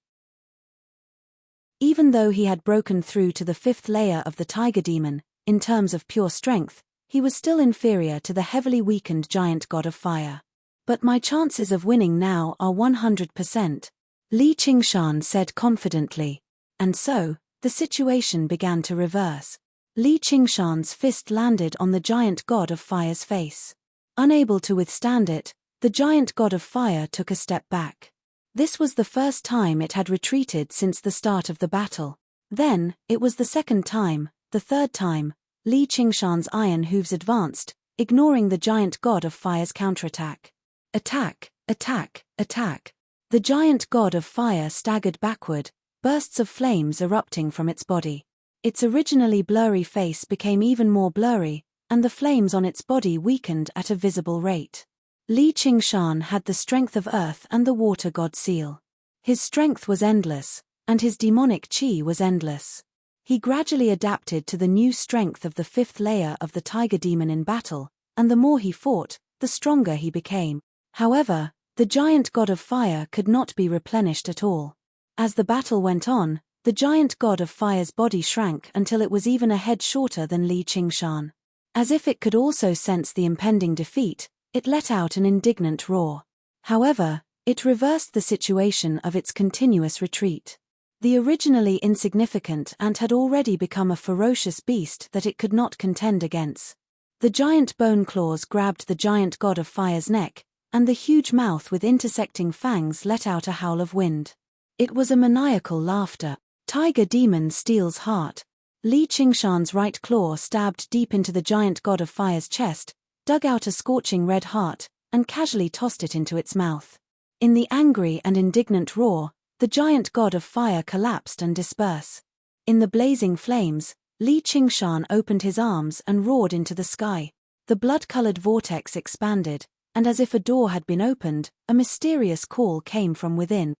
Even though he had broken through to the 5th layer of the tiger demon, in terms of pure strength, he was still inferior to the heavily weakened giant god of fire. But my chances of winning now are 100%, Li Qingshan said confidently. And so, the situation began to reverse. Li Qingshan's fist landed on the giant god of fire's face. Unable to withstand it, the giant god of fire took a step back. This was the first time it had retreated since the start of the battle. Then, it was the second time, the third time, Li Qingshan's iron hooves advanced, ignoring the giant god of fire's counterattack. Attack, attack, attack. The giant god of fire staggered backward, bursts of flames erupting from its body. Its originally blurry face became even more blurry, and the flames on its body weakened at a visible rate. Li Qingshan had the strength of earth and the water god seal. His strength was endless, and his demonic qi was endless. He gradually adapted to the new strength of the 5th layer of the tiger demon in battle, and the more he fought, the stronger he became. However, the giant god of fire could not be replenished at all. As the battle went on, the giant god of fire's body shrank until it was even a head shorter than Li Qingshan. As if it could also sense the impending defeat, it let out an indignant roar. However, it reversed the situation of its continuous retreat. The originally insignificant ant had already become a ferocious beast that it could not contend against. The giant bone claws grabbed the giant god of fire's neck, and the huge mouth with intersecting fangs let out a howl of wind. It was a maniacal laughter. Tiger demon steel's heart. Li Qingshan's right claw stabbed deep into the giant god of fire's chest, dug out a scorching red heart, and casually tossed it into its mouth. In the angry and indignant roar, the giant god of fire collapsed and dispersed. In the blazing flames, Li Qingshan opened his arms and roared into the sky. The blood-colored vortex expanded, and as if a door had been opened, a mysterious call came from within.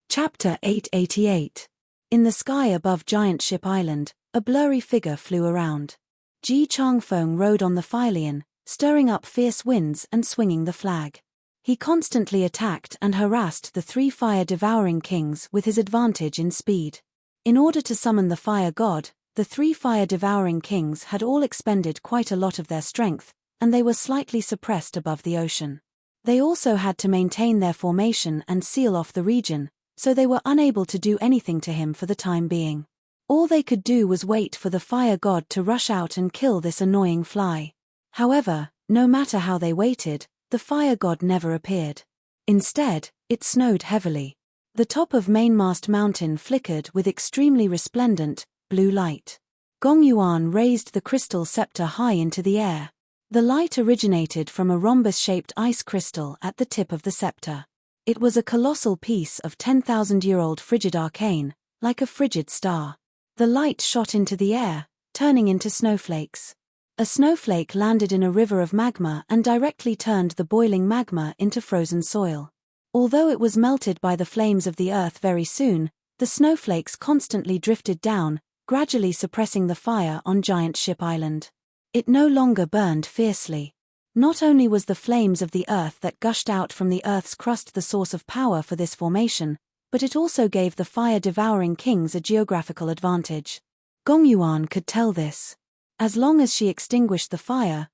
Chapter 888. In the sky above Giant Ship Island, a blurry figure flew around. Ji Changfeng rode on the Phylian, stirring up fierce winds and swinging the flag. He constantly attacked and harassed the 3 fire-devouring kings with his advantage in speed. In order to summon the fire god, the 3 fire-devouring kings had all expended quite a lot of their strength, and they were slightly suppressed above the ocean. They also had to maintain their formation and seal off the region, so they were unable to do anything to him for the time being. All they could do was wait for the fire god to rush out and kill this annoying fly. However, no matter how they waited, the fire god never appeared. Instead, it snowed heavily. The top of Mainmast Mountain flickered with extremely resplendent, blue light. Gong Yuan raised the crystal scepter high into the air. The light originated from a rhombus-shaped ice crystal at the tip of the scepter. It was a colossal piece of 10,000-year-old frigid arcane, like a frigid star. The light shot into the air, turning into snowflakes. A snowflake landed in a river of magma and directly turned the boiling magma into frozen soil. Although it was melted by the flames of the earth very soon, the snowflakes constantly drifted down, gradually suppressing the fire on Giant Ship Island. It no longer burned fiercely. Not only was the flames of the earth that gushed out from the earth's crust the source of power for this formation, but it also gave the fire-devouring kings a geographical advantage. Gong Yuan could tell this. As long as she extinguished the fire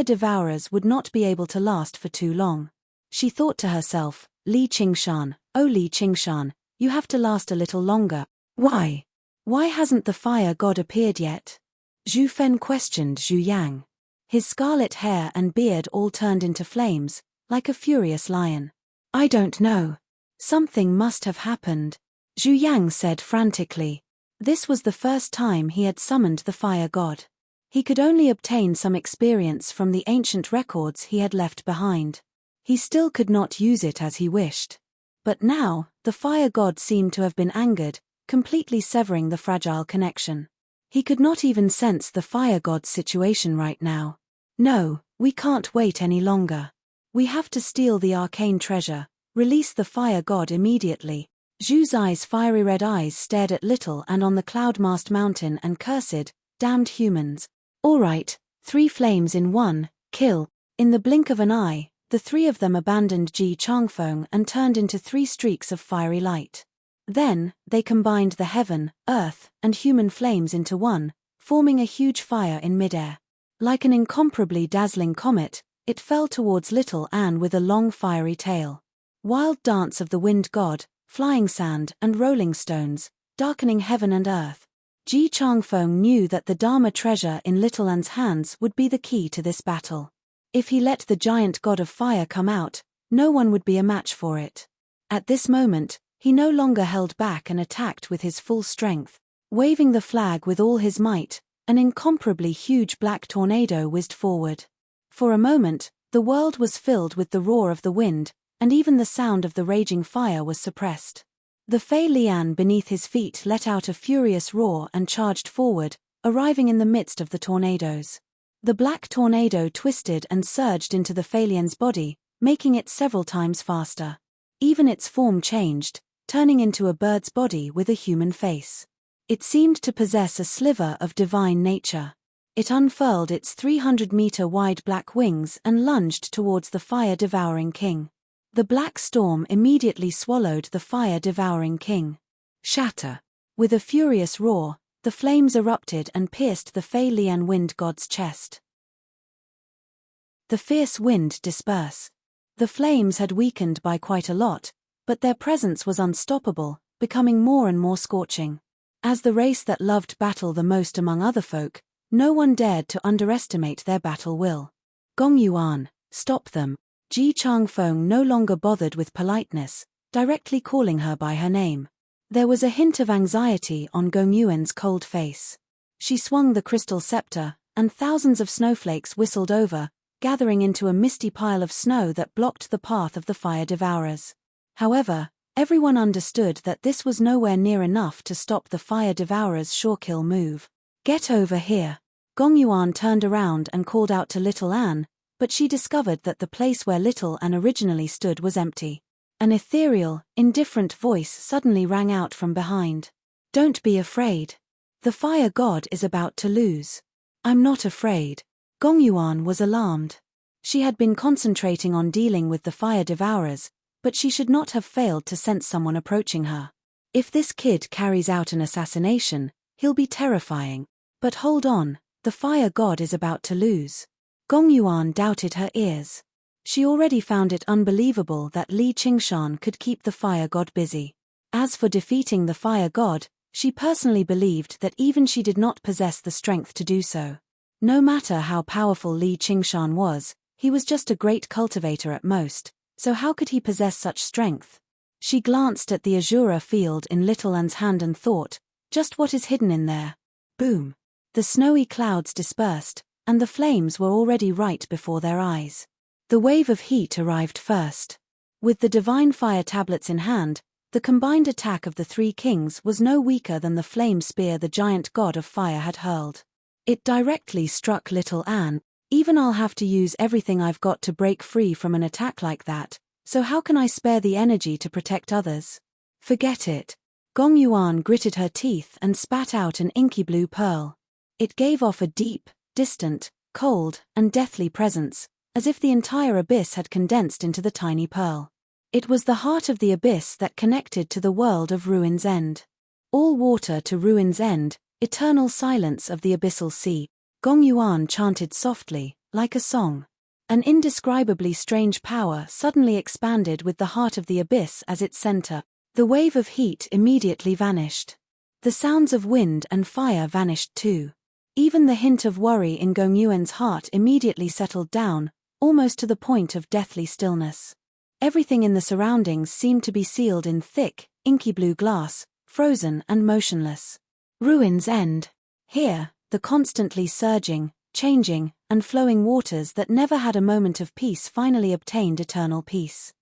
devourers would not be able to last for too long. She thought to herself, Li Qingshan, oh Li Qingshan, you have to last a little longer. Why? Why hasn't the fire god appeared yet? Zhu Fen questioned Zhu Yang. His scarlet hair and beard all turned into flames, like a furious lion. I don't know. Something must have happened, Zhu Yang said frantically. This was the first time he had summoned the fire god. He could only obtain some experience from the ancient records he had left behind. He still could not use it as he wished. But now, the fire god seemed to have been angered, completely severing the fragile connection. He could not even sense the fire god's situation right now. No, we can't wait any longer. We have to steal the arcane treasure, release the fire god immediately. Zhu Zai's fiery red eyes stared at Little and on the cloud-masked mountain and cursed, damned humans. All right, 3 flames in 1, kill. In the blink of an eye, the 3 of them abandoned Ji Changfeng and turned into 3 streaks of fiery light. Then, they combined the heaven, earth, and human flames into one, forming a huge fire in midair. Like an incomparably dazzling comet, it fell towards Little Anne with a long fiery tail. Wild dance of the wind god, flying sand and rolling stones, darkening heaven and earth. Ji Changfeng knew that the Dharma treasure in Little Anne's hands would be the key to this battle. If he let the giant god of fire come out, no one would be a match for it. At this moment, he no longer held back and attacked with his full strength. Waving the flag with all his might, an incomparably huge black tornado whizzed forward. For a moment, the world was filled with the roar of the wind, and even the sound of the raging fire was suppressed. The Fei Lian beneath his feet let out a furious roar and charged forward, arriving in the midst of the tornadoes. The black tornado twisted and surged into the Fei Lian's body, making it several times faster. Even its form changed, turning into a bird's body with a human face. It seemed to possess a sliver of divine nature. It unfurled its 300-meter-wide black wings and lunged towards the fire-devouring king. The black storm immediately swallowed the fire-devouring king. Shatter! With a furious roar, the flames erupted and pierced the Fei Lian wind god's chest. The fierce wind dispersed. The flames had weakened by quite a lot, but their presence was unstoppable, becoming more and more scorching. As the race that loved battle the most among other folk, no one dared to underestimate their battle will. Gong Yuan, stop them. Ji Changfeng no longer bothered with politeness, directly calling her by her name. There was a hint of anxiety on Gong Yuan's cold face. She swung the crystal scepter, and thousands of snowflakes whistled over, gathering into a misty pile of snow that blocked the path of the fire devourers. However, everyone understood that this was nowhere near enough to stop the fire devourer's sure-kill move. Get over here. Gong Yuan turned around and called out to Little Anne, but she discovered that the place where Little Anne originally stood was empty. An ethereal, indifferent voice suddenly rang out from behind. Don't be afraid. The fire god is about to lose. I'm not afraid. Gong Yuan was alarmed. She had been concentrating on dealing with the fire devourers, but she should not have failed to sense someone approaching her. If this kid carries out an assassination, he'll be terrifying. But hold on, the fire god is about to lose. Gong Yuan doubted her ears. She already found it unbelievable that Li Qingshan could keep the fire god busy. As for defeating the fire god, she personally believed that even she did not possess the strength to do so. No matter how powerful Li Qingshan was, he was just a great cultivator at most, so how could he possess such strength? She glanced at the azura field in Little Anne's hand and thought, just what is hidden in there? Boom! The snowy clouds dispersed, and the flames were already right before their eyes. The wave of heat arrived first. With the divine fire tablets in hand, The combined attack of the three kings was no weaker than the flame spear the giant god of fire had hurled. It directly struck little Anne. Even I'll have to use everything I've got to break free from an attack like that, so how can I spare the energy to protect others? Forget it. Gong Yuan gritted her teeth and spat out an inky blue pearl. It gave off a deep, distant, cold, and deathly presence, as if the entire abyss had condensed into the tiny pearl. It was the heart of the abyss that connected to the world of Ruin's End. All water to Ruin's End, eternal silence of the abyssal sea, Gong Yuan chanted softly, like a song. An indescribably strange power suddenly expanded with the heart of the abyss as its center. The wave of heat immediately vanished. The sounds of wind and fire vanished too. Even the hint of worry in Gong Yuan's heart immediately settled down, almost to the point of deathly stillness. Everything in the surroundings seemed to be sealed in thick, inky blue glass, frozen and motionless. Ruin's End. Here, the constantly surging, changing, and flowing waters that never had a moment of peace finally obtained eternal peace.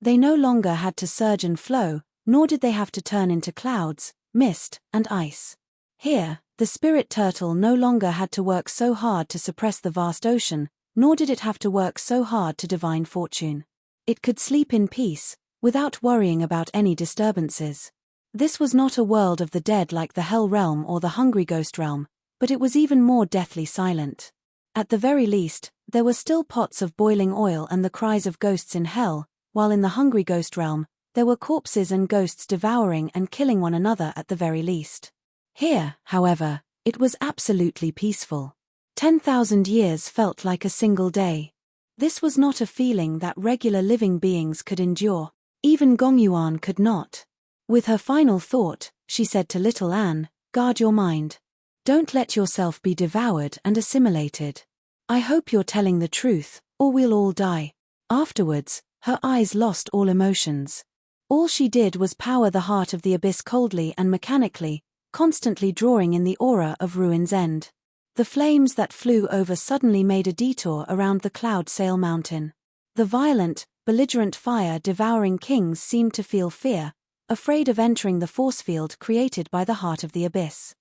They no longer had to surge and flow, nor did they have to turn into clouds, mist, and ice. Here, the spirit turtle no longer had to work so hard to suppress the vast ocean, nor did it have to work so hard to divine fortune. It could sleep in peace, without worrying about any disturbances. This was not a world of the dead like the Hell Realm or the Hungry Ghost Realm, but it was even more deathly silent. At the very least, there were still pots of boiling oil and the cries of ghosts in hell, while in the Hungry Ghost Realm, there were corpses and ghosts devouring and killing one another at the very least. Here, however, it was absolutely peaceful. 10,000 years felt like a single day. This was not a feeling that regular living beings could endure. Even Gong Yuan could not. With her final thought, she said to little Anne, "Guard your mind. Don't let yourself be devoured and assimilated. I hope you're telling the truth, or we'll all die." Afterwards, her eyes lost all emotions. All she did was power the heart of the abyss coldly and mechanically, constantly drawing in the aura of Ruin's End. The flames that flew over suddenly made a detour around the Cloud Sail Mountain. The violent, belligerent fire-devouring kings seemed to feel fear, afraid of entering the force field created by the heart of the abyss.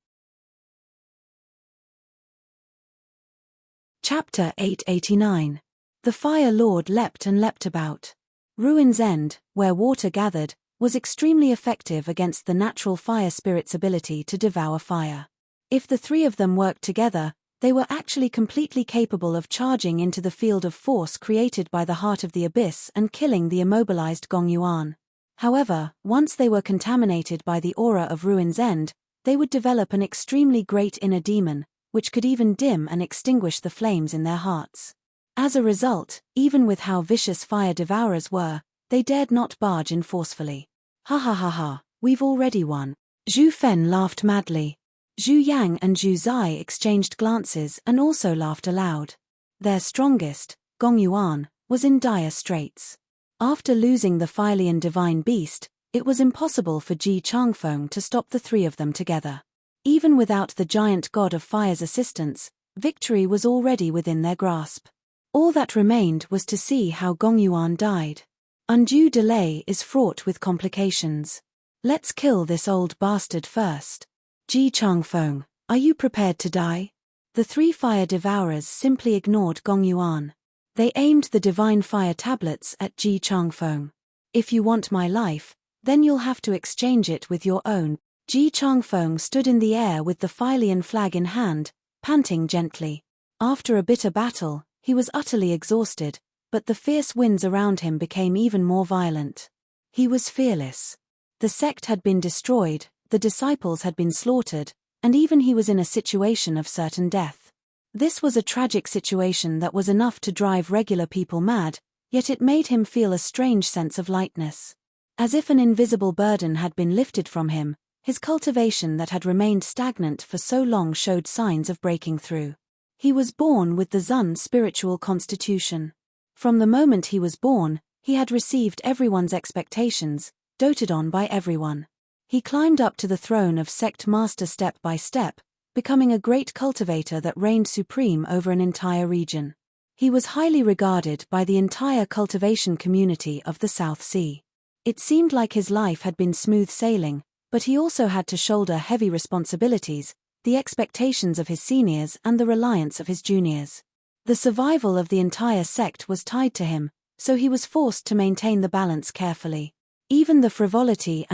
Chapter 889. The Fire Lord leapt and leapt about. Ruin's End, where water gathered, was extremely effective against the natural fire spirit's ability to devour fire. If the three of them worked together, they were actually completely capable of charging into the field of force created by the heart of the abyss and killing the immobilized Gong Yuan. However, once they were contaminated by the aura of Ruin's End, they would develop an extremely great inner demon, which could even dim and extinguish the flames in their hearts. As a result, even with how vicious fire devourers were, they dared not barge in forcefully. "Ha ha ha ha, we've already won." Zhu Fen laughed madly. Zhu Yang and Zhu Zai exchanged glances and also laughed aloud. Their strongest, Gong Yuan, was in dire straits. After losing the Fylian divine beast, it was impossible for Ji Changfeng to stop the three of them together. Even without the giant god of fire's assistance, victory was already within their grasp. All that remained was to see how Gong Yuan died. Undue delay is fraught with complications. Let's kill this old bastard first. Ji Changfeng, are you prepared to die? The three fire devourers simply ignored Gong Yuan. They aimed the divine fire tablets at Ji Changfeng. "If you want my life, then you'll have to exchange it with your own." Ji Changfeng stood in the air with the Fylian flag in hand, panting gently. After a bitter battle, he was utterly exhausted, but the fierce winds around him became even more violent. He was fearless. The sect had been destroyed, the disciples had been slaughtered, and even he was in a situation of certain death. This was a tragic situation that was enough to drive regular people mad, yet it made him feel a strange sense of lightness. As if an invisible burden had been lifted from him, his cultivation that had remained stagnant for so long showed signs of breaking through. He was born with the Zun spiritual constitution. From the moment he was born, he had received everyone's expectations, doted on by everyone. He climbed up to the throne of sect master step by step, becoming a great cultivator that reigned supreme over an entire region. He was highly regarded by the entire cultivation community of the South Sea. It seemed like his life had been smooth sailing, but he also had to shoulder heavy responsibilities, the expectations of his seniors and the reliance of his juniors. The survival of the entire sect was tied to him, so he was forced to maintain the balance carefully. Even the frivolity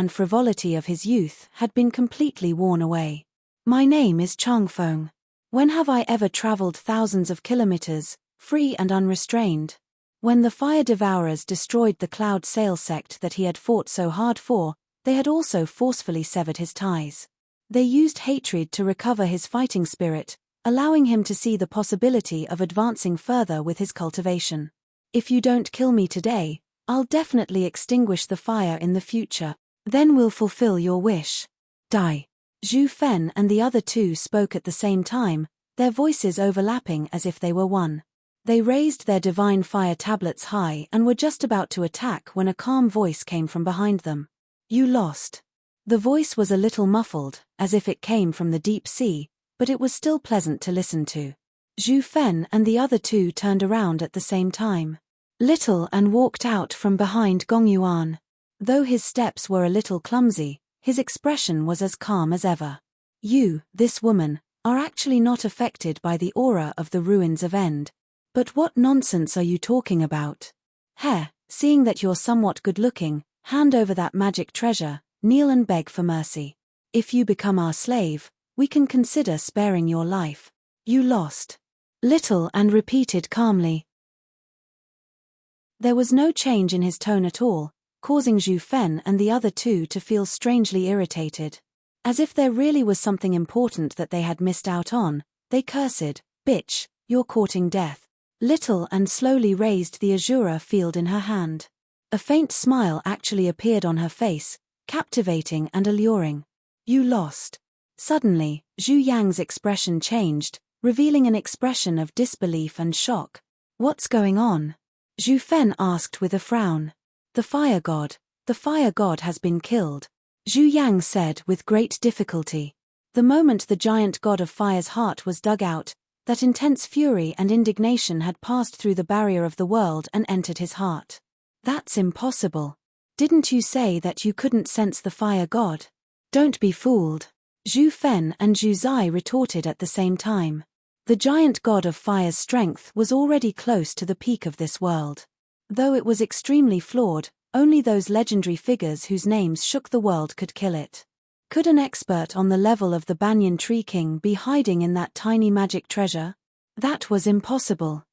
of his youth had been completely worn away. My name is Changfeng. When have I ever traveled thousands of kilometers, free and unrestrained? When the fire devourers destroyed the Cloud Sail sect that he had fought so hard for, they had also forcefully severed his ties. They used hatred to recover his fighting spirit, allowing him to see the possibility of advancing further with his cultivation. If you don't kill me today, I'll definitely extinguish the fire in the future. Then we'll fulfill your wish. Die. Zhu Fen and the other two spoke at the same time, their voices overlapping as if they were one. They raised their divine fire tablets high and were just about to attack when a calm voice came from behind them. You lost. The voice was a little muffled, as if it came from the deep sea, but it was still pleasant to listen to. Zhu Fen and the other two turned around at the same time. Little and walked out from behind Gong Yuan. Though his steps were a little clumsy, his expression was as calm as ever. You, this woman, are actually not affected by the aura of the ruins of End. But what nonsense are you talking about? Heh, seeing that you're somewhat good-looking, hand over that magic treasure, kneel and beg for mercy. If you become our slave, we can consider sparing your life. You lost. Little and repeated calmly. There was no change in his tone at all, causing Zhu Fen and the other two to feel strangely irritated. As if there really was something important that they had missed out on, they cursed, bitch, you're courting death. Little and slowly raised the azura field in her hand. A faint smile actually appeared on her face, captivating and alluring. You lost. Suddenly, Zhu Yang's expression changed, revealing an expression of disbelief and shock. What's going on? Zhu Fen asked with a frown. The fire god has been killed. Zhu Yang said with great difficulty. The moment the giant god of fire's heart was dug out, that intense fury and indignation had passed through the barrier of the world and entered his heart. That's impossible. Didn't you say that you couldn't sense the fire god? Don't be fooled. Zhu Fen and Zhu Zai retorted at the same time. The giant god of fire's strength was already close to the peak of this world. Though it was extremely flawed, only those legendary figures whose names shook the world could kill it. Could an expert on the level of the Banyan Tree King be hiding in that tiny magic treasure? That was impossible.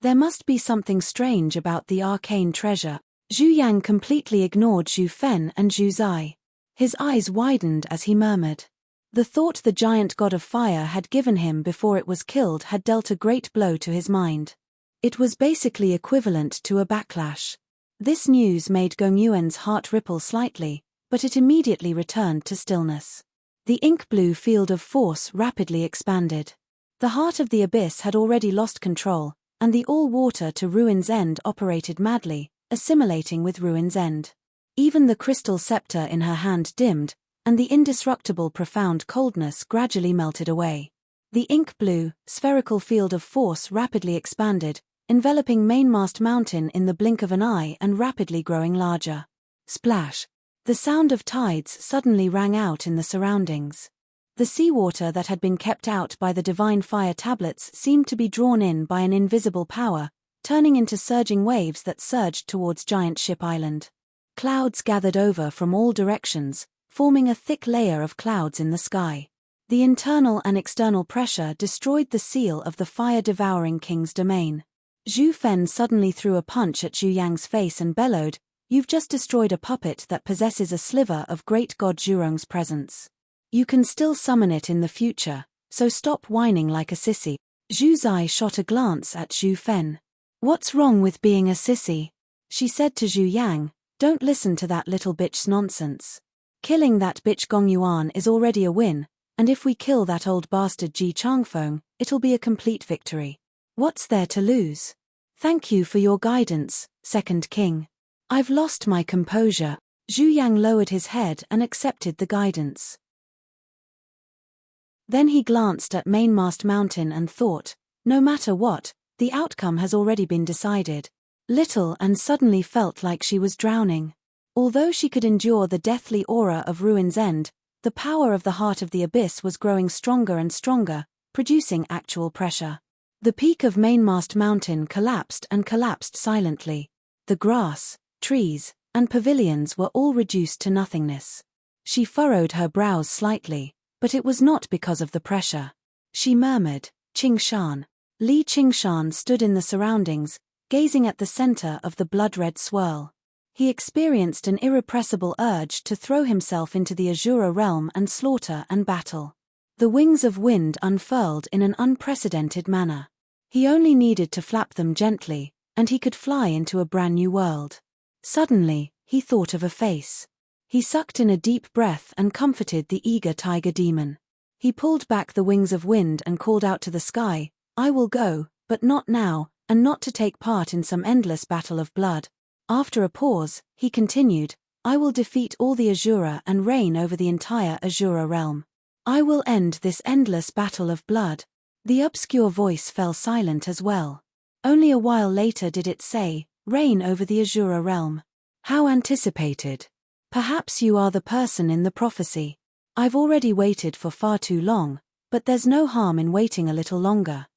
There must be something strange about the arcane treasure. Zhu Yang completely ignored Zhu Fen and Zhu Zai. His eyes widened as he murmured. The thought the giant god of fire had given him before it was killed had dealt a great blow to his mind. It was basically equivalent to a backlash. This news made Gong Yuan's heart ripple slightly, but it immediately returned to stillness. The ink-blue field of force rapidly expanded. The heart of the abyss had already lost control, and the all-water to Ruin's End operated madly, assimilating with Ruin's End. Even the crystal scepter in her hand dimmed, and the indestructible profound coldness gradually melted away. The ink-blue, spherical field of force rapidly expanded, enveloping Mainmast Mountain in the blink of an eye and rapidly growing larger. Splash! The sound of tides suddenly rang out in the surroundings. The seawater that had been kept out by the divine fire tablets seemed to be drawn in by an invisible power, turning into surging waves that surged towards Giant Ship Island. Clouds gathered over from all directions, forming a thick layer of clouds in the sky. The internal and external pressure destroyed the seal of the fire-devouring king's domain. Zhu Fen suddenly threw a punch at Zhu Yang's face and bellowed, "You've just destroyed a puppet that possesses a sliver of great god Zhurong's presence. You can still summon it in the future, so stop whining like a sissy." Zhu Zai shot a glance at Zhu Fen. "What's wrong with being a sissy?" she said to Zhu Yang. "Don't listen to that little bitch's nonsense. Killing that bitch Gong Yuan is already a win, and if we kill that old bastard Ji Changfeng, it'll be a complete victory. What's there to lose? Thank you for your guidance, Second King. I've lost my composure." Zhu Yang lowered his head and accepted the guidance. Then he glanced at Mainmast Mountain and thought, no matter what, the outcome has already been decided. Little and suddenly felt like she was drowning. Although she could endure the deathly aura of Ruin's End, the power of the heart of the abyss was growing stronger and stronger, producing actual pressure. The peak of Mainmast Mountain collapsed and collapsed silently. The grass, trees, and pavilions were all reduced to nothingness. She furrowed her brows slightly, but it was not because of the pressure. She murmured, "Qingshan." Li Qingshan stood in the surroundings, gazing at the center of the blood-red swirl. He experienced an irrepressible urge to throw himself into the Azura realm and slaughter and battle. The wings of wind unfurled in an unprecedented manner. He only needed to flap them gently, and he could fly into a brand new world. Suddenly, he thought of a face. He sucked in a deep breath and comforted the eager tiger demon. He pulled back the wings of wind and called out to the sky, "I will go, but not now, and not to take part in some endless battle of blood." After a pause, he continued, "I will defeat all the Azura and reign over the entire Azura realm. I will end this endless battle of blood." The obscure voice fell silent as well. Only a while later did it say, "Reign over the Azura realm." How anticipated. Perhaps you are the person in the prophecy. I've already waited for far too long, but there's no harm in waiting a little longer.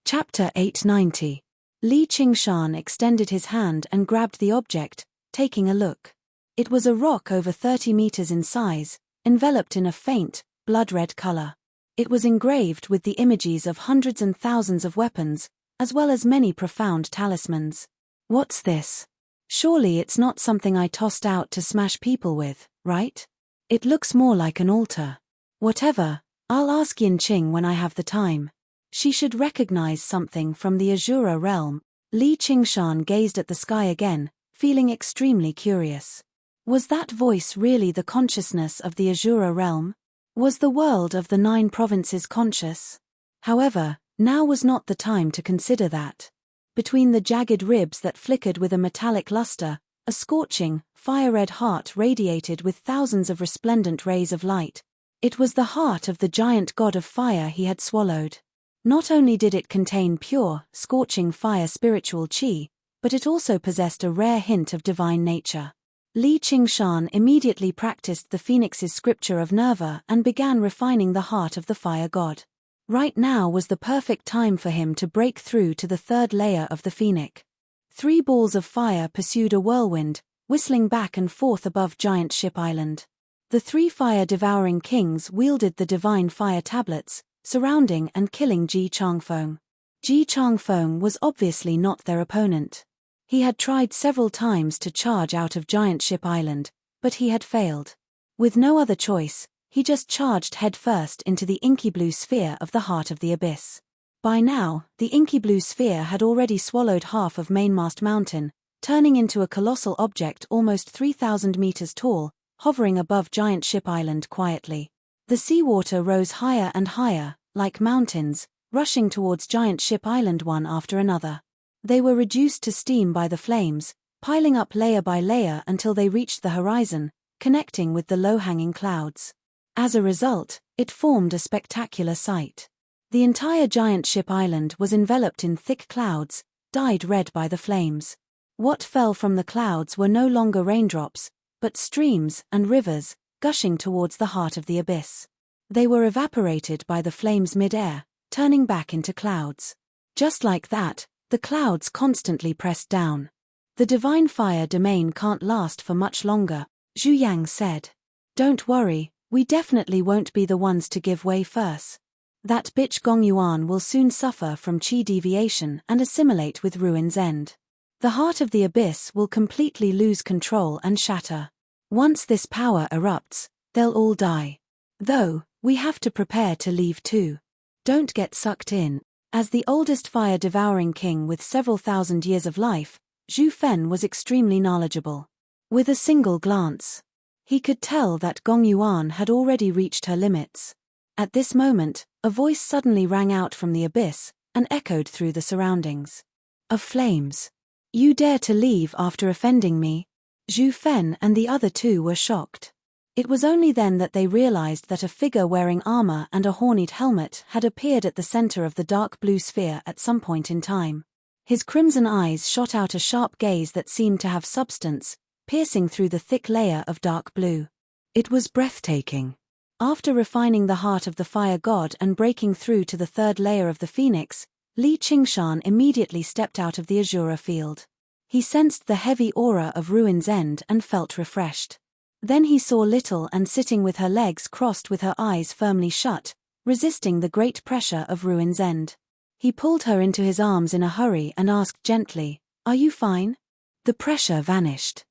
Chapter 890. Li Qingshan extended his hand and grabbed the object, taking a look. It was a rock over 30 meters in size, enveloped in a faint, blood-red color. It was engraved with the images of hundreds and thousands of weapons, as well as many profound talismans. What's this? Surely it's not something I tossed out to smash people with, right? It looks more like an altar. Whatever, I'll ask Yin Qing when I have the time. She should recognize something from the Azura realm. Li Qingshan gazed at the sky again, feeling extremely curious. Was that voice really the consciousness of the Azura realm? Was the world of the 9 provinces conscious? However, now was not the time to consider that. Between the jagged ribs that flickered with a metallic luster, a scorching, fire-red heart radiated with thousands of resplendent rays of light. It was the heart of the giant god of fire he had swallowed. Not only did it contain pure, scorching fire spiritual qi, but it also possessed a rare hint of divine nature. Li Qingshan immediately practiced the phoenix's scripture of Nerva and began refining the heart of the fire god. Right now was the perfect time for him to break through to the 3rd layer of the phoenix. 3 balls of fire pursued a whirlwind, whistling back and forth above Giant Ship Island. The 3 fire-devouring kings wielded the divine fire tablets, surrounding and killing Ji Changfeng. Ji Changfeng was obviously not their opponent. He had tried several times to charge out of Giant Ship Island, but he had failed. With no other choice, he just charged headfirst into the inky blue sphere of the heart of the abyss. By now, the inky blue sphere had already swallowed half of Mainmast Mountain, turning into a colossal object almost 3,000 meters tall, hovering above Giant Ship Island quietly. The seawater rose higher and higher, like mountains, rushing towards Giant Ship Island one after another. They were reduced to steam by the flames, piling up layer by layer until they reached the horizon, connecting with the low-hanging clouds. As a result, it formed a spectacular sight. The entire Giant Ship Island was enveloped in thick clouds, dyed red by the flames. What fell from the clouds were no longer raindrops, but streams and rivers, gushing towards the heart of the abyss. They were evaporated by the flames mid-air, turning back into clouds. Just like that, the clouds constantly pressed down. "The divine fire domain can't last for much longer," Zhu Yang said. "Don't worry, we definitely won't be the ones to give way first. That bitch Gong Yuan will soon suffer from qi deviation and assimilate with Ruin's End. The heart of the abyss will completely lose control and shatter. Once this power erupts, they'll all die. Though, we have to prepare to leave too. Don't get sucked in." As the oldest fire-devouring king with several thousand years of life, Zhu Fen was extremely knowledgeable. With a single glance, he could tell that Gong Yuan had already reached her limits. At this moment, a voice suddenly rang out from the abyss, and echoed through the surroundings. "Of flames. You dare to leave after offending me?" Zhu Fen and the other 2 were shocked. It was only then that they realized that a figure wearing armor and a horned helmet had appeared at the center of the dark blue sphere at some point in time. His crimson eyes shot out a sharp gaze that seemed to have substance, piercing through the thick layer of dark blue. It was breathtaking. After refining the heart of the fire god and breaking through to the third layer of the phoenix, Li Qingshan immediately stepped out of the azura field. He sensed the heavy aura of Ruin's End and felt refreshed. Then he saw Little Anne sitting with her legs crossed with her eyes firmly shut, resisting the great pressure of Ruin's End. He pulled her into his arms in a hurry and asked gently, "Are you fine?" The pressure vanished.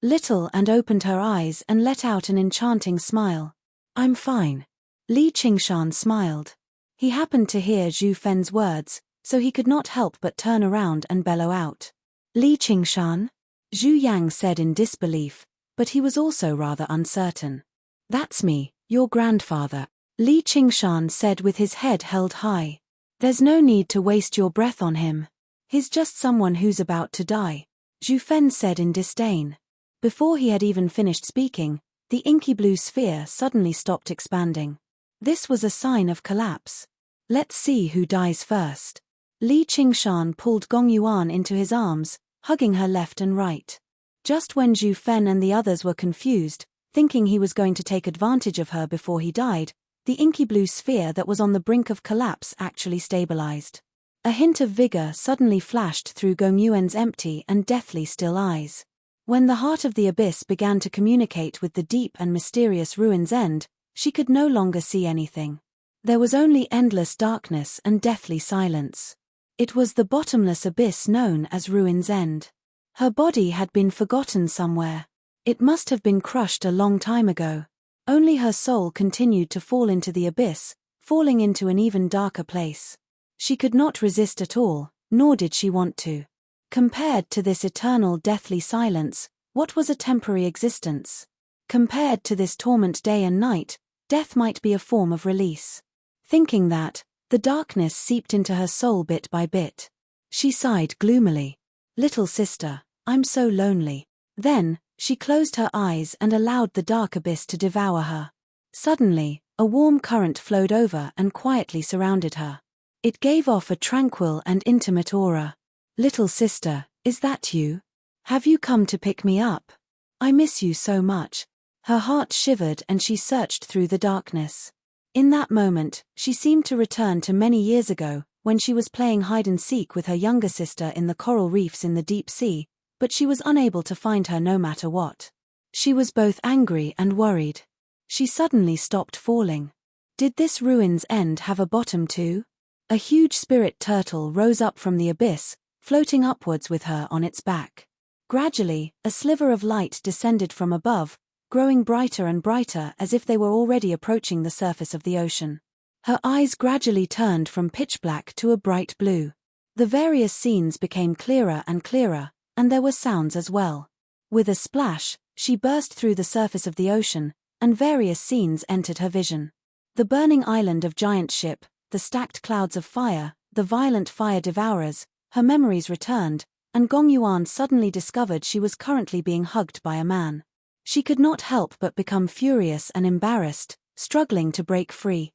Little Anne opened her eyes and let out an enchanting smile. "I'm fine." Li Qingshan smiled. He happened to hear Zhu Fen's words, so he could not help but turn around and bellow out, "Li Qingshan?" Zhu Yang said in disbelief, but he was also rather uncertain. "That's me, your grandfather," Li Qingshan said with his head held high. "There's no need to waste your breath on him. He's just someone who's about to die," Zhu Fen said in disdain. Before he had even finished speaking, the inky blue sphere suddenly stopped expanding. This was a sign of collapse. "Let's see who dies first." Li Qingshan pulled Gong Yuan into his arms, hugging her left and right. Just when Zhu Fen and the others were confused, thinking he was going to take advantage of her before he died, the inky blue sphere that was on the brink of collapse actually stabilized. A hint of vigor suddenly flashed through Gong Yuan's empty and deathly still eyes. When the heart of the abyss began to communicate with the deep and mysterious Ruin's End, she could no longer see anything. There was only endless darkness and deathly silence. It was the bottomless abyss known as Ruin's End. Her body had been forgotten somewhere. It must have been crushed a long time ago. Only her soul continued to fall into the abyss, falling into an even darker place. She could not resist at all, nor did she want to. Compared to this eternal deathly silence, what was a temporary existence? Compared to this torment day and night, death might be a form of release. Thinking that, the darkness seeped into her soul bit by bit. She sighed gloomily. "Little sister, I'm so lonely." Then, she closed her eyes and allowed the dark abyss to devour her. Suddenly, a warm current flowed over and quietly surrounded her. It gave off a tranquil and intimate aura. "Little sister, is that you? Have you come to pick me up? I miss you so much." Her heart shivered and she searched through the darkness. In that moment, she seemed to return to many years ago, when she was playing hide-and-seek with her younger sister in the coral reefs in the deep sea, but she was unable to find her no matter what. She was both angry and worried. She suddenly stopped falling. Did this Ruin's End have a bottom too? A huge spirit turtle rose up from the abyss, floating upwards with her on its back. Gradually, a sliver of light descended from above, growing brighter and brighter as if they were already approaching the surface of the ocean. Her eyes gradually turned from pitch black to a bright blue. The various scenes became clearer and clearer, and there were sounds as well. With a splash, she burst through the surface of the ocean, and various scenes entered her vision. The burning island of Giant Ship, the stacked clouds of fire, the violent fire devourers, her memories returned, and Gong Yuan suddenly discovered she was currently being hugged by a man. She could not help but become furious and embarrassed, struggling to break free.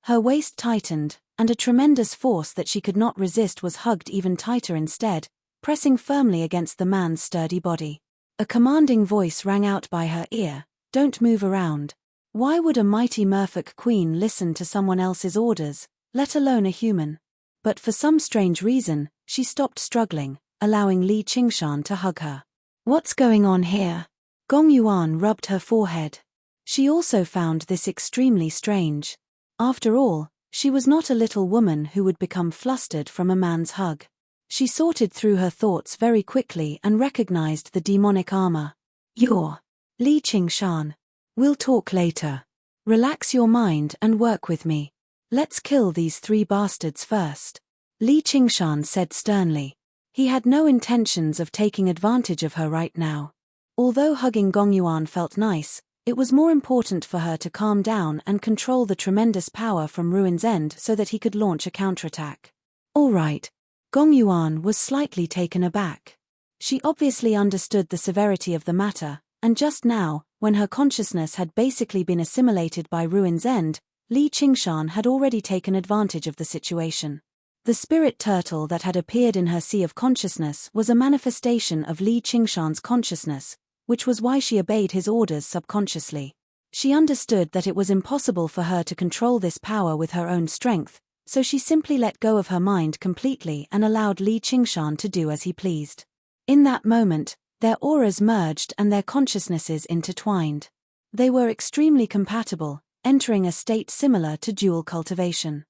Her waist tightened, and a tremendous force that she could not resist was hugged even tighter instead, pressing firmly against the man's sturdy body. A commanding voice rang out by her ear, "Don't move around." Why would a mighty merfolk queen listen to someone else's orders, let alone a human? But for some strange reason, she stopped struggling, allowing Li Qingshan to hug her. "What's going on here?" Gong Yuan rubbed her forehead. She also found this extremely strange. After all, she was not a little woman who would become flustered from a man's hug. She sorted through her thoughts very quickly and recognized the demonic armor. "You're Li Qingshan. We'll talk later. Relax your mind and work with me. Let's kill these 3 bastards first," Li Qingshan said sternly. He had no intentions of taking advantage of her right now. Although hugging Gong Yuan felt nice, it was more important for her to calm down and control the tremendous power from Ruin's End so that he could launch a counterattack. "All right." Gong Yuan was slightly taken aback. She obviously understood the severity of the matter, and just now, when her consciousness had basically been assimilated by Ruin's End, Li Qingshan had already taken advantage of the situation. The spirit turtle that had appeared in her sea of consciousness was a manifestation of Li Qingshan's consciousness, which was why she obeyed his orders subconsciously. She understood that it was impossible for her to control this power with her own strength, so she simply let go of her mind completely and allowed Li Qingshan to do as he pleased. In that moment, their auras merged and their consciousnesses intertwined. They were extremely compatible, entering a state similar to dual cultivation.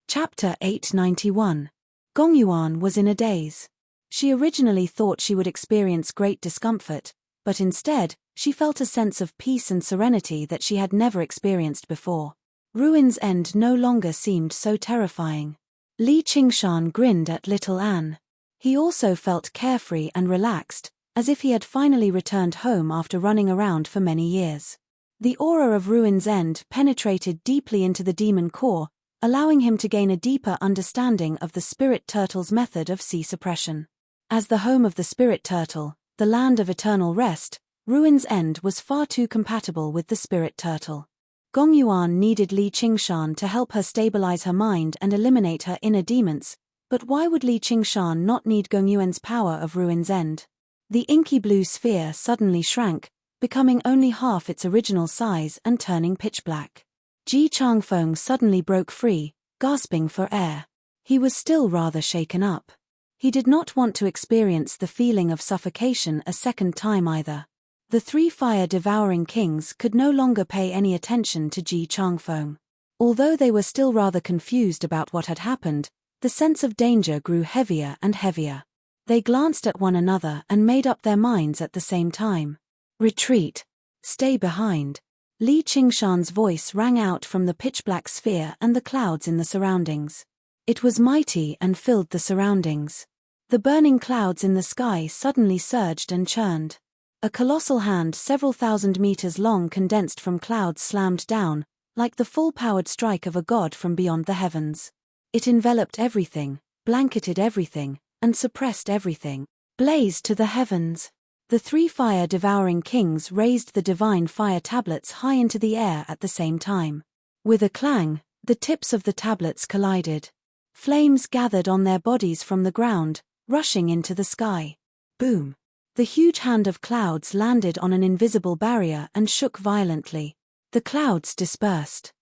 Chapter 891. Gong Yuan was in a daze. She originally thought she would experience great discomfort, but instead, she felt a sense of peace and serenity that she had never experienced before. Ruin's End no longer seemed so terrifying. Li Qingshan grinned at little Anne. He also felt carefree and relaxed, as if he had finally returned home after running around for many years. The aura of Ruin's End penetrated deeply into the demon core, allowing him to gain a deeper understanding of the spirit turtle's method of sea suppression. As the home of the spirit turtle, the land of eternal rest, Ruin's End was far too compatible with the spirit turtle. Gong Yuan needed Li Qingshan to help her stabilize her mind and eliminate her inner demons, but why would Li Qingshan not need Gong Yuan's power of Ruin's End? The inky blue sphere suddenly shrank, becoming only half its original size and turning pitch black. Ji Changfeng suddenly broke free, gasping for air. He was still rather shaken up. He did not want to experience the feeling of suffocation a second time either. The three fire-devouring kings could no longer pay any attention to Ji Changfeng. Although they were still rather confused about what had happened, the sense of danger grew heavier and heavier. They glanced at one another and made up their minds at the same time. Retreat. Stay behind. Li Qingshan's voice rang out from the pitch-black sphere and the clouds in the surroundings. It was mighty and filled the surroundings. The burning clouds in the sky suddenly surged and churned. A colossal hand several thousand meters long condensed from clouds slammed down, like the full-powered strike of a god from beyond the heavens. It enveloped everything, blanketed everything, and suppressed everything. Blaze to the heavens! The three fire-devouring kings raised the divine fire tablets high into the air at the same time. With a clang, the tips of the tablets collided. Flames gathered on their bodies from the ground, rushing into the sky. Boom! The huge hand of clouds landed on an invisible barrier and shook violently. The clouds dispersed.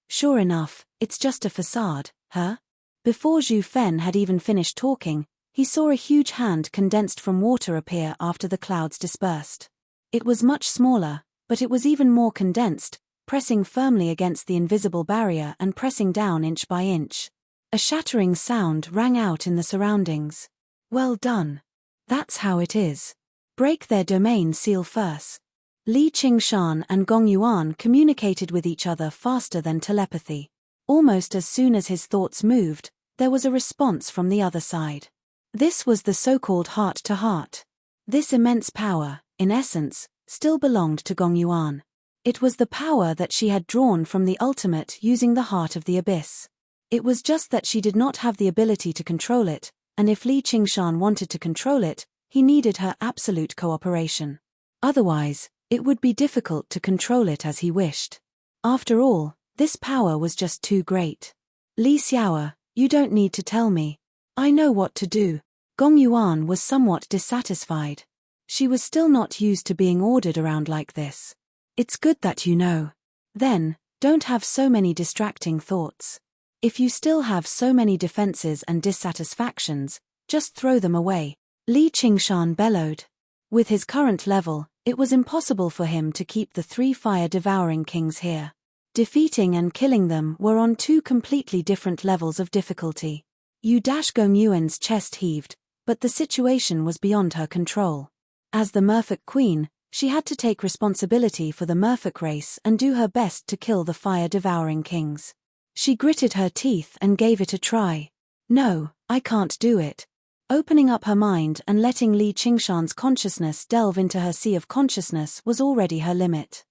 Sure enough, it's just a facade, huh? Before Zhu Fen had even finished talking, he saw a huge hand condensed from water appear after the clouds dispersed. It was much smaller, but it was even more condensed, pressing firmly against the invisible barrier and pressing down inch by inch. A shattering sound rang out in the surroundings. Well done. That's how it is. Break their domain seal first. Li Qingshan and Gong Yuan communicated with each other faster than telepathy. Almost as soon as his thoughts moved, there was a response from the other side. This was the so-called heart-to-heart. This immense power, in essence, still belonged to Gong Yuan. It was the power that she had drawn from the ultimate using the heart of the abyss. It was just that she did not have the ability to control it, and if Li Qingshan wanted to control it, he needed her absolute cooperation. Otherwise, it would be difficult to control it as he wished. After all, this power was just too great. Li Xiao, you don't need to tell me. I know what to do. Gong Yuan was somewhat dissatisfied. She was still not used to being ordered around like this. It's good that you know. Then, don't have so many distracting thoughts. If you still have so many defenses and dissatisfactions, just throw them away. Li Qingshan bellowed. With his current level, it was impossible for him to keep the three fire-devouring kings here. Defeating and killing them were on two completely different levels of difficulty. Gong Yuan's chest heaved, but the situation was beyond her control. As the Merfolk Queen, she had to take responsibility for the Merfolk race and do her best to kill the fire-devouring kings. She gritted her teeth and gave it a try. No, I can't do it. Opening up her mind and letting Li Qingshan's consciousness delve into her sea of consciousness was already her limit.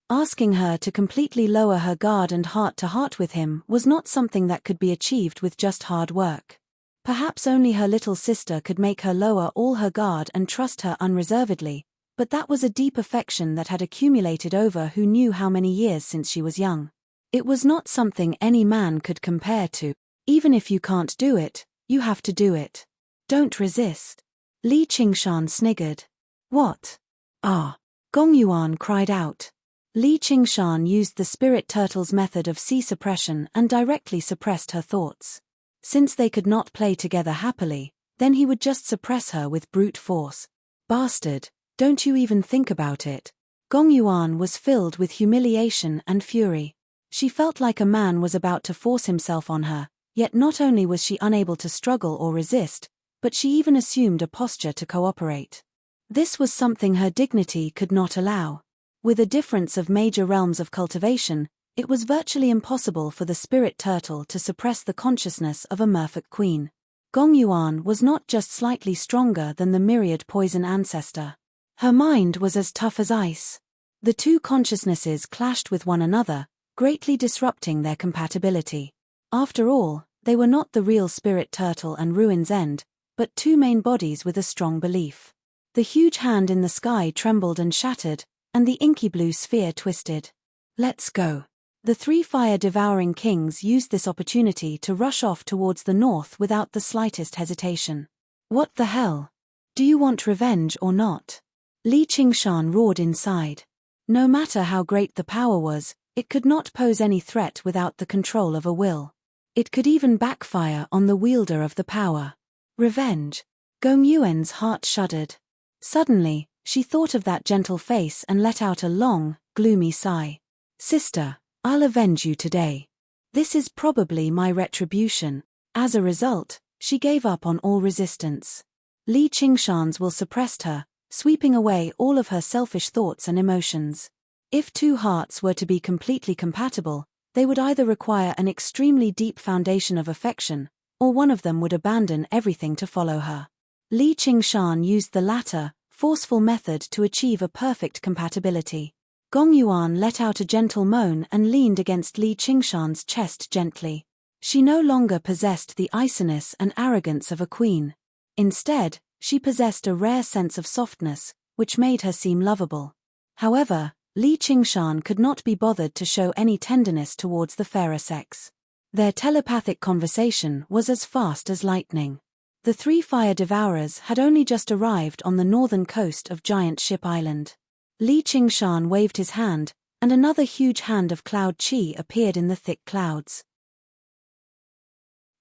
Asking her to completely lower her guard and heart-to-heart with him was not something that could be achieved with just hard work. Perhaps only her little sister could make her lower all her guard and trust her unreservedly, But that was a deep affection that had accumulated over who knew how many years since she was young. It was not something any man could compare to. Even if you can't do it, you have to do it. Don't resist. Li Qingshan sniggered. What? Ah. Gong Yuan cried out. Li Qingshan used the spirit turtle's method of sea suppression and directly suppressed her thoughts. Since they could not play together happily, then he would just suppress her with brute force. Bastard, don't you even think about it. Gong Yuan was filled with humiliation and fury. She felt like a man was about to force himself on her, yet not only was she unable to struggle or resist, but she even assumed a posture to cooperate. This was something her dignity could not allow. With a difference of major realms of cultivation, it was virtually impossible for the spirit turtle to suppress the consciousness of a merfolk queen. Gong Yuan was not just slightly stronger than the myriad poison ancestor. Her mind was as tough as ice. The two consciousnesses clashed with one another, greatly disrupting their compatibility. After all, they were not the real spirit turtle and Ruin's End, but two main bodies with a strong belief. The huge hand in the sky trembled and shattered, and the inky blue sphere twisted. Let's go. The three fire-devouring kings used this opportunity to rush off towards the north without the slightest hesitation. What the hell? Do you want revenge or not? Li Qingshan roared inside. No matter how great the power was, it could not pose any threat without the control of a will. It could even backfire on the wielder of the power. Revenge. Gong Yuan's heart shuddered. Suddenly, she thought of that gentle face and let out a long, gloomy sigh. Sister, I'll avenge you today. This is probably my retribution. As a result, she gave up on all resistance. Li Qingshan's will suppressed her, sweeping away all of her selfish thoughts and emotions. If two hearts were to be completely compatible, they would either require an extremely deep foundation of affection, or one of them would abandon everything to follow her. Li Qingshan used the latter, forceful method to achieve a perfect compatibility. Gong Yuan let out a gentle moan and leaned against Li Qingshan's chest gently. She no longer possessed the iciness and arrogance of a queen. Instead, she possessed a rare sense of softness, which made her seem lovable. However, Li Qingshan could not be bothered to show any tenderness towards the fairer sex. Their telepathic conversation was as fast as lightning. The three fire devourers had only just arrived on the northern coast of Giant Ship Island. Li Qingshan waved his hand, and another huge hand of cloud chi appeared in the thick clouds.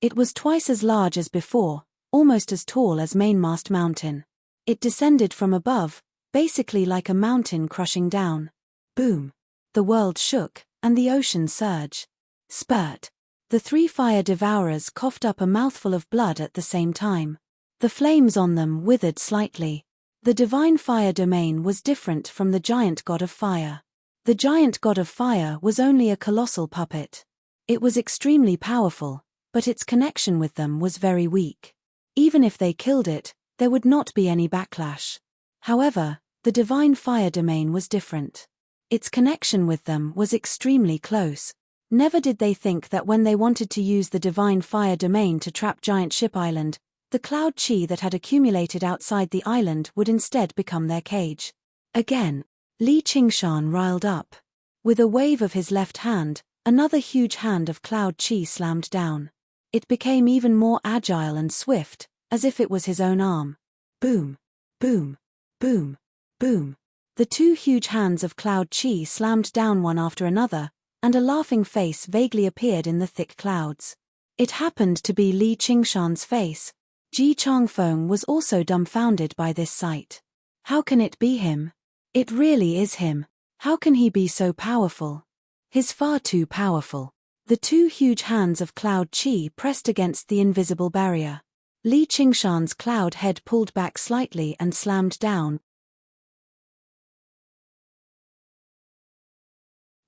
It was twice as large as before, almost as tall as Mainmast Mountain. It descended from above, basically like a mountain crushing down. Boom! The world shook, and the ocean surged. Spurt! The three fire devourers coughed up a mouthful of blood at the same time. The flames on them withered slightly. The divine fire domain was different from the giant god of fire. The giant god of fire was only a colossal puppet. It was extremely powerful, but its connection with them was very weak. Even if they killed it, there would not be any backlash. However, the divine fire domain was different. Its connection with them was extremely close. Never did they think that when they wanted to use the divine fire domain to trap Giant Ship Island, the cloud chi that had accumulated outside the island would instead become their cage. Again, Li Qingshan riled up. With a wave of his left hand, another huge hand of cloud chi slammed down. It became even more agile and swift, as if it was his own arm. Boom! Boom! Boom! Boom! The two huge hands of cloud chi slammed down one after another, and a laughing face vaguely appeared in the thick clouds. It happened to be Li Qingshan's face. Ji Changfeng was also dumbfounded by this sight. How can it be him? It really is him. How can he be so powerful? He's far too powerful. The two huge hands of cloud chi pressed against the invisible barrier. Li Qingshan's cloud head pulled back slightly and slammed down.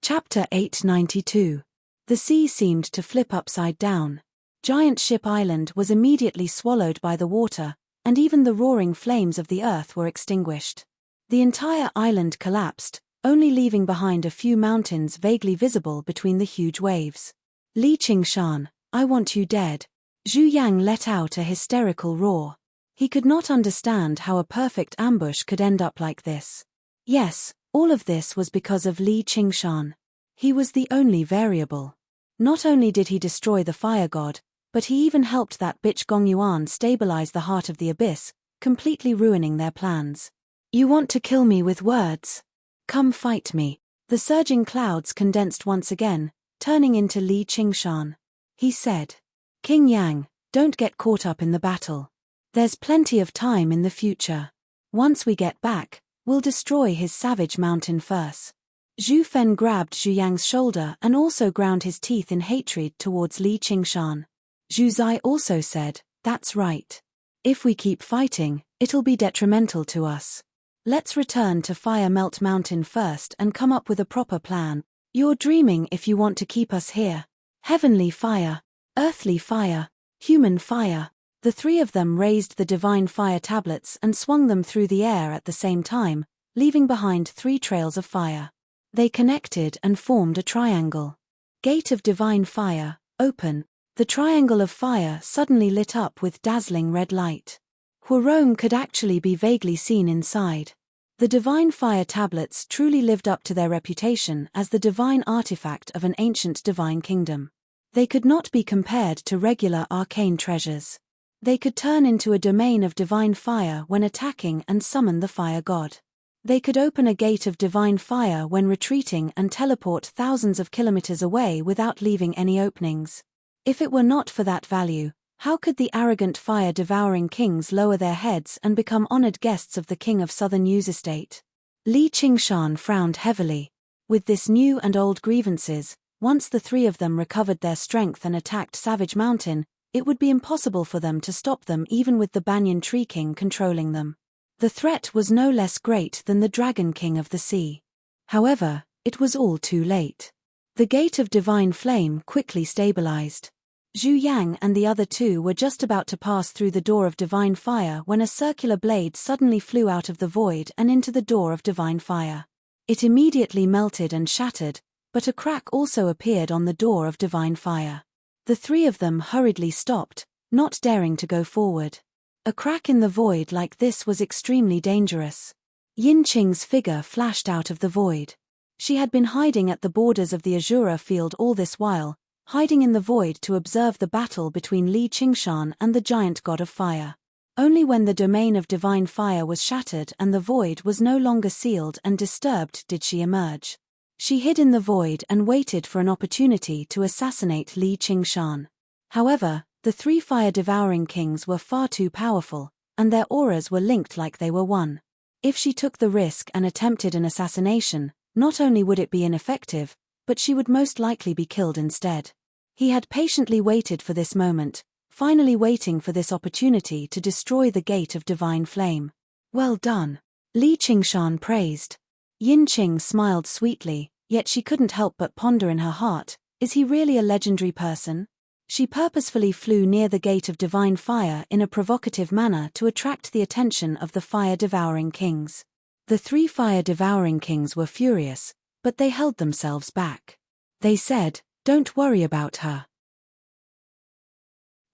Chapter 892. The sea seemed to flip upside down. Giant Ship Island was immediately swallowed by the water, and even the roaring flames of the earth were extinguished. The entire island collapsed, only leaving behind a few mountains vaguely visible between the huge waves. Li Qingshan, I want you dead. Zhu Yang let out a hysterical roar. He could not understand how a perfect ambush could end up like this. Yes, all of this was because of Li Qingshan. He was the only variable. Not only did he destroy the fire god, but he even helped that bitch Gongyuan stabilize the heart of the abyss, completely ruining their plans. You want to kill me with words? Come fight me. The surging clouds condensed once again, turning into Li Qingshan. He said, King Yang, don't get caught up in the battle. There's plenty of time in the future. Once we get back, we'll destroy his savage mountain first. Zhu Fen grabbed Zhu Yang's shoulder and also ground his teeth in hatred towards Li Qingshan. Zhu Zai also said, that's right. If we keep fighting, it'll be detrimental to us. Let's return to Fire Melt Mountain first and come up with a proper plan. You're dreaming if you want to keep us here. Heavenly fire, earthly fire, human fire. The three of them raised the divine fire tablets and swung them through the air at the same time, leaving behind 3 trails of fire. They connected and formed a triangle. Gate of divine fire, open. The triangle of fire suddenly lit up with dazzling red light. Huarong could actually be vaguely seen inside. The divine fire tablets truly lived up to their reputation as the divine artifact of an ancient divine kingdom. They could not be compared to regular arcane treasures. They could turn into a domain of divine fire when attacking and summon the fire god. They could open a gate of divine fire when retreating and teleport thousands of kilometers away without leaving any openings. If it were not for that value, how could the arrogant fire-devouring kings lower their heads and become honored guests of the king of Southern News Estate? Li Qingshan frowned heavily. With this new and old grievances, once the 3 of them recovered their strength and attacked Savage Mountain, it would be impossible for them to stop them even with the Banyan Tree King controlling them. The threat was no less great than the Dragon King of the Sea. However, it was all too late. The Gate of Divine Flame quickly stabilized. Zhu Yang and the other 2 were just about to pass through the door of divine fire when a circular blade suddenly flew out of the void and into the door of divine fire. It immediately melted and shattered, but a crack also appeared on the door of divine fire. The 3 of them hurriedly stopped, not daring to go forward. A crack in the void like this was extremely dangerous. Yin Qing's figure flashed out of the void. She had been hiding at the borders of the Azura field all this while, hiding in the void to observe the battle between Li Qingshan and the giant god of fire. Only when the domain of divine fire was shattered and the void was no longer sealed and disturbed did she emerge. She hid in the void and waited for an opportunity to assassinate Li Qingshan. However, the 3 fire-devouring kings were far too powerful, and their auras were linked like they were one. If she took the risk and attempted an assassination, not only would it be ineffective, but she would most likely be killed instead. He had patiently waited for this moment, finally waiting for this opportunity to destroy the Gate of Divine Flame. Well done. Li Qingshan praised. Yin Qing smiled sweetly, yet she couldn't help but ponder in her heart, is he really a legendary person? She purposefully flew near the Gate of Divine Fire in a provocative manner to attract the attention of the fire-devouring kings. The 3 fire-devouring kings were furious, but they held themselves back. They said, don't worry about her.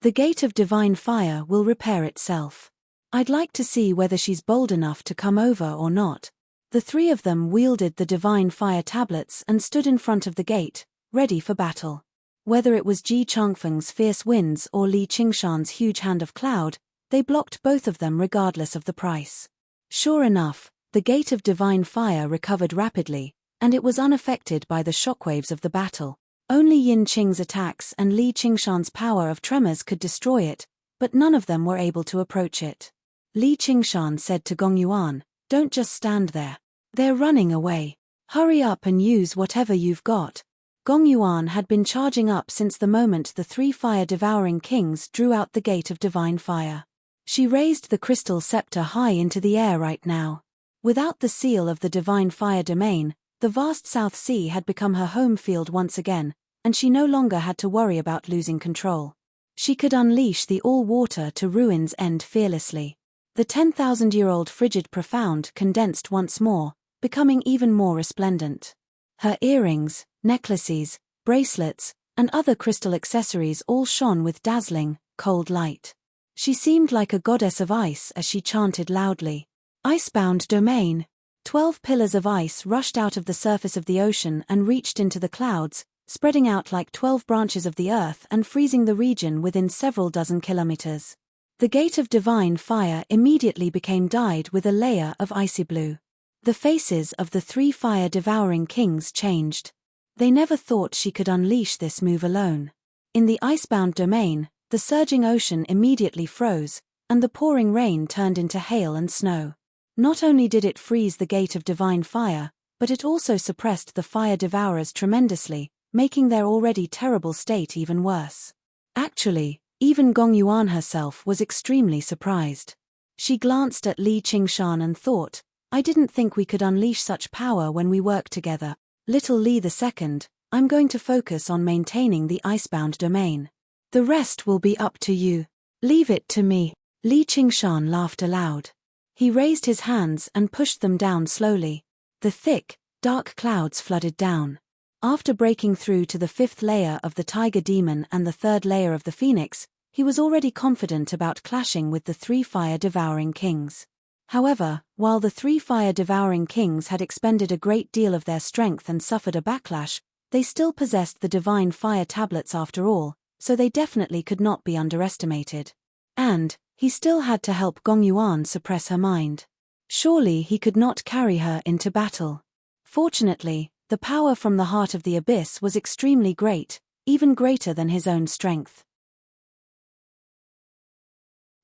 The Gate of Divine Fire will repair itself. I'd like to see whether she's bold enough to come over or not. The 3 of them wielded the divine fire tablets and stood in front of the gate, ready for battle. Whether it was Ji Changfeng's fierce winds or Li Qingshan's huge hand of cloud, they blocked both of them regardless of the price. Sure enough, the Gate of Divine Fire recovered rapidly, and it was unaffected by the shockwaves of the battle. Only Yin Qing's attacks and Li Qingshan's power of tremors could destroy it, but none of them were able to approach it. Li Qingshan said to Gongyuan, don't just stand there. They're running away. Hurry up and use whatever you've got. Gongyuan had been charging up since the moment the 3 fire-devouring kings drew out the Gate of Divine Fire. She raised the crystal scepter high into the air right now. Without the seal of the divine fire domain, the vast South Sea had become her home field once again, and she no longer had to worry about losing control. She could unleash the all-water to ruins end fearlessly. The 10,000-year-old frigid profound condensed once more, becoming even more resplendent. Her earrings, necklaces, bracelets, and other crystal accessories all shone with dazzling, cold light. She seemed like a goddess of ice as she chanted loudly. Icebound domain. 12 pillars of ice rushed out of the surface of the ocean and reached into the clouds, spreading out like 12 branches of the earth and freezing the region within several dozen kilometers. The gate of divine fire immediately became dyed with a layer of icy blue. The faces of the 3 fire-devouring kings changed. They never thought she could unleash this move alone. In the icebound domain, the surging ocean immediately froze, and the pouring rain turned into hail and snow. Not only did it freeze the gate of divine fire, but it also suppressed the fire devourers tremendously, making their already terrible state even worse. Actually, even Gong Yuan herself was extremely surprised. She glanced at Li Qingshan and thought, I didn't think we could unleash such power when we work together. Little Li II, I'm going to focus on maintaining the icebound domain. The rest will be up to you. Leave it to me. Li Qingshan laughed aloud. He raised his hands and pushed them down slowly. The thick, dark clouds flooded down. After breaking through to the 5th layer of the tiger demon and the 3rd layer of the phoenix, he was already confident about clashing with the 3 fire-devouring kings. However, while the 3 fire-devouring kings had expended a great deal of their strength and suffered a backlash, they still possessed the divine fire tablets after all, so they definitely could not be underestimated. And he still had to help Gong Yuan suppress her mind. Surely he could not carry her into battle. Fortunately, the power from the heart of the abyss was extremely great, even greater than his own strength.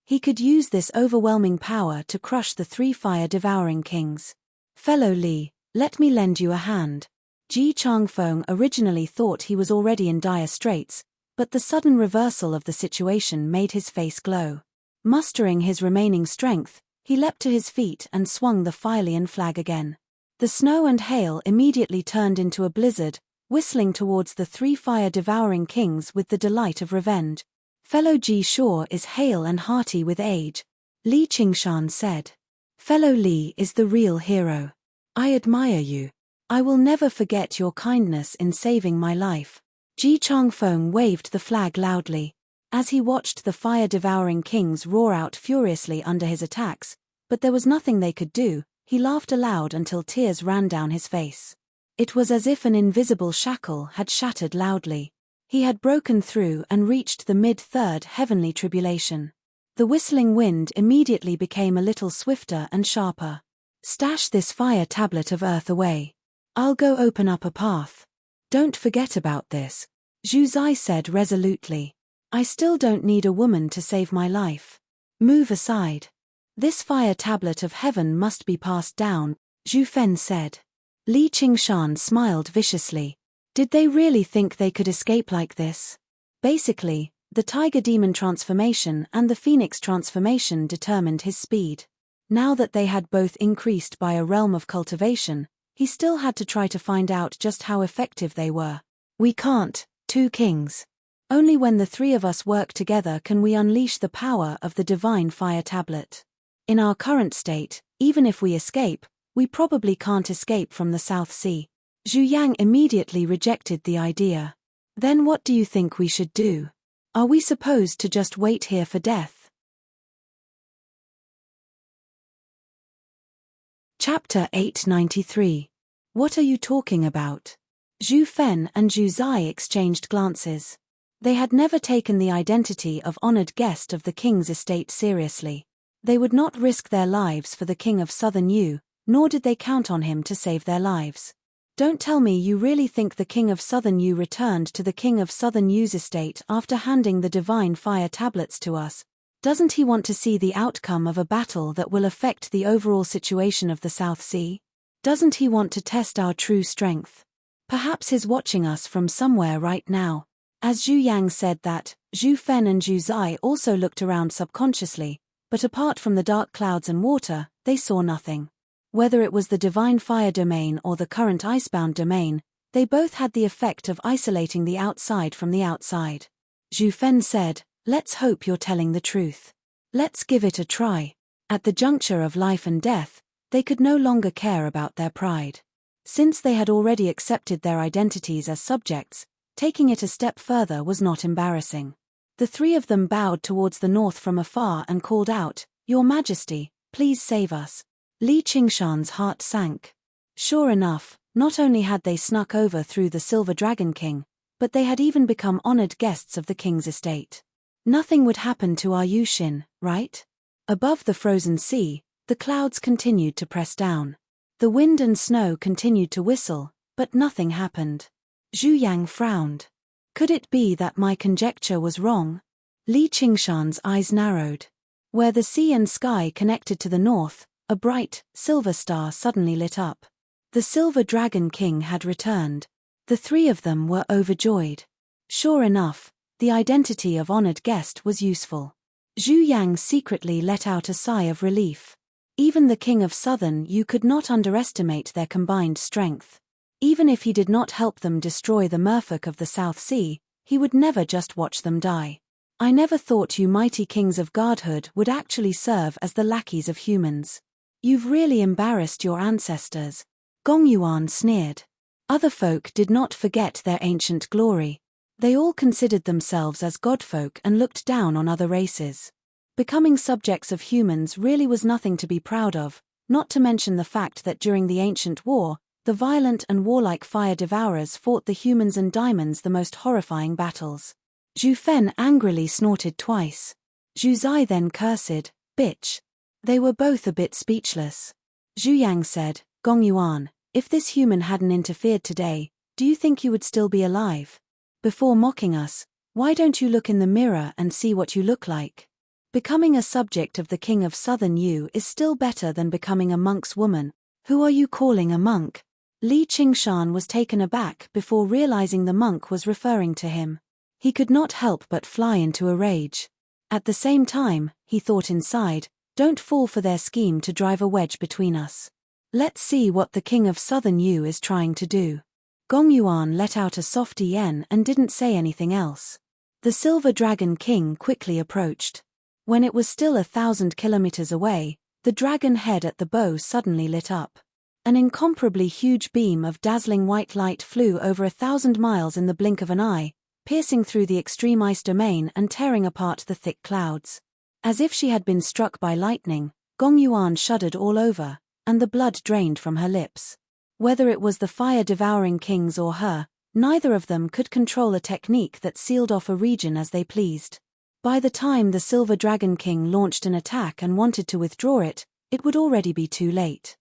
He could use this overwhelming power to crush the 3 fire-devouring kings. Fellow Li, let me lend you a hand. Ji Changfeng originally thought he was already in dire straits, but the sudden reversal of the situation made his face glow. Mustering his remaining strength, he leapt to his feet and swung the Fylian flag again. The snow and hail immediately turned into a blizzard, whistling towards the 3 fire-devouring kings with the delight of revenge. Fellow Ji Shaw is hale and hearty with age, Li Qingshan said. Fellow Li is the real hero. I admire you. I will never forget your kindness in saving my life. Ji Changfeng waved the flag loudly. As he watched the fire-devouring kings roar out furiously under his attacks, but there was nothing they could do, he laughed aloud until tears ran down his face. It was as if an invisible shackle had shattered loudly. He had broken through and reached the mid-3rd heavenly tribulation. The whistling wind immediately became a little swifter and sharper. Stash this fire tablet of earth away. I'll go open up a path. Don't forget about this, Zhu Zai said resolutely. I still don't need a woman to save my life. Move aside. This fire tablet of heaven must be passed down, Zhu Fen said. Li Qingshan smiled viciously. Did they really think they could escape like this? Basically, the tiger demon transformation and the phoenix transformation determined his speed. Now that they had both increased by a realm of cultivation, he still had to try to find out just how effective they were. We can't, 2 kings. Only when the 3 of us work together can we unleash the power of the divine fire tablet. In our current state, even if we escape, we probably can't escape from the South Sea. Zhu Yang immediately rejected the idea. Then what do you think we should do? Are we supposed to just wait here for death? Chapter 893. What are you talking about? Zhu Fen and Zhu Zai exchanged glances. They had never taken the identity of honored guest of the king's estate seriously. They would not risk their lives for the king of Southern Yu, nor did they count on him to save their lives. Don't tell me you really think the king of Southern Yu returned to the king of Southern Yu's estate after handing the divine fire tablets to us. Doesn't he want to see the outcome of a battle that will affect the overall situation of the South Sea? Doesn't he want to test our true strength? Perhaps he's watching us from somewhere right now. As Zhu Yang said that, Zhu Fen and Zhu Zai also looked around subconsciously, but apart from the dark clouds and water, they saw nothing. Whether it was the divine fire domain or the current icebound domain, they both had the effect of isolating the outside from the outside. Zhu Fen said, let's hope you're telling the truth. Let's give it a try. At the juncture of life and death, they could no longer care about their pride. Since they had already accepted their identities as subjects, taking it a step further was not embarrassing. The three of them bowed towards the north from afar and called out, "Your Majesty, please save us." Li Qingshan's heart sank. Sure enough, not only had they snuck over through the Silver Dragon King, but they had even become honored guests of the king's estate. Nothing would happen to our Yushin, right? Above the frozen sea, the clouds continued to press down. The wind and snow continued to whistle, but nothing happened. Zhu Yang frowned. Could it be that my conjecture was wrong? Li Qingshan's eyes narrowed. Where the sea and sky connected to the north, a bright, silver star suddenly lit up. The Silver Dragon King had returned. The three of them were overjoyed. Sure enough, the identity of honored guest was useful. Zhu Yang secretly let out a sigh of relief. Even the King of Southern Yu could not underestimate their combined strength. Even if he did not help them destroy the merfolk of the South Sea, he would never just watch them die. I never thought you mighty kings of godhood would actually serve as the lackeys of humans. You've really embarrassed your ancestors. Gong Yuan sneered. Other folk did not forget their ancient glory. They all considered themselves as godfolk and looked down on other races. Becoming subjects of humans really was nothing to be proud of, not to mention the fact that during the ancient war, the violent and warlike fire devourers fought the humans and diamonds the most horrifying battles. Zhu Fen angrily snorted twice. Zhu Zai then cursed, "Bitch." They were both a bit speechless. Zhu Yang said, "Gong Yuan, if this human hadn't interfered today, do you think you would still be alive? Before mocking us, why don't you look in the mirror and see what you look like? Becoming a subject of the King of Southern Yu is still better than becoming a monk's woman. Who are you calling a monk?" Li Qingshan was taken aback before realizing the monk was referring to him. He could not help but fly into a rage. At the same time, he thought inside, don't fall for their scheme to drive a wedge between us. Let's see what the King of Southern Yu is trying to do. Gong Yuan let out a soft yen and didn't say anything else. The Silver Dragon King quickly approached. When it was still 1,000 kilometers away, the dragon head at the bow suddenly lit up. An incomparably huge beam of dazzling white light flew over 1,000 miles in the blink of an eye, piercing through the extreme ice domain and tearing apart the thick clouds. As if she had been struck by lightning, Gong Yuan shuddered all over, and the blood drained from her lips. Whether it was the fire-devouring kings or her, neither of them could control a technique that sealed off a region as they pleased. By the time the Silver Dragon King launched an attack and wanted to withdraw it, it would already be too late.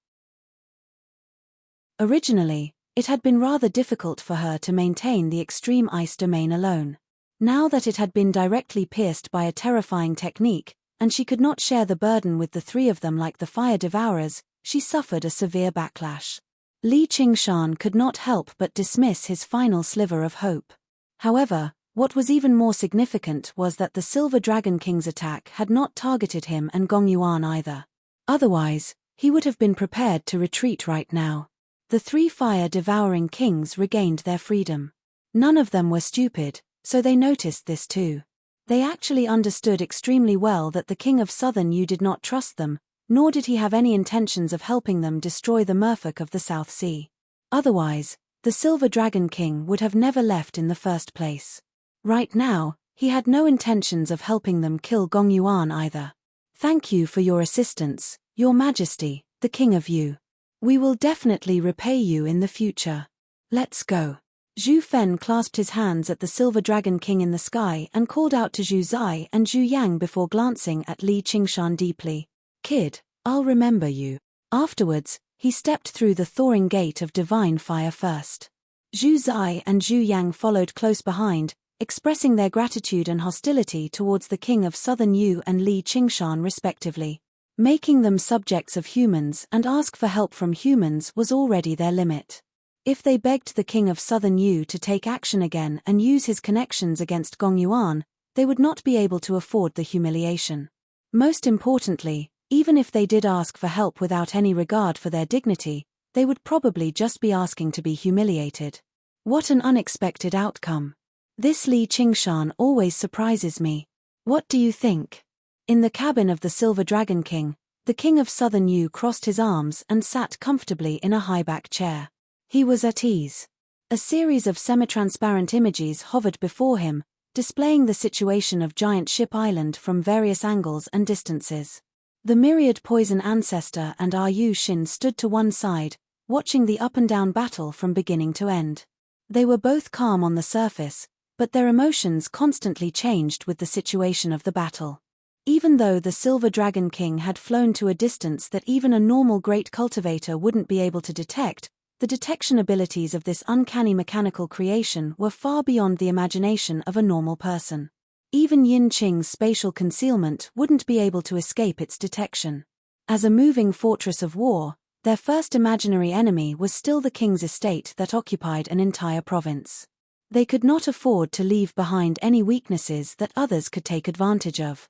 Originally, it had been rather difficult for her to maintain the extreme ice domain alone. Now that it had been directly pierced by a terrifying technique, and she could not share the burden with the three of them like the fire devourers, she suffered a severe backlash. Li Qingshan could not help but dismiss his final sliver of hope. However, what was even more significant was that the Silver Dragon King's attack had not targeted him and Gong Yuan either. Otherwise, he would have been prepared to retreat right now. The three fire-devouring kings regained their freedom. None of them were stupid, so they noticed this too. They actually understood extremely well that the King of Southern Yu did not trust them, nor did he have any intentions of helping them destroy the merfolk of the South Sea. Otherwise, the Silver Dragon King would have never left in the first place. Right now, he had no intentions of helping them kill Gong Yuan either. "Thank you for your assistance, Your Majesty, the King of Yu. We will definitely repay you in the future. Let's go." Zhu Fen clasped his hands at the Silver Dragon King in the sky and called out to Zhu Zai and Zhu Yang before glancing at Li Qingshan deeply. "Kid, I'll remember you." Afterwards, he stepped through the thawing gate of divine fire first. Zhu Zai and Zhu Yang followed close behind, expressing their gratitude and hostility towards the King of Southern Yu and Li Qingshan respectively. Making them subjects of humans and ask for help from humans was already their limit. If they begged the King of Southern Yu to take action again and use his connections against Gong Yuan, they would not be able to afford the humiliation. Most importantly, even if they did ask for help without any regard for their dignity, they would probably just be asking to be humiliated. What an unexpected outcome. This Li Qingshan always surprises me. What do you think? In the cabin of the Silver Dragon King, the King of Southern Yu crossed his arms and sat comfortably in a high-back chair. He was at ease. A series of semi-transparent images hovered before him, displaying the situation of Giant Ship Island from various angles and distances. The myriad poison ancestor and Ryu Shin stood to one side, watching the up-and-down battle from beginning to end. They were both calm on the surface, but their emotions constantly changed with the situation of the battle. Even though the Silver Dragon King had flown to a distance that even a normal great cultivator wouldn't be able to detect, the detection abilities of this uncanny mechanical creation were far beyond the imagination of a normal person. Even Yin Qing's spatial concealment wouldn't be able to escape its detection. As a moving fortress of war, their first imaginary enemy was still the king's estate that occupied an entire province. They could not afford to leave behind any weaknesses that others could take advantage of.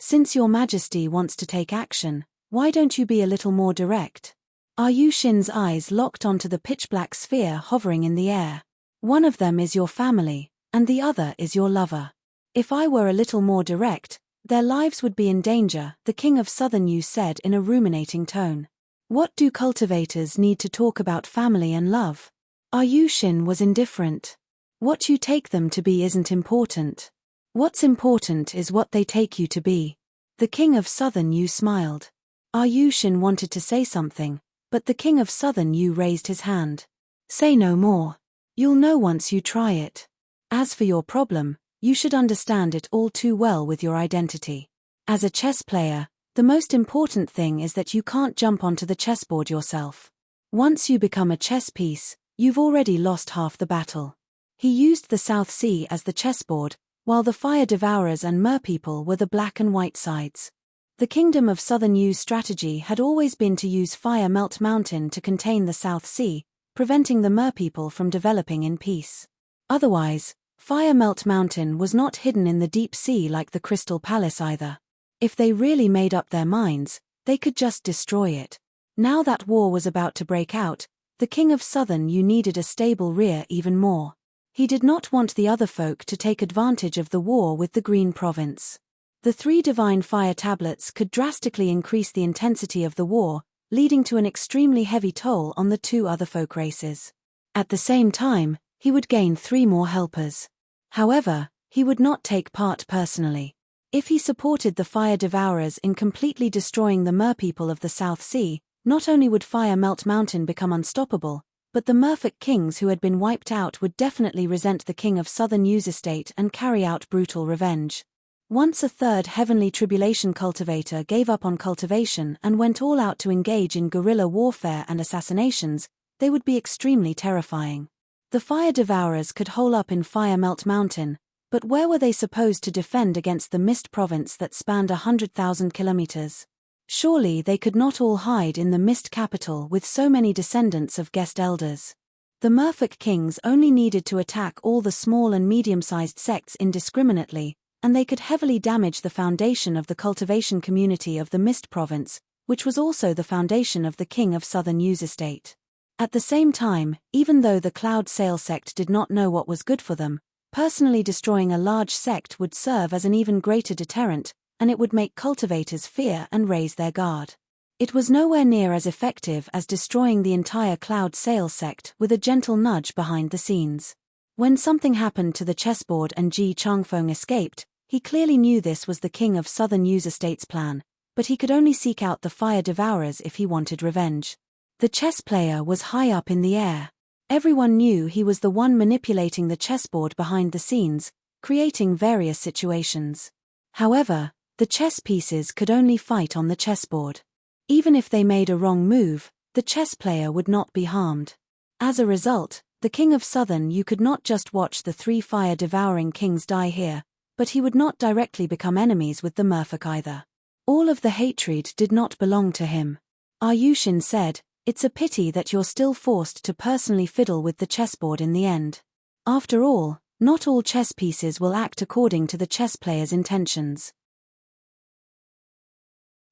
Since your majesty wants to take action, why don't you be a little more direct? Ryu Shin's eyes locked onto the pitch-black sphere hovering in the air. One of them is your family, and the other is your lover. If I were a little more direct, their lives would be in danger, the king of Southern Yu said in a ruminating tone. What do cultivators need to talk about family and love? Ryu Shin was indifferent. What you take them to be isn't important. What's important is what they take you to be. The king of Southern Yu smiled. Ryu Shin wanted to say something, but the king of Southern Yu raised his hand. Say no more. You'll know once you try it. As for your problem, you should understand it all too well with your identity. As a chess player, the most important thing is that you can't jump onto the chessboard yourself. Once you become a chess piece, you've already lost half the battle. He used the South Sea as the chessboard, while the Fire Devourers and Merpeople were the black and white sides. The Kingdom of Southern Yu's strategy had always been to use Fire Melt Mountain to contain the South Sea, preventing the Merpeople from developing in peace. Otherwise, Fire Melt Mountain was not hidden in the deep sea like the Crystal Palace either. If they really made up their minds, they could just destroy it. Now that war was about to break out, the King of Southern Yu needed a stable rear even more. He did not want the other folk to take advantage of the war with the Green Province. The 3 divine fire tablets could drastically increase the intensity of the war, leading to an extremely heavy toll on the 2 other folk races. At the same time, he would gain 3 more helpers. However, he would not take part personally. If he supported the Fire Devourers in completely destroying the Merpeople of the South Sea, not only would Fire Melt Mountain become unstoppable, but the Merfolk kings who had been wiped out would definitely resent the king of Southern Yu's estate and carry out brutal revenge. Once a 3rd Heavenly Tribulation cultivator gave up on cultivation and went all out to engage in guerrilla warfare and assassinations, they would be extremely terrifying. The Fire Devourers could hole up in Fire Melt Mountain, but where were they supposed to defend against the Mist Province that spanned 100,000 kilometers? Surely they could not all hide in the Mist capital with so many descendants of guest elders. The Merfolk kings only needed to attack all the small and medium-sized sects indiscriminately, and they could heavily damage the foundation of the cultivation community of the Mist Province, which was also the foundation of the King of Southern Yu's estate. At the same time, even though the Cloud Sail sect did not know what was good for them, personally destroying a large sect would serve as an even greater deterrent, and it would make cultivators fear and raise their guard. It was nowhere near as effective as destroying the entire Cloud Sail sect with a gentle nudge behind the scenes. When something happened to the chessboard and Ji Changfeng escaped, he clearly knew this was the King of Southern Yu's estate's plan, but he could only seek out the Fire Devourers if he wanted revenge. The chess player was high up in the air. Everyone knew he was the one manipulating the chessboard behind the scenes, creating various situations. However, the chess pieces could only fight on the chessboard. Even if they made a wrong move, the chess player would not be harmed. As a result, the King of Southern Yu could not just watch the 3 fire-devouring kings die here, but he would not directly become enemies with the Merfolk either. All of the hatred did not belong to him. Ryu Shin said, "It's a pity that you're still forced to personally fiddle with the chessboard in the end. After all, not all chess pieces will act according to the chess player's intentions.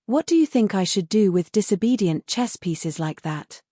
What do you think I should do with disobedient chess pieces like that?"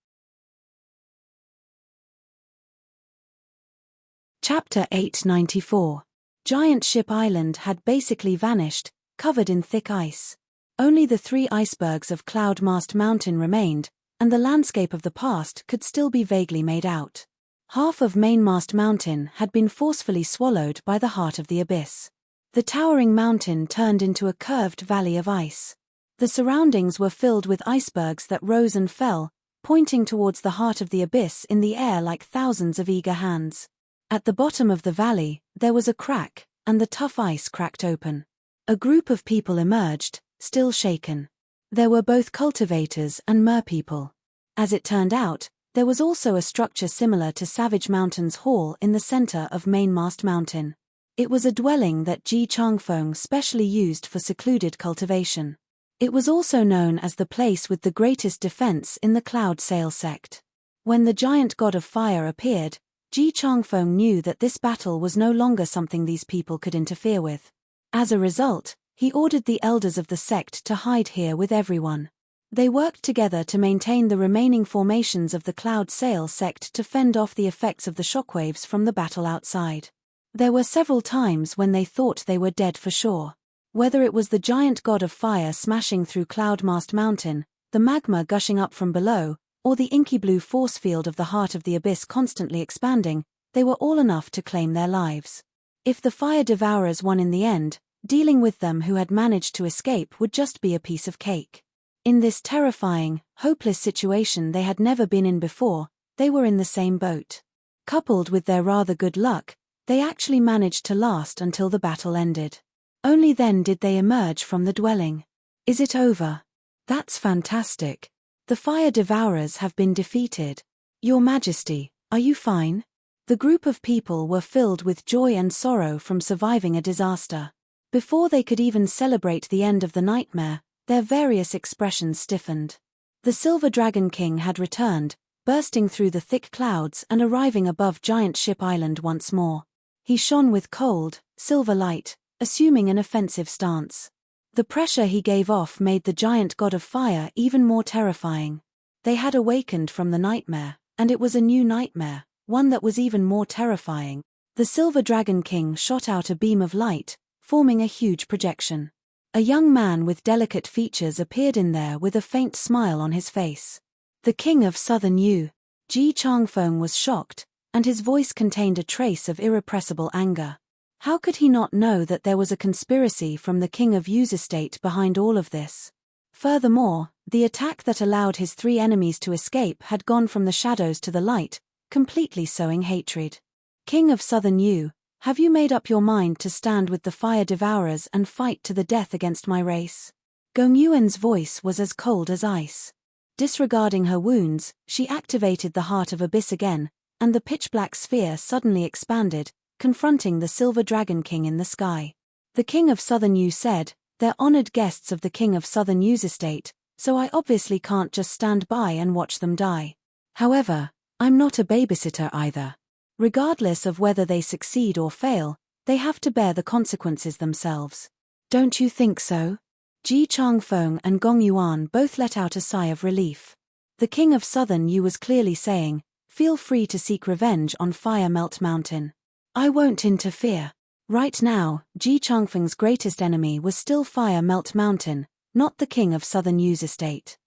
Chapter 894. Giant Ship Island had basically vanished, covered in thick ice. Only the 3 icebergs of Cloud Mast Mountain remained, and the landscape of the past could still be vaguely made out. Half of Mainmast Mountain had been forcefully swallowed by the heart of the abyss. The towering mountain turned into a curved valley of ice. The surroundings were filled with icebergs that rose and fell, pointing towards the heart of the abyss in the air like thousands of eager hands. At the bottom of the valley, there was a crack, and the tough ice cracked open. A group of people emerged, still shaken. There were both cultivators and merpeople. As it turned out, there was also a structure similar to Savage Mountain's hall in the center of Mainmast Mountain. It was a dwelling that Ji Changfeng specially used for secluded cultivation. It was also known as the place with the greatest defense in the Cloud Sail sect. When the giant god of fire appeared, Ji Changfeng knew that this battle was no longer something these people could interfere with. As a result, he ordered the elders of the sect to hide here with everyone. They worked together to maintain the remaining formations of the Cloud Sail sect to fend off the effects of the shockwaves from the battle outside. There were several times when they thought they were dead for sure. Whether it was the giant god of fire smashing through Cloudmast Mountain, the magma gushing up from below, or the inky blue force field of the heart of the abyss constantly expanding, they were all enough to claim their lives. If the fire devourers won in the end, dealing with them who had managed to escape would just be a piece of cake. In this terrifying, hopeless situation they had never been in before, they were in the same boat. Coupled with their rather good luck, they actually managed to last until the battle ended. Only then did they emerge from the dwelling. Is it over? That's fantastic. The fire devourers have been defeated. Your Majesty, are you fine? The group of people were filled with joy and sorrow from surviving a disaster. Before they could even celebrate the end of the nightmare, their various expressions stiffened. The Silver Dragon King had returned, bursting through the thick clouds and arriving above Giant Ship Island once more. He shone with cold, silver light, assuming an offensive stance. The pressure he gave off made the giant god of fire even more terrifying. They had awakened from the nightmare, and it was a new nightmare, one that was even more terrifying. The Silver Dragon King shot out a beam of light, forming a huge projection. A young man with delicate features appeared in there with a faint smile on his face. The King of Southern Yu. Ji Changfeng was shocked, and his voice contained a trace of irrepressible anger. How could he not know that there was a conspiracy from the King of Yu's estate behind all of this? Furthermore, the attack that allowed his three enemies to escape had gone from the shadows to the light, completely sowing hatred. King of Southern Yu, have you made up your mind to stand with the fire devourers and fight to the death against my race? Gong Yuan's voice was as cold as ice. Disregarding her wounds, she activated the Heart of Abyss again, and the pitch-black sphere suddenly expanded, confronting the Silver Dragon King in the sky. The King of Southern Yu said, "They're honored guests of the King of Southern Yu's estate, so I obviously can't just stand by and watch them die. However, I'm not a babysitter either. Regardless of whether they succeed or fail, they have to bear the consequences themselves. Don't you think so?" Ji Changfeng and Gong Yuan both let out a sigh of relief. The King of Southern Yu was clearly saying, "Feel free to seek revenge on Fire Melt Mountain. I won't interfere." Right now, Ji Changfeng's greatest enemy was still Fire Melt Mountain, not the King of Southern Yu's estate.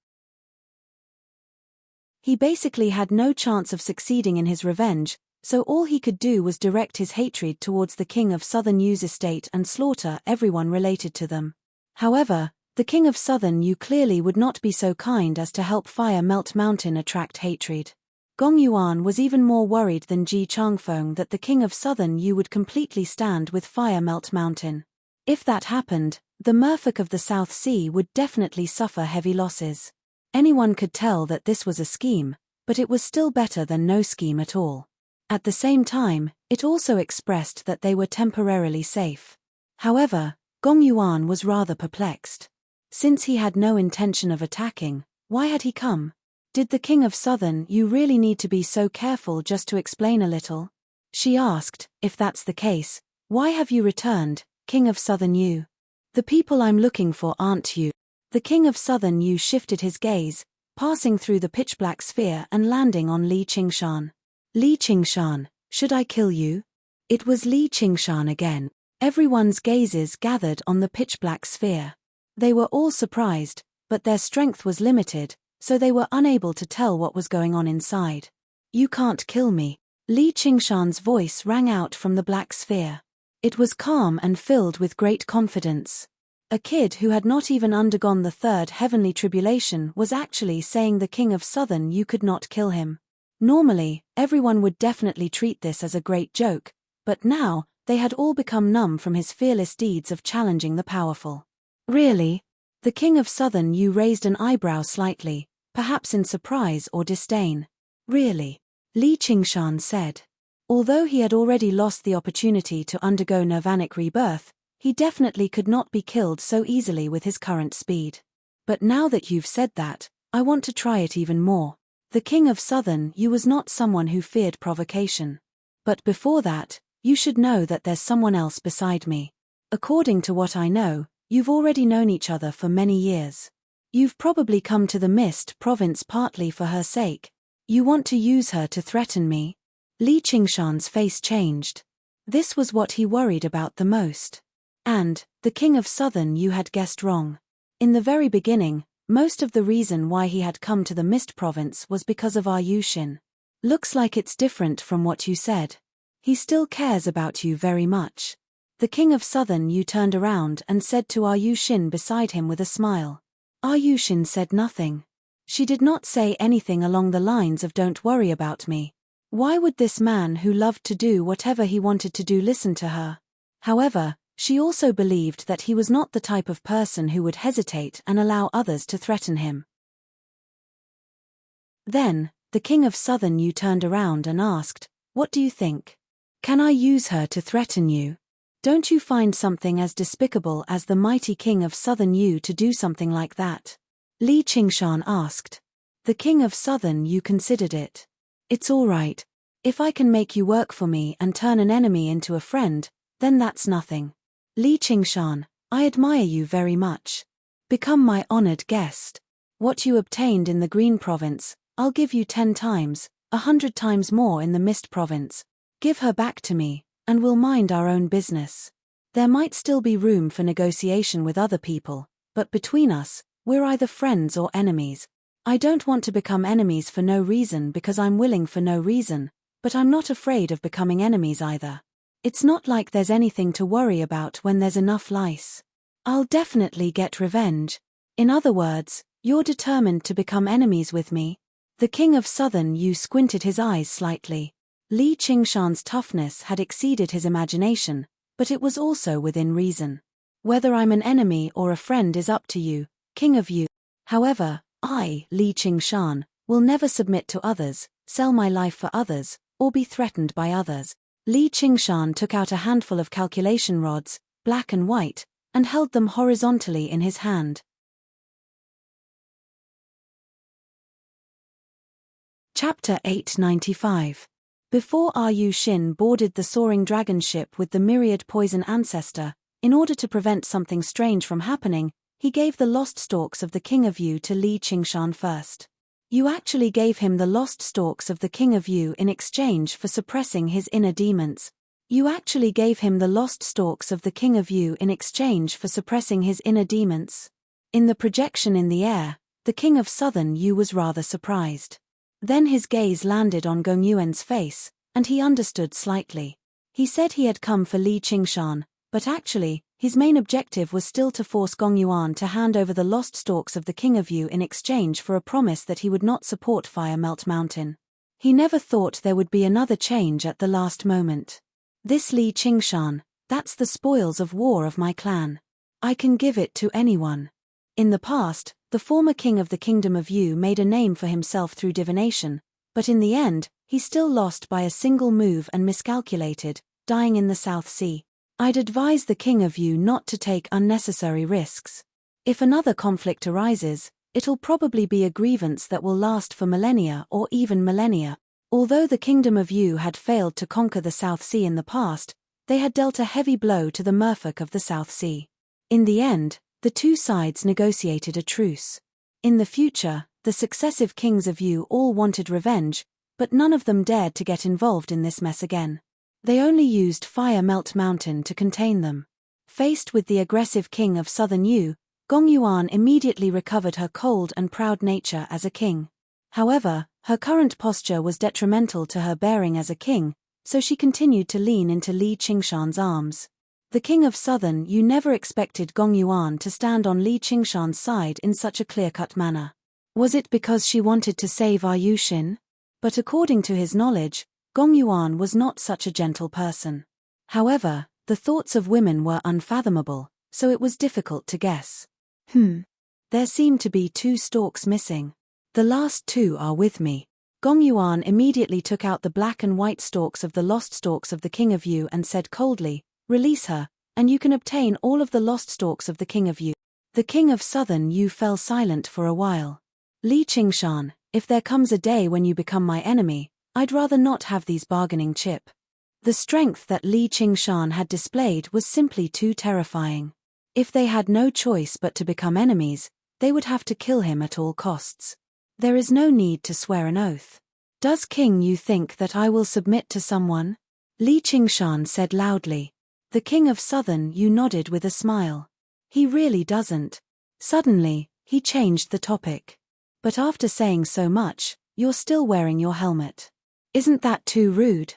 He basically had no chance of succeeding in his revenge, so all he could do was direct his hatred towards the King of Southern Yu's estate and slaughter everyone related to them. However, the King of Southern Yu clearly would not be so kind as to help Fire Melt Mountain attract hatred. Gong Yuan was even more worried than Ji Changfeng that the King of Southern Yu would completely stand with Fire Melt Mountain. If that happened, the merfolk of the South Sea would definitely suffer heavy losses. Anyone could tell that this was a scheme, but it was still better than no scheme at all. At the same time, it also expressed that they were temporarily safe. However, Gong Yuan was rather perplexed. Since he had no intention of attacking, why had he come? Did the King of Southern Yu really need to be so careful just to explain a little? She asked, "If that's the case, why have you returned, King of Southern Yu? The people I'm looking for aren't you." The King of Southern Yu shifted his gaze, passing through the pitch-black sphere and landing on Li Qingshan. "Li Qingshan, should I kill you?" It was Li Qingshan again. Everyone's gazes gathered on the pitch-black sphere. They were all surprised, but their strength was limited, so they were unable to tell what was going on inside. "You can't kill me." Li Qingshan's voice rang out from the black sphere. It was calm and filled with great confidence. A kid who had not even undergone the third heavenly tribulation was actually saying the King of Southern you could not kill him. Normally, everyone would definitely treat this as a great joke, but now, they had all become numb from his fearless deeds of challenging the powerful. Really? The King of Southern you raised an eyebrow slightly, perhaps in surprise or disdain. Really? Li Qingshan said. Although he had already lost the opportunity to undergo nirvanic rebirth, he definitely could not be killed so easily with his current speed. But now that you've said that, I want to try it even more. The King of Southern you was not someone who feared provocation. But before that, you should know that there's someone else beside me. According to what I know, you've already known each other for many years. You've probably come to the Mist province partly for her sake. You want to use her to threaten me? Li Qingshan's face changed. This was what he worried about the most. And, the King of Southern you had guessed wrong. In the very beginning, most of the reason why he had come to the Mist province was because of Yushin. Looks like it's different from what you said. He still cares about you very much. The King of Southern you turned around and said to Yushin beside him with a smile. Yushin said nothing. She did not say anything along the lines of don't worry about me. Why would this man who loved to do whatever he wanted to do listen to her? However, she also believed that he was not the type of person who would hesitate and allow others to threaten him. Then, the King of Southern you turned around and asked, what do you think? Can I use her to threaten you? Don't you find something as despicable as the mighty King of Southern you to do something like that? Li Qingshan asked. The King of Southern you considered it. It's all right. If I can make you work for me and turn an enemy into a friend, then that's nothing. Li Qingshan, I admire you very much. Become my honored guest. What you obtained in the Green Province, I'll give you 10 times, 100 times more in the Mist Province. Give her back to me, and we'll mind our own business. There might still be room for negotiation with other people, but between us, we're either friends or enemies. I don't want to become enemies for no reason because I'm willing for no reason, but I'm not afraid of becoming enemies either. It's not like there's anything to worry about when there's enough lice. I'll definitely get revenge. In other words, you're determined to become enemies with me. The King of Southern you squinted his eyes slightly. Li Qingshan's toughness had exceeded his imagination, but it was also within reason. Whether I'm an enemy or a friend is up to you, King of you. However, I, Li Qingshan, will never submit to others, sell my life for others, or be threatened by others. Li Qingshan took out a handful of calculation rods, black and white, and held them horizontally in his hand. Chapter 895. Before Yushin boarded the soaring dragon ship with the myriad poison ancestor, in order to prevent something strange from happening, he gave the lost stalks of the King of Yu to Li Qingshan first. You actually gave him the lost stalks of the King of Yu in exchange for suppressing his inner demons. You actually gave him the lost stalks of the King of Yu in exchange for suppressing his inner demons. In the projection in the air, the King of Southern Yu was rather surprised. Then his gaze landed on Gong Yuan's face, and he understood slightly. He said he had come for Li Qingshan, but actually, his main objective was still to force Gong Yuan to hand over the lost stalks of the King of Yu in exchange for a promise that he would not support Fire Melt Mountain. He never thought there would be another change at the last moment. This Li Qingshan, that's the spoils of war of my clan. I can give it to anyone. In the past, the former king of the Kingdom of Yu made a name for himself through divination, but in the end, he still lost by a single move and miscalculated, dying in the South Sea. I'd advise the King of Yu not to take unnecessary risks. If another conflict arises, it'll probably be a grievance that will last for millennia or even millennia. Although the Kingdom of Yu had failed to conquer the South Sea in the past, they had dealt a heavy blow to the merfolk of the South Sea. In the end, the two sides negotiated a truce. In the future, the successive kings of Yu all wanted revenge, but none of them dared to get involved in this mess again. They only used Fire Melt Mountain to contain them. Faced with the aggressive king of Southern Yu, Gong Yuan immediately recovered her cold and proud nature as a king. However, Her current posture was detrimental to her bearing as a king, so she continued to lean into Li Qingshan's arms. The king of Southern Yu never expected Gong Yuan to stand on Li Qingshan's side in such a clear-cut manner. Was it because she wanted to save Ayushin? But according to his knowledge, Gong Yuan was not such a gentle person. However, the thoughts of women were unfathomable, so it was difficult to guess. There seemed to be 2 stalks missing. The last 2 are with me. Gong Yuan immediately took out the black and white stalks of the lost stalks of the King of Yu and said coldly, "Release her, and you can obtain all of the lost stalks of the King of Yu." The King of Southern Yu fell silent for a while. "Li Qingshan, if there comes a day when you become my enemy, I'd rather not have these bargaining chip." The strength that Li Qingshan had displayed was simply too terrifying. If they had no choice but to become enemies, they would have to kill him at all costs. There is no need to swear an oath. "Does King Yu think that I will submit to someone?" Li Qingshan said loudly. The King of Southern Yu nodded with a smile. "He really doesn't." Suddenly, he changed the topic. "But after saying so much, you're still wearing your helmet. Isn't that too rude?"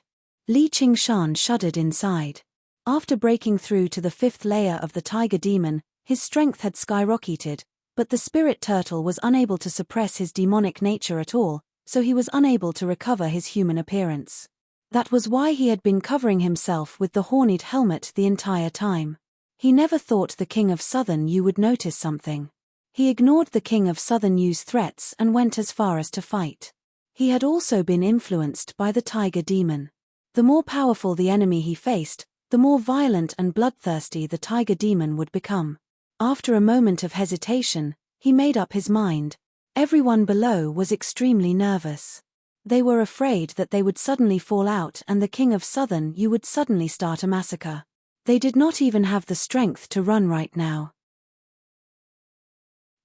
Li Qingshan shuddered inside. After breaking through to the 5th layer of the tiger demon, his strength had skyrocketed, but the spirit turtle was unable to suppress his demonic nature at all, so he was unable to recover his human appearance. That was why he had been covering himself with the horned helmet the entire time. He never thought the King of Southern Yu would notice something. He ignored the King of Southern Yu's threats and went as far as to fight. He had also been influenced by the tiger demon. The more powerful the enemy he faced, the more violent and bloodthirsty the tiger demon would become. After a moment of hesitation, he made up his mind. Everyone below was extremely nervous. They were afraid that they would suddenly fall out and the King of Southern Yu would suddenly start a massacre. They did not even have the strength to run right now.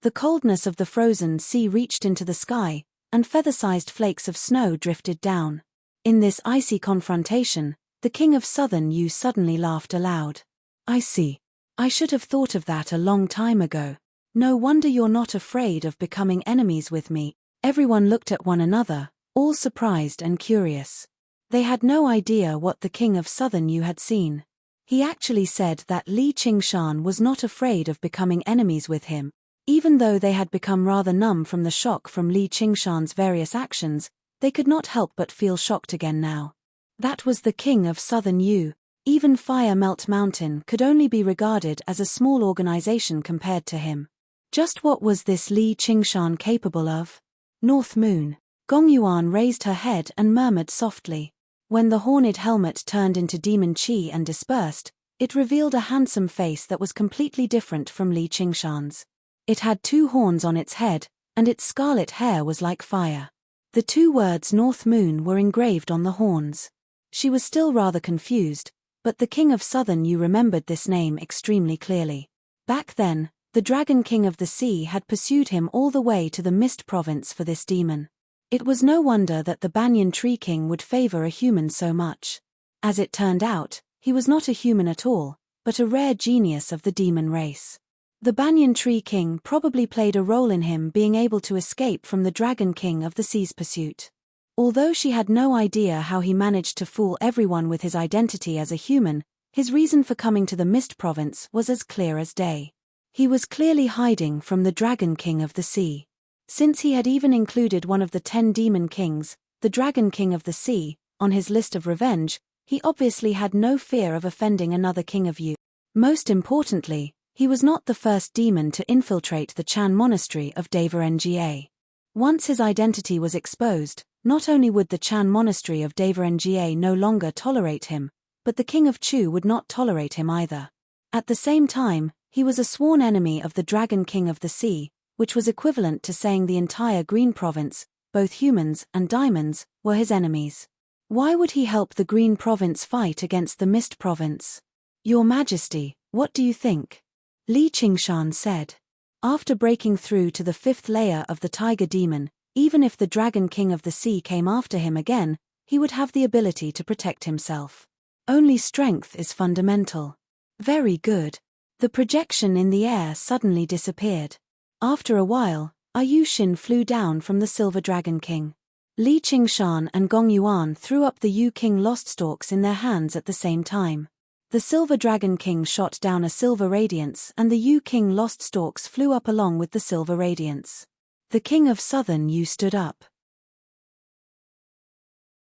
The coldness of the frozen sea reached into the sky, and feather-sized flakes of snow drifted down. In this icy confrontation, the King of Southern Yu suddenly laughed aloud. "I see. I should have thought of that a long time ago. No wonder you're not afraid of becoming enemies with me." Everyone looked at one another, all surprised and curious. They had no idea what the King of Southern Yu had seen. He actually said that Li Qingshan was not afraid of becoming enemies with him. Even though they had become rather numb from the shock from Li Qingshan's various actions, they could not help but feel shocked again now. That was the King of Southern Yu. Even Fire Melt Mountain could only be regarded as a small organization compared to him. Just what was this Li Qingshan capable of? North Moon. Gong Yuan raised her head and murmured softly. When the horned helmet turned into demon chi and dispersed, it revealed a handsome face that was completely different from Li Qingshan's. It had 2 horns on its head, and its scarlet hair was like fire. The 2 words North Moon were engraved on the horns. She was still rather confused, but the King of Southern Yu remembered this name extremely clearly. Back then, the Dragon King of the Sea had pursued him all the way to the Mist Province for this demon. It was no wonder that the Banyan Tree King would favor a human so much. As it turned out, he was not a human at all, but a rare genius of the demon race. The Banyan Tree King probably played a role in him being able to escape from the Dragon King of the Sea's pursuit. Although she had no idea how he managed to fool everyone with his identity as a human, his reason for coming to the Mist Province was as clear as day. He was clearly hiding from the Dragon King of the Sea. Since he had even included one of the 10 demon kings, the Dragon King of the Sea, on his list of revenge, he obviously had no fear of offending another king of Yu. Most importantly, he was not the first demon to infiltrate the Chan monastery of Nga. Once his identity was exposed, not only would the Chan monastery of Nga no longer tolerate him, but the King of Chu would not tolerate him either. At the same time, he was a sworn enemy of the Dragon King of the Sea, which was equivalent to saying the entire Green Province, both humans and diamonds, were his enemies. Why would he help the Green Province fight against the Mist Province? "Your Majesty, what do you think?" Li Qingshan said. After breaking through to the 5th layer of the Tiger Demon, even if the Dragon King of the Sea came after him again, he would have the ability to protect himself. Only strength is fundamental. Very good. The projection in the air suddenly disappeared. After a while, Ayushin flew down from the Silver Dragon King. Li Qingshan and Gong Yuan threw up the Yu King Lost Stalks in their hands at the same time. The Silver Dragon King shot down a silver radiance and the Yu King Lost Stalks flew up along with the silver radiance. The King of Southern Yu stood up.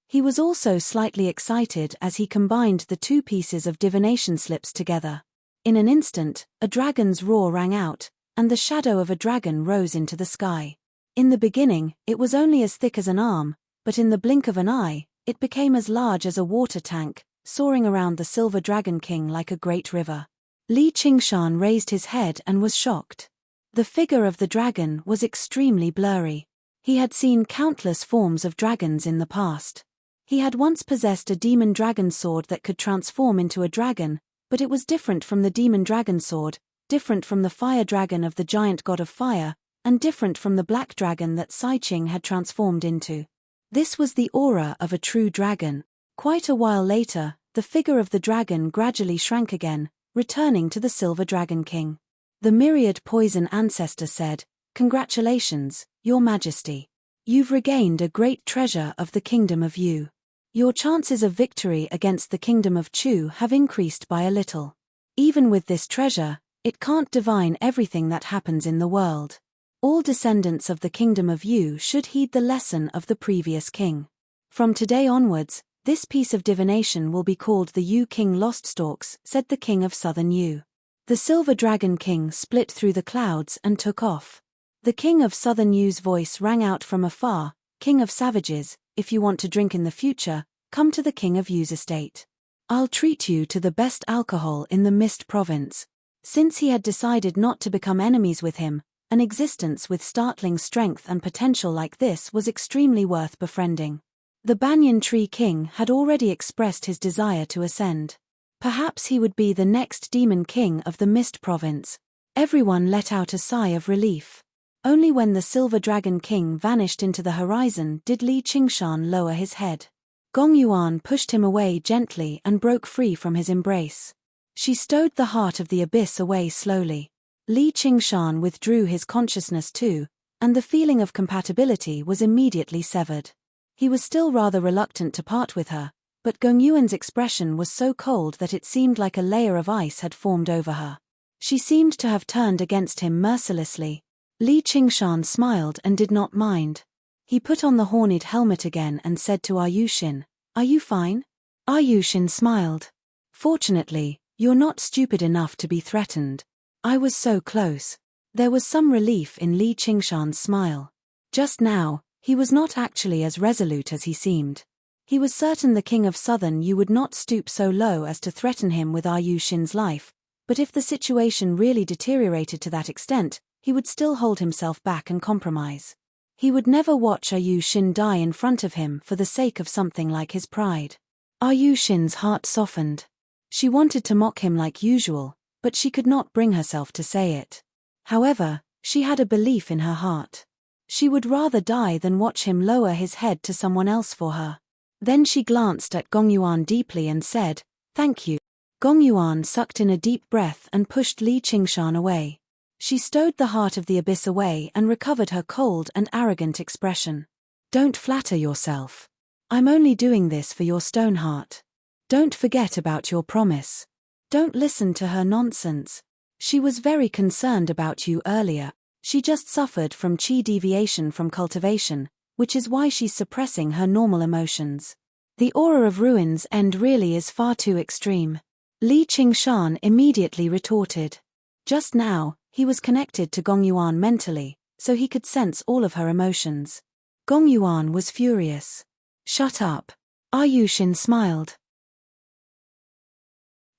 He was also slightly excited as he combined the two pieces of divination slips together. In an instant, a dragon's roar rang out, and the shadow of a dragon rose into the sky. In the beginning, it was only as thick as an arm, but in the blink of an eye, it became as large as a water tank, soaring around the Silver Dragon King like a great river. Li Qingshan raised his head and was shocked. The figure of the dragon was extremely blurry. He had seen countless forms of dragons in the past. He had once possessed a demon dragon sword that could transform into a dragon, but it was different from the demon dragon sword, different from the fire dragon of the giant god of fire, and different from the black dragon that Saiqing had transformed into. This was the aura of a true dragon. Quite a while later, the figure of the dragon gradually shrank again, returning to the Silver Dragon King. The myriad poison ancestor said, "Congratulations, Your Majesty. You've regained a great treasure of the Kingdom of Yu. Your chances of victory against the Kingdom of Chu have increased by a little. Even with this treasure, it can't divine everything that happens in the world. All descendants of the Kingdom of Yu should heed the lesson of the previous king. From today onwards, this piece of divination will be called the Yu King Lost Stalks," said the King of Southern Yu. The Silver Dragon King split through the clouds and took off. The King of Southern Yu's voice rang out from afar, "King of Savages, if you want to drink in the future, come to the King of Yu's estate. I'll treat you to the best alcohol in the Mist Province." Since he had decided not to become enemies with him, an existence with startling strength and potential like this was extremely worth befriending. The Banyan Tree King had already expressed his desire to ascend. Perhaps he would be the next Demon King of the Mist Province. Everyone let out a sigh of relief. Only when the Silver Dragon King vanished into the horizon did Li Qingshan lower his head. Gong Yuan pushed him away gently and broke free from his embrace. She stowed the heart of the abyss away slowly. Li Qingshan withdrew his consciousness too, and the feeling of compatibility was immediately severed. He was still rather reluctant to part with her, but Gong Yuan's expression was so cold that it seemed like a layer of ice had formed over her. She seemed to have turned against him mercilessly. Li Qingshan smiled and did not mind. He put on the horned helmet again and said to Ayushin, "Are you fine?" Ayushin smiled. "Fortunately, you're not stupid enough to be threatened. I was so close." There was some relief in Li Qingshan's smile. Just now, he was not actually as resolute as he seemed. He was certain the King of Southern Yu would not stoop so low as to threaten him with Ayushin's life, but if the situation really deteriorated to that extent, he would still hold himself back and compromise. He would never watch Ayushin die in front of him for the sake of something like his pride. Ayushin's heart softened. She wanted to mock him like usual, but she could not bring herself to say it. However, she had a belief in her heart. She would rather die than watch him lower his head to someone else for her. Then she glanced at Gong Yuan deeply and said, "Thank you." Gong Yuan sucked in a deep breath and pushed Li Qingshan away. She stowed the heart of the abyss away and recovered her cold and arrogant expression. "Don't flatter yourself. I'm only doing this for your stone heart. Don't forget about your promise. Don't listen to her nonsense. She was very concerned about you earlier. She just suffered from qi deviation from cultivation, which is why she's suppressing her normal emotions. The aura of ruins end really is far too extreme." Li Qingshan immediately retorted. Just now, he was connected to Gong Yuan mentally, so he could sense all of her emotions. Gong Yuan was furious. "Shut up." Ayushin smiled.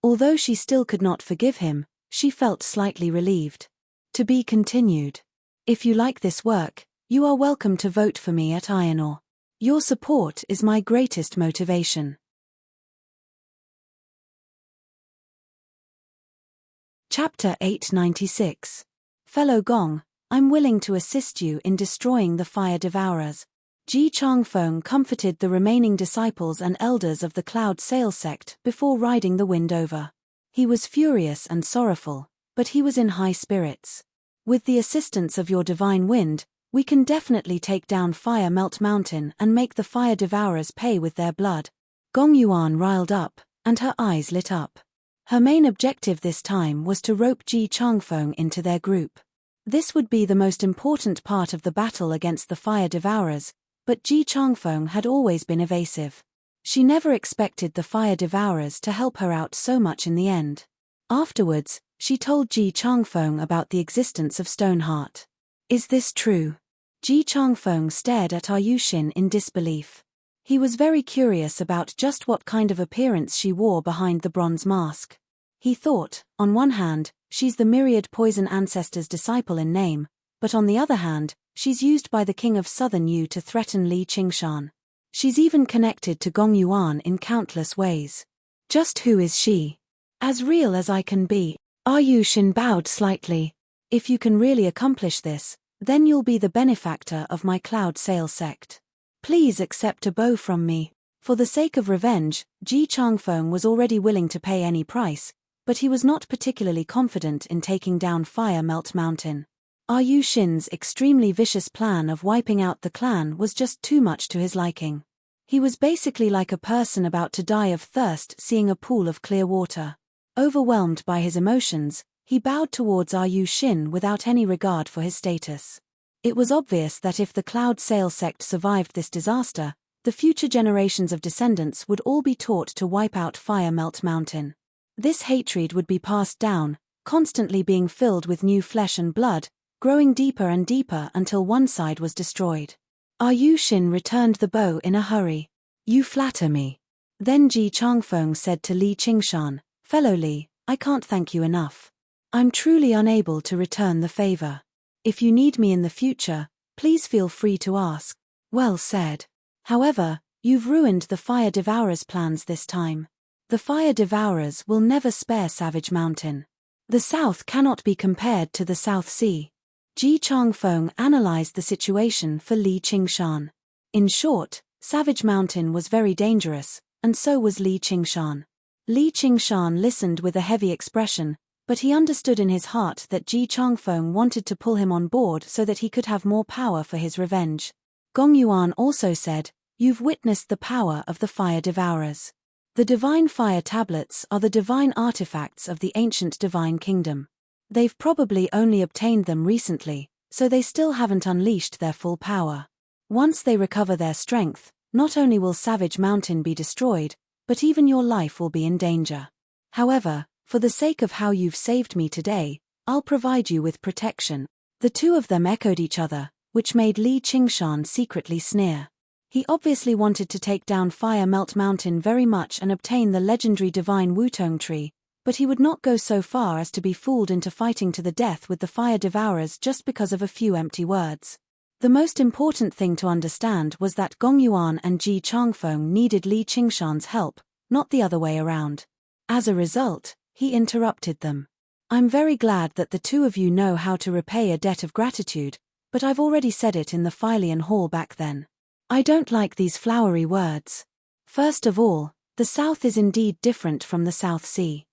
Although she still could not forgive him, she felt slightly relieved. To be continued. If you like this work, you are welcome to vote for me at Ionor. Your support is my greatest motivation. Chapter 896. Fellow Gong, I'm willing to assist you in destroying the fire devourers. Ji Changfeng comforted the remaining disciples and elders of the Cloud Sail sect before riding the wind over. He was furious and sorrowful, but he was in high spirits. With the assistance of your divine wind, We can definitely take down Fire Melt Mountain and make the fire devourers pay with their blood. Gong Yuan riled up, and her eyes lit up. Her main objective this time was to rope Ji Changfeng into their group. This would be the most important part of the battle against the fire devourers, but Ji Changfeng had always been evasive. She never expected the fire devourers to help her out so much in the end. Afterwards, she told Ji Changfeng about the existence of Stoneheart. Is this true? Ji Changfeng stared at Ayushin in disbelief. He was very curious about just what kind of appearance she wore behind the bronze mask. He thought, on one hand, she's the myriad poison ancestor's disciple in name, but on the other hand, she's used by the king of southern Yu to threaten Li Qingshan. She's even connected to Gong Yuan in countless ways. Just who is she? As real as I can be. Ayushin bowed slightly. If you can really accomplish this, then you'll be the benefactor of my Cloud Sail sect. Please accept a bow from me. For the sake of revenge, Ji Changfeng was already willing to pay any price, but he was not particularly confident in taking down Fire Melt Mountain. Ayushin's extremely vicious plan of wiping out the clan was just too much to his liking. He was basically like a person about to die of thirst seeing a pool of clear water. Overwhelmed by his emotions, he bowed towards Ayushin without any regard for his status. It was obvious that if the Cloud Sail sect survived this disaster, the future generations of descendants would all be taught to wipe out Fire Melt Mountain. This hatred would be passed down, constantly being filled with new flesh and blood, growing deeper and deeper until one side was destroyed. Ayushin returned the bow in a hurry. You flatter me. Then Ji Changfeng said to Li Qingshan, Fellow Li, I can't thank you enough. I'm truly unable to return the favor. If you need me in the future, please feel free to ask. Well said. However, you've ruined the Fire Devourers' plans this time. The Fire Devourers will never spare Savage Mountain. The South cannot be compared to the South Sea. Ji Changfeng analyzed the situation for Li Qingshan. In short, Savage Mountain was very dangerous, and so was Li Qingshan. Li Qingshan listened with a heavy expression, but he understood in his heart that Ji Changfeng wanted to pull him on board so that he could have more power for his revenge. Gong Yuan also said, You've witnessed the power of the Fire Devourers. The Divine Fire Tablets are the divine artifacts of the ancient Divine Kingdom. They've probably only obtained them recently, so they still haven't unleashed their full power. Once they recover their strength, not only will Savage Mountain be destroyed, but even your life will be in danger. However, for the sake of how you've saved me today, I'll provide you with protection. The two of them echoed each other, which made Li Qingshan secretly sneer. He obviously wanted to take down Fire Melt Mountain very much and obtain the legendary divine Wutong tree, but he would not go so far as to be fooled into fighting to the death with the Fire Devourers just because of a few empty words. The most important thing to understand was that Gong Yuan and Ji Changfeng needed Li Qingshan's help, not the other way around. As a result, he interrupted them. I'm very glad that the two of you know how to repay a debt of gratitude, but I've already said it in the Phylian Hall back then. I don't like these flowery words. First of all, the South is indeed different from the South Sea.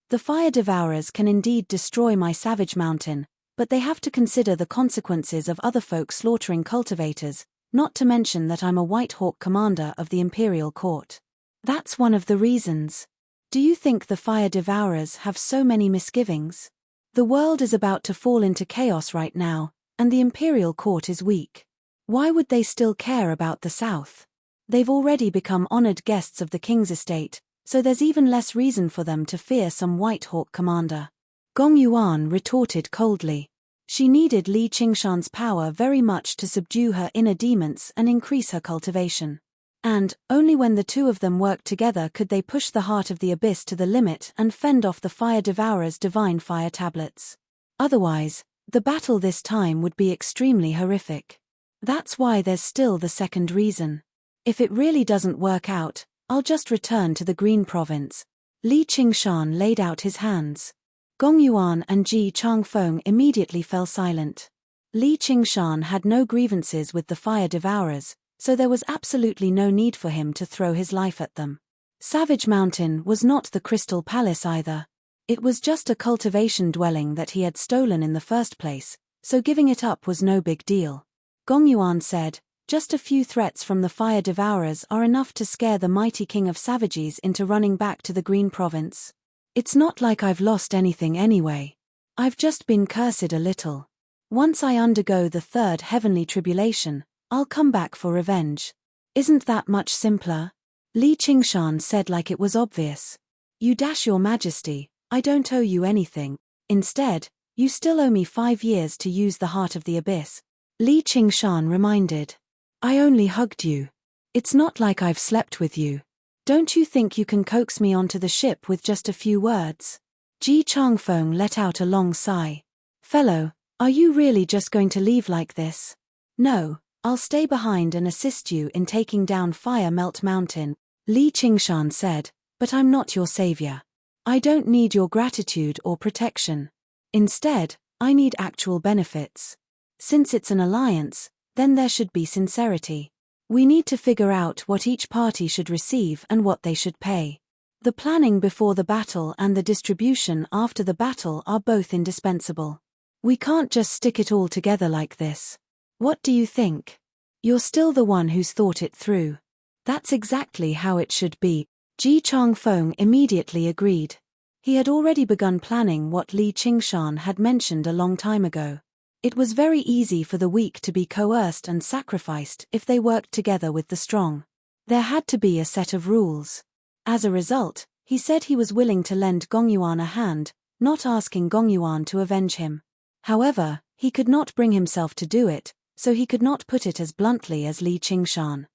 The Fire Devourers can indeed destroy my Savage Mountain, but they have to consider the consequences of other folk slaughtering cultivators, not to mention that I'm a White Hawk commander of the Imperial Court. That's one of the reasons. Do you think the Fire Devourers have so many misgivings? The world is about to fall into chaos right now, and the Imperial Court is weak. Why would they still care about the South? They've already become honored guests of the King's estate, so there's even less reason for them to fear some White Hawk commander. Gong Yuan retorted coldly. She needed Li Qingshan's power very much to subdue her inner demons and increase her cultivation. And, only when the two of them worked together could they push the heart of the abyss to the limit and fend off the Fire Devourer's divine fire tablets. Otherwise, the battle this time would be extremely horrific. That's why there's still the second reason. If it really doesn't work out, I'll just return to the Green Province. Li Qingshan laid out his hands. Gong Yuan and Ji Changfeng immediately fell silent. Li Qingshan had no grievances with the Fire Devourers, so there was absolutely no need for him to throw his life at them. Savage Mountain was not the Crystal Palace either. It was just a cultivation dwelling that he had stolen in the first place, so giving it up was no big deal. Gong Yuan said, "Just a few threats from the fire devourers are enough to scare the mighty king of savages into running back to the Green Province. It's not like I've lost anything anyway. I've just been cursed a little. Once I undergo the third heavenly tribulation, I'll come back for revenge. Isn't that much simpler?" Li Qingshan said like it was obvious. "You dash your majesty, I don't owe you anything. Instead, you still owe me 5 years to use the heart of the abyss." Li Qingshan reminded. "I only hugged you. It's not like I've slept with you. Don't you think you can coax me onto the ship with just a few words?" Ji Changfeng let out a long sigh. "Fellow, are you really just going to leave like this?" "No, I'll stay behind and assist you in taking down Fire Melt Mountain," Li Qingshan said, "but I'm not your savior. I don't need your gratitude or protection. Instead, I need actual benefits. Since it's an alliance, then there should be sincerity. We need to figure out what each party should receive and what they should pay. The planning before the battle and the distribution after the battle are both indispensable. We can't just stick it all together like this. What do you think? You're still the one who's thought it through." "That's exactly how it should be," Ji Changfeng immediately agreed. He had already begun planning what Li Qingshan had mentioned a long time ago. It was very easy for the weak to be coerced and sacrificed if they worked together with the strong. There had to be a set of rules. As a result, he said he was willing to lend Gong Yuan a hand, not asking Gong Yuan to avenge him. However, he could not bring himself to do it, so he could not put it as bluntly as Li Qingshan.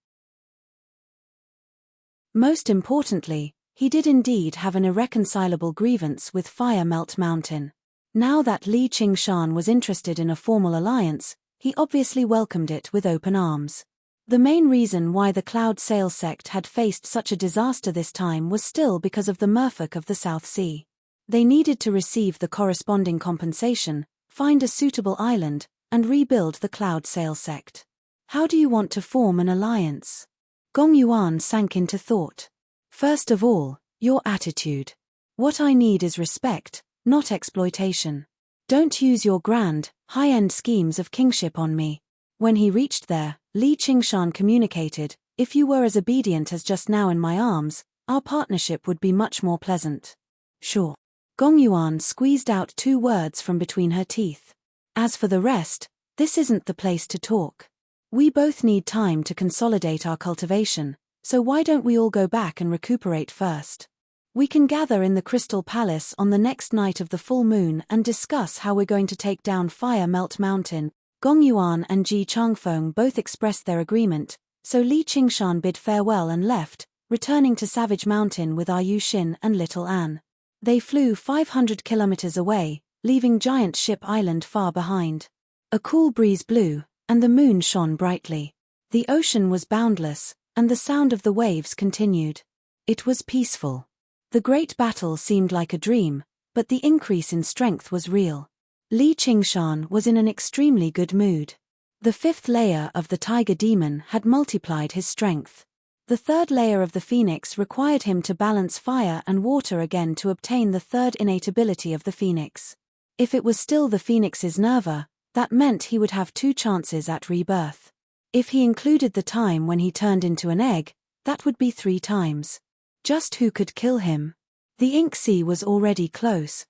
Most importantly, he did indeed have an irreconcilable grievance with Fire Melt Mountain. Now that Li Qingshan was interested in a formal alliance, he obviously welcomed it with open arms. The main reason why the Cloud Sail sect had faced such a disaster this time was still because of the merfolk of the South Sea. They needed to receive the corresponding compensation, find a suitable island, and rebuild the Cloud Sail sect. How do you want to form an alliance? Gong Yuan sank into thought. First of all, your attitude. What I need is respect, not exploitation. Don't use your grand, high-end schemes of kingship on me. When he reached there, Li Qingshan communicated, "If you were as obedient as just now in my arms, our partnership would be much more pleasant." "Sure." Gong Yuan squeezed out 2 words from between her teeth. "As for the rest, this isn't the place to talk. We both need time to consolidate our cultivation, so why don't we all go back and recuperate first? We can gather in the Crystal Palace on the next night of the full moon and discuss how we're going to take down Fire Melt Mountain." Gong Yuan and Ji Changfeng both expressed their agreement, so Li Qingshan bid farewell and left, returning to Savage Mountain with Yu Xin and Little Anne. They flew 500 kilometers away, leaving Giant Ship Island far behind. A cool breeze blew, and the moon shone brightly. The ocean was boundless, and the sound of the waves continued. It was peaceful. The great battle seemed like a dream, but the increase in strength was real. Li Qingshan was in an extremely good mood. The 5th layer of the Tiger Demon had multiplied his strength. The 3rd layer of the Phoenix required him to balance fire and water again to obtain the 3rd innate ability of the Phoenix. If it was still the Phoenix's Nerva, that meant he would have 2 chances at rebirth. If he included the time when he turned into an egg, that would be 3 times. Just who could kill him? The Ink Sea was already close.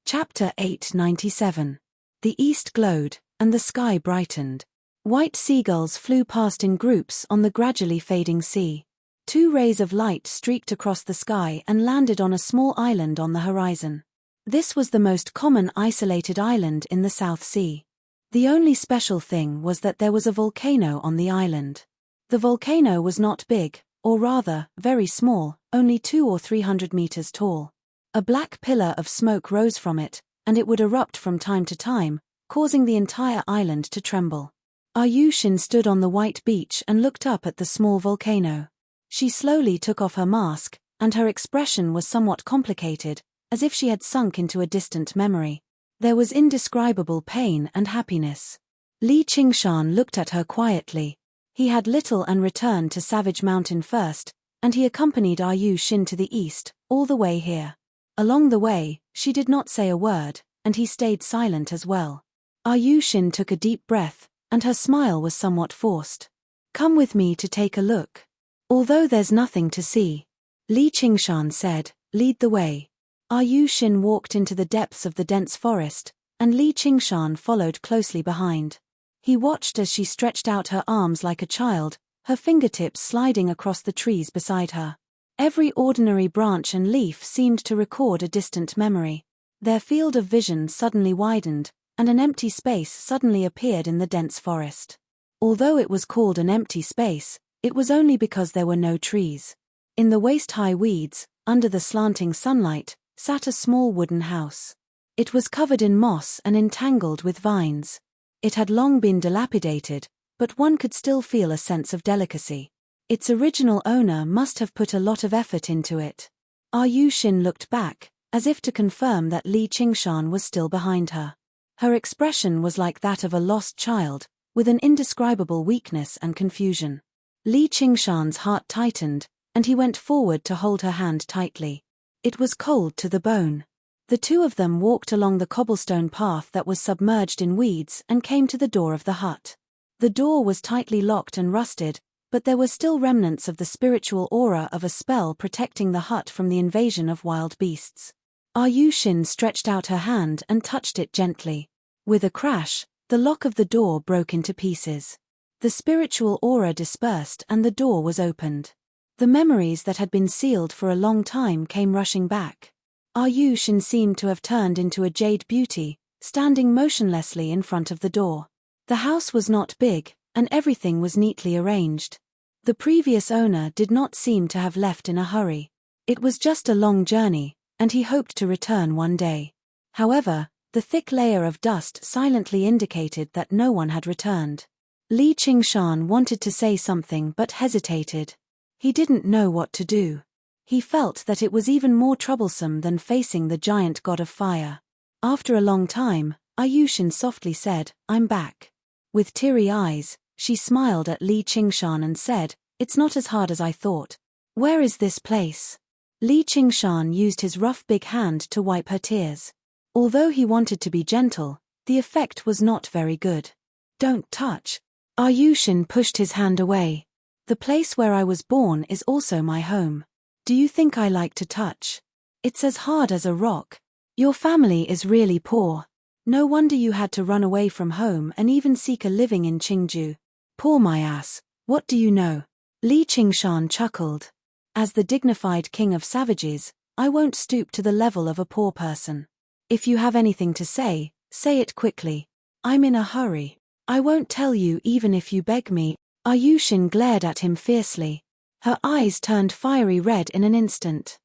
Chapter 897. The east glowed, and the sky brightened. White seagulls flew past in groups on the gradually fading sea. 2 rays of light streaked across the sky and landed on a small island on the horizon. This was the most common isolated island in the South Sea. The only special thing was that there was a volcano on the island. The volcano was not big, or rather, very small, only 200 or 300 meters tall. A black pillar of smoke rose from it, and it would erupt from time to time, causing the entire island to tremble. Yu Xin stood on the white beach and looked up at the small volcano. She slowly took off her mask, and her expression was somewhat complicated, as if she had sunk into a distant memory. There was indescribable pain and happiness. Li Qingshan looked at her quietly. He had Little Anne returned to Savage Mountain first, and he accompanied Yu Shin to the east, all the way here. Along the way, she did not say a word, and he stayed silent as well. Yu Shin took a deep breath, and her smile was somewhat forced. "Come with me to take a look. Although there's nothing to see," Li Qingshan said, "lead the way." Yu Shin walked into the depths of the dense forest, and Li Qingshan followed closely behind. He watched as she stretched out her arms like a child, her fingertips sliding across the trees beside her. Every ordinary branch and leaf seemed to record a distant memory. Their field of vision suddenly widened, and an empty space suddenly appeared in the dense forest. Although it was called an empty space, it was only because there were no trees. In the waist-high weeds, under the slanting sunlight, sat a small wooden house. It was covered in moss and entangled with vines. It had long been dilapidated, but one could still feel a sense of delicacy. Its original owner must have put a lot of effort into it. Yu Shin looked back, as if to confirm that Li Qingshan was still behind her. Her expression was like that of a lost child, with an indescribable weakness and confusion. Li Qingshan's heart tightened, and he went forward to hold her hand tightly. It was cold to the bone. The two of them walked along the cobblestone path that was submerged in weeds and came to the door of the hut. The door was tightly locked and rusted, but there were still remnants of the spiritual aura of a spell protecting the hut from the invasion of wild beasts. Yu Shin stretched out her hand and touched it gently. With a crash, the lock of the door broke into pieces. The spiritual aura dispersed and the door was opened. The memories that had been sealed for a long time came rushing back. Yu Shin seemed to have turned into a jade beauty, standing motionlessly in front of the door. The house was not big, and everything was neatly arranged. The previous owner did not seem to have left in a hurry. It was just a long journey, and he hoped to return one day. However, the thick layer of dust silently indicated that no one had returned. Li Qingshan wanted to say something but hesitated. He didn't know what to do. He felt that it was even more troublesome than facing the giant god of fire. After a long time, Yu Shin softly said, "I'm back." With teary eyes, she smiled at Li Qingshan and said, "It's not as hard as I thought. Where is this place?" Li Qingshan used his rough big hand to wipe her tears. Although he wanted to be gentle, the effect was not very good. "Don't touch." Yu Shin pushed his hand away. "The place where I was born is also my home. Do you think I like to touch? It's as hard as a rock. Your family is really poor. No wonder you had to run away from home and even seek a living in Qingju. Poor my ass, what do you know?" Li Qingshan chuckled. "As the dignified king of savages, I won't stoop to the level of a poor person. If you have anything to say it quickly. I'm in a hurry. I won't tell you even if you beg me." Yu Shin glared at him fiercely. Her eyes turned fiery red in an instant.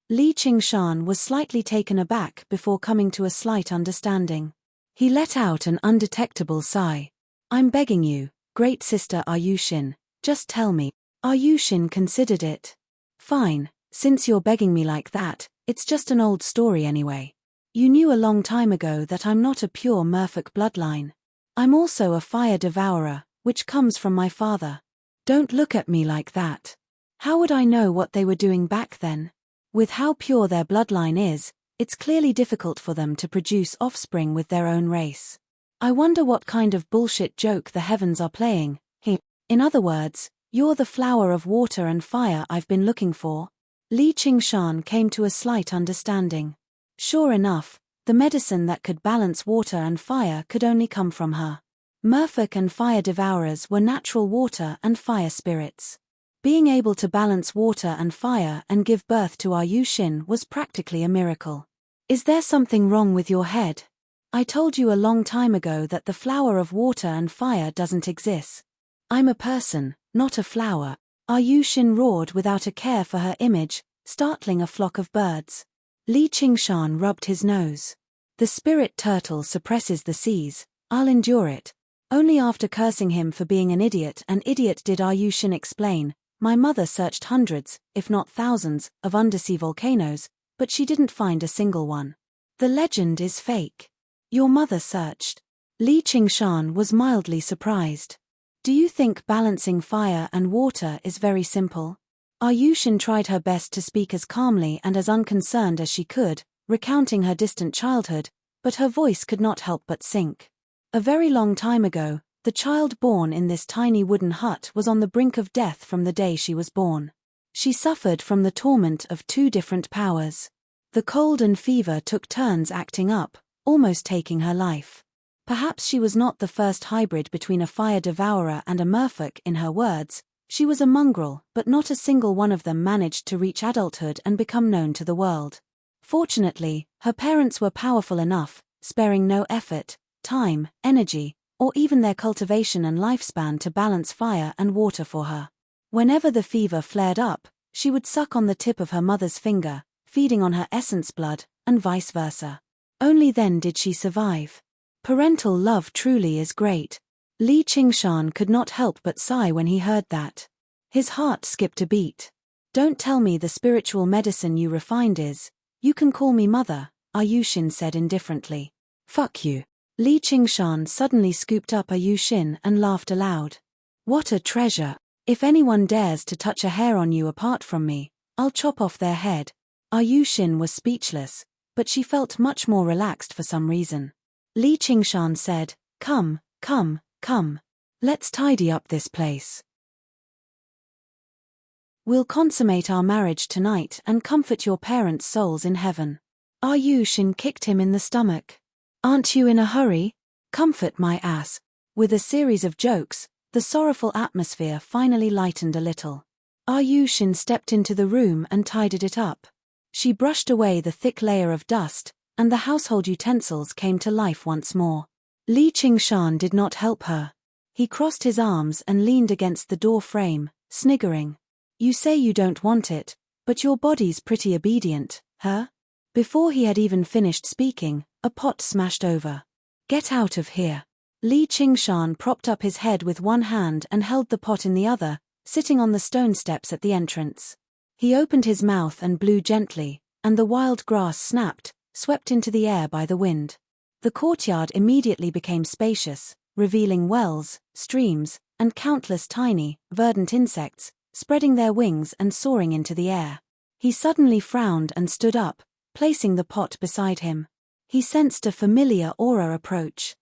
Li Qingshan was slightly taken aback before coming to a slight understanding. He let out an undetectable sigh. "I'm begging you, great sister Yu Shin, just tell me." Yu Shin considered it. "Fine, since you're begging me like that, it's just an old story anyway. You knew a long time ago that I'm not a pure Merfolk bloodline. I'm also a fire devourer, which comes from my father. Don't look at me like that. How would I know what they were doing back then? With how pure their bloodline is, it's clearly difficult for them to produce offspring with their own race. I wonder what kind of bullshit joke the heavens are playing. In other words, you're the flower of water and fire I've been looking for." Li Qingshan came to a slight understanding. Sure enough, the medicine that could balance water and fire could only come from her. Merfolk and fire devourers were natural water and fire spirits. Being able to balance water and fire and give birth to Yu Shin was practically a miracle. "Is there something wrong with your head? I told you a long time ago that the flower of water and fire doesn't exist. I'm a person, not a flower." Yu Shin roared without a care for her image, startling a flock of birds. Li Qingshan rubbed his nose. "The spirit turtle suppresses the seas, I'll endure it." Only after cursing him for being an idiot did Yu Shin explain, "My mother searched hundreds, if not thousands, of undersea volcanoes, but she didn't find a single one. The legend is fake." "Your mother searched?" Li Qingshan was mildly surprised. Do you think balancing fire and water is very simple? Ayushin tried her best to speak as calmly and as unconcerned as she could, recounting her distant childhood, but her voice could not help but sink. A very long time ago, the child born in this tiny wooden hut was on the brink of death from the day she was born. She suffered from the torment of two different powers. The cold and fever took turns acting up, almost taking her life. Perhaps she was not the first hybrid between a fire devourer and a merfolk in her words. She was a mongrel, but not a single one of them managed to reach adulthood and become known to the world. Fortunately, her parents were powerful enough, sparing no effort, time, energy, or even their cultivation and lifespan to balance fire and water for her. Whenever the fever flared up, she would suck on the tip of her mother's finger, feeding on her essence blood, and vice versa. Only then did she survive. Parental love truly is great. Li Qingshan could not help but sigh when he heard that. His heart skipped a beat. Don't tell me the spiritual medicine you refined is, you can call me mother, Ayushin said indifferently. Fuck you. Li Qingshan suddenly scooped up Ayushin and laughed aloud. What a treasure. If anyone dares to touch a hair on you apart from me, I'll chop off their head. Ayushin was speechless, but she felt much more relaxed for some reason. Li Qingshan said, Come. Let's tidy up this place. We'll consummate our marriage tonight and comfort your parents' souls in heaven. Ayushin kicked him in the stomach. Aren't you in a hurry? Comfort my ass. With a series of jokes, the sorrowful atmosphere finally lightened a little. Ayushin stepped into the room and tidied it up. She brushed away the thick layer of dust, and the household utensils came to life once more. Li Qingshan did not help her. He crossed his arms and leaned against the door frame, sniggering. You say you don't want it, but your body's pretty obedient, huh? Before he had even finished speaking, a pot smashed over. Get out of here. Li Qingshan propped up his head with one hand and held the pot in the other, sitting on the stone steps at the entrance. He opened his mouth and blew gently, and the wild grass snapped, swept into the air by the wind. The courtyard immediately became spacious, revealing wells, streams, and countless tiny, verdant insects, spreading their wings and soaring into the air. He suddenly frowned and stood up, placing the pot beside him. He sensed a familiar aura approach.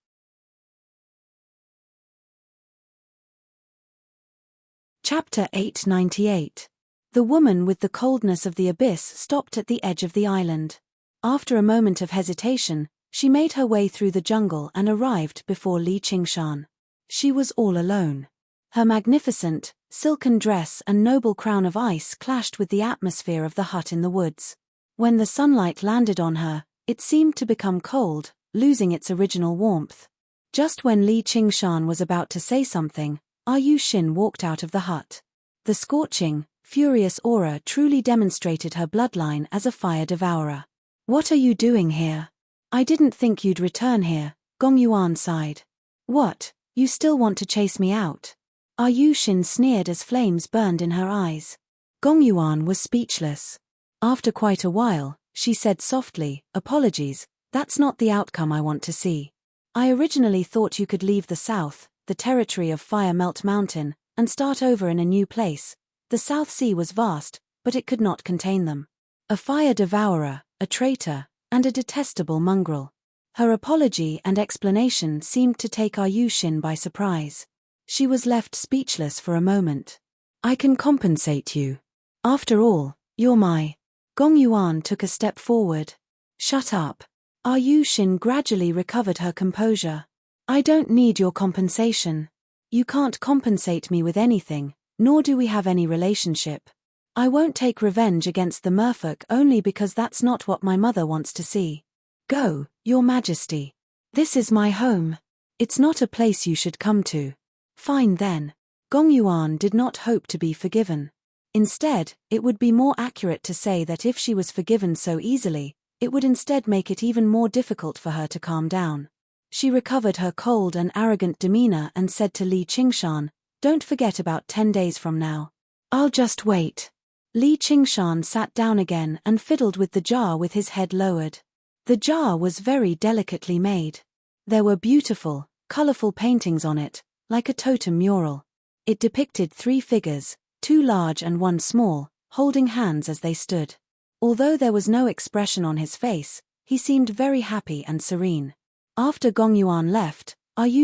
Chapter 898. The woman with the coldness of the abyss stopped at the edge of the island. After a moment of hesitation, she made her way through the jungle and arrived before Li Qingshan. She was all alone. Her magnificent, silken dress and noble crown of ice clashed with the atmosphere of the hut in the woods. When the sunlight landed on her, it seemed to become cold, losing its original warmth. Just when Li Qingshan was about to say something, Ayushin walked out of the hut. The scorching, furious aura truly demonstrated her bloodline as a fire devourer. What are you doing here? I didn't think you'd return here, Gong Yuan sighed. What, you still want to chase me out? Ayushin sneered as flames burned in her eyes. Gong Yuan was speechless. After quite a while, she said softly, Apologies, that's not the outcome I want to see. I originally thought you could leave the south, the territory of Fire Melt Mountain, and start over in a new place. The South Sea was vast, but it could not contain them. A fire devourer, a traitor, and a detestable mongrel. Her apology and explanation seemed to take Ayushin by surprise. She was left speechless for a moment. I can compensate you. After all, you're my... Gong Yuan took a step forward. Shut up. Ayushin gradually recovered her composure. I don't need your compensation. You can't compensate me with anything, nor do we have any relationship. I won't take revenge against the merfolk only because that's not what my mother wants to see. Go, Your Majesty. This is my home. It's not a place you should come to. Fine then. Gong Yuan did not hope to be forgiven. Instead, it would be more accurate to say that if she was forgiven so easily, it would instead make it even more difficult for her to calm down. She recovered her cold and arrogant demeanor and said to Li Qingshan, Don't forget about 10 days from now. I'll just wait. Li Qingshan sat down again and fiddled with the jar with his head lowered. The jar was very delicately made. There were beautiful, colorful paintings on it, like a totem mural. It depicted 3 figures, 2 large and 1 small, holding hands as they stood. Although there was no expression on his face, he seemed very happy and serene. After Gong Yuan left,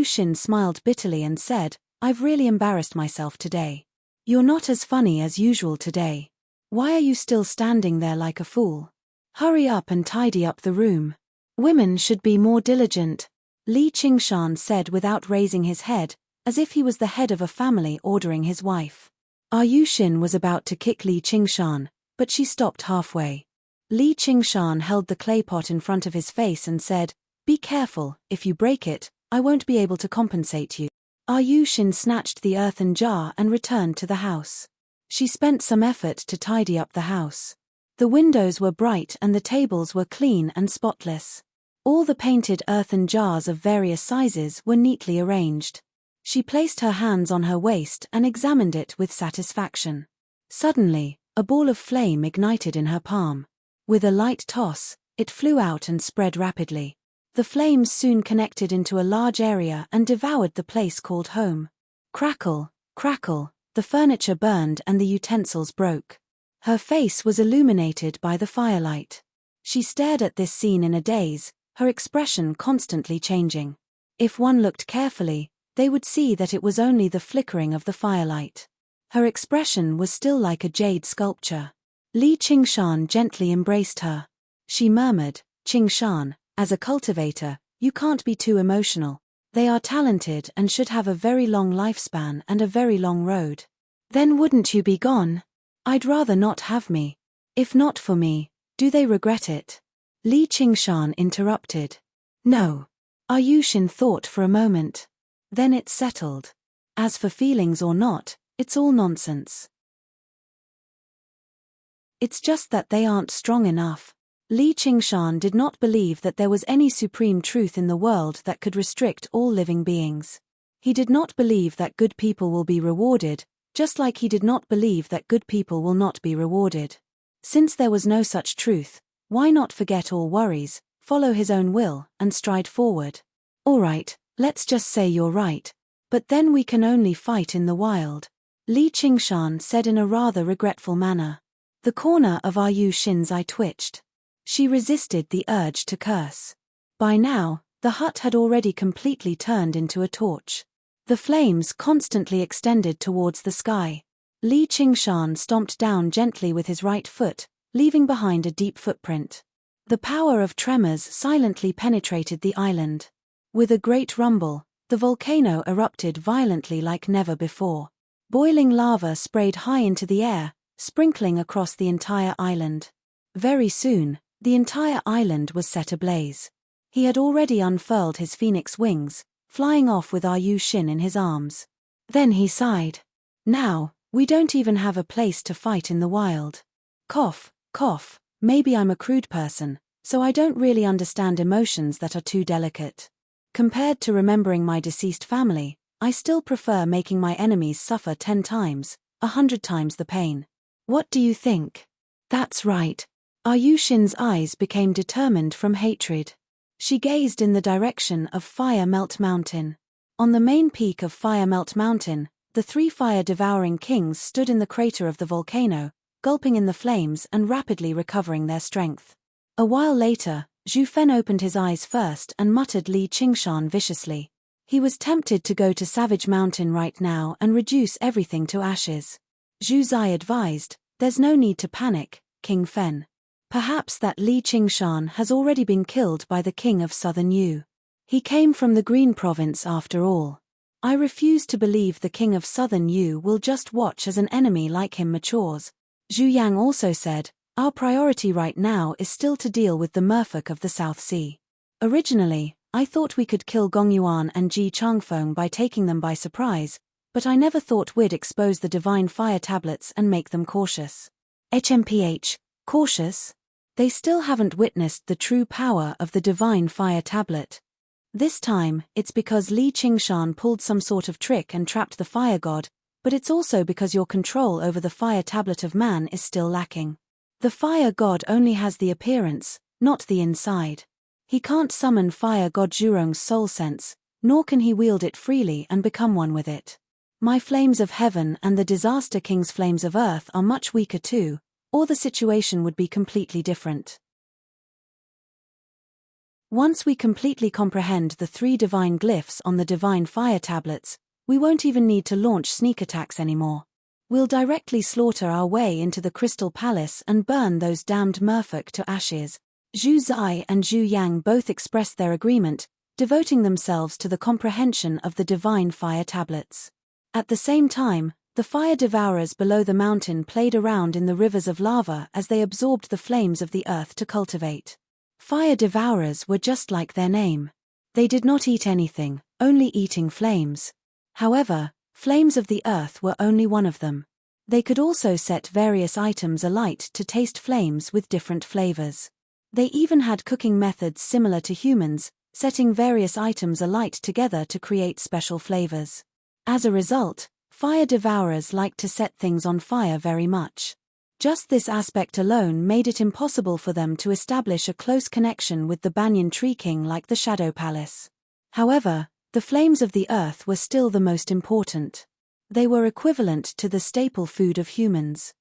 Shin smiled bitterly and said, "I've really embarrassed myself today. You're not as funny as usual today. Why are you still standing there like a fool? Hurry up and tidy up the room. Women should be more diligent," Li Qingshan said without raising his head, as if he was the head of a family ordering his wife. Shin was about to kick Li Qingshan, but she stopped halfway. Li Qingshan held the clay pot in front of his face and said, "Be careful, if you break it, I won't be able to compensate you." Shin snatched the earthen jar and returned to the house. She spent some effort to tidy up the house. The windows were bright and the tables were clean and spotless. All the painted earthen jars of various sizes were neatly arranged. She placed her hands on her waist and examined it with satisfaction. Suddenly, a ball of flame ignited in her palm. With a light toss, it flew out and spread rapidly. The flames soon connected into a large area and devoured the place called home. Crackle, crackle, the furniture burned and the utensils broke. Her face was illuminated by the firelight. She stared at this scene in a daze, her expression constantly changing. If one looked carefully, they would see that it was only the flickering of the firelight. Her expression was still like a jade sculpture. Li Qingshan gently embraced her. She murmured, "Qingshan, as a cultivator, you can't be too emotional. They are talented and should have a very long lifespan and a very long road. Then wouldn't you be gone? I'd rather not have me. If not for me, do they regret it?" Li Qingshan interrupted. "No." Shin thought for a moment. Then it's settled. As for feelings or not, it's all nonsense. It's just that they aren't strong enough. Li Qingshan did not believe that there was any supreme truth in the world that could restrict all living beings. He did not believe that good people will be rewarded, just like he did not believe that good people will not be rewarded. Since there was no such truth, why not forget all worries, follow his own will, and stride forward? All right, let's just say you're right. But then we can only fight in the wild, Li Qingshan said in a rather regretful manner. The corner of Shin's eye twitched. She resisted the urge to curse. By now, the hut had already completely turned into a torch. The flames constantly extended towards the sky. Li Qingshan stomped down gently with his right foot, leaving behind a deep footprint. The power of tremors silently penetrated the island. With a great rumble, the volcano erupted violently like never before. Boiling lava sprayed high into the air, sprinkling across the entire island. Very soon, the entire island was set ablaze. He had already unfurled his phoenix wings, flying off with Shin in his arms. Then he sighed. Now, we don't even have a place to fight in the wild. Cough, cough, maybe I'm a crude person, so I don't really understand emotions that are too delicate. Compared to remembering my deceased family, I still prefer making my enemies suffer 10 times, 100 times the pain. What do you think? That's right. Shin's eyes became determined from hatred. She gazed in the direction of Fire Melt Mountain. On the main peak of Fire Melt Mountain, the 3 fire-devouring kings stood in the crater of the volcano, gulping in the flames and rapidly recovering their strength. A while later, Zhu Fen opened his eyes first and muttered Li Qingshan viciously. He was tempted to go to Savage Mountain right now and reduce everything to ashes. Zhu Zai advised, "There's no need to panic, King Fen. Perhaps that Li Qingshan has already been killed by the king of Southern Yu. He came from the Green Province after all. I refuse to believe the king of Southern Yu will just watch as an enemy like him matures." Zhu Yang also said, "Our priority right now is still to deal with the merfolk of the South Sea. Originally, I thought we could kill Gong Yuan and Ji Changfeng by taking them by surprise, but I never thought we'd expose the divine fire tablets and make them cautious." HMPH, cautious? They still haven't witnessed the true power of the divine fire tablet. This time, it's because Li Qingshan pulled some sort of trick and trapped the fire god, but it's also because your control over the fire tablet of man is still lacking. The fire god only has the appearance, not the inside. He can't summon fire god Zhurong's soul sense, nor can he wield it freely and become one with it. My flames of heaven and the Disaster King's flames of earth are much weaker too, or the situation would be completely different. Once we completely comprehend the 3 divine glyphs on the divine fire tablets, we won't even need to launch sneak attacks anymore. We'll directly slaughter our way into the Crystal Palace and burn those damned merfolk to ashes. Zhu Zai and Zhu Yang both expressed their agreement, devoting themselves to the comprehension of the divine fire tablets. At the same time, the fire devourers below the mountain played around in the rivers of lava as they absorbed the flames of the earth to cultivate. Fire devourers were just like their name. They did not eat anything, only eating flames. However, flames of the earth were only one of them. They could also set various items alight to taste flames with different flavors. They even had cooking methods similar to humans, setting various items alight together to create special flavors. As a result, fire devourers liked to set things on fire very much. Just this aspect alone made it impossible for them to establish a close connection with the Banyan Tree King like the Shadow Palace. However, the flames of the earth were still the most important. They were equivalent to the staple food of humans.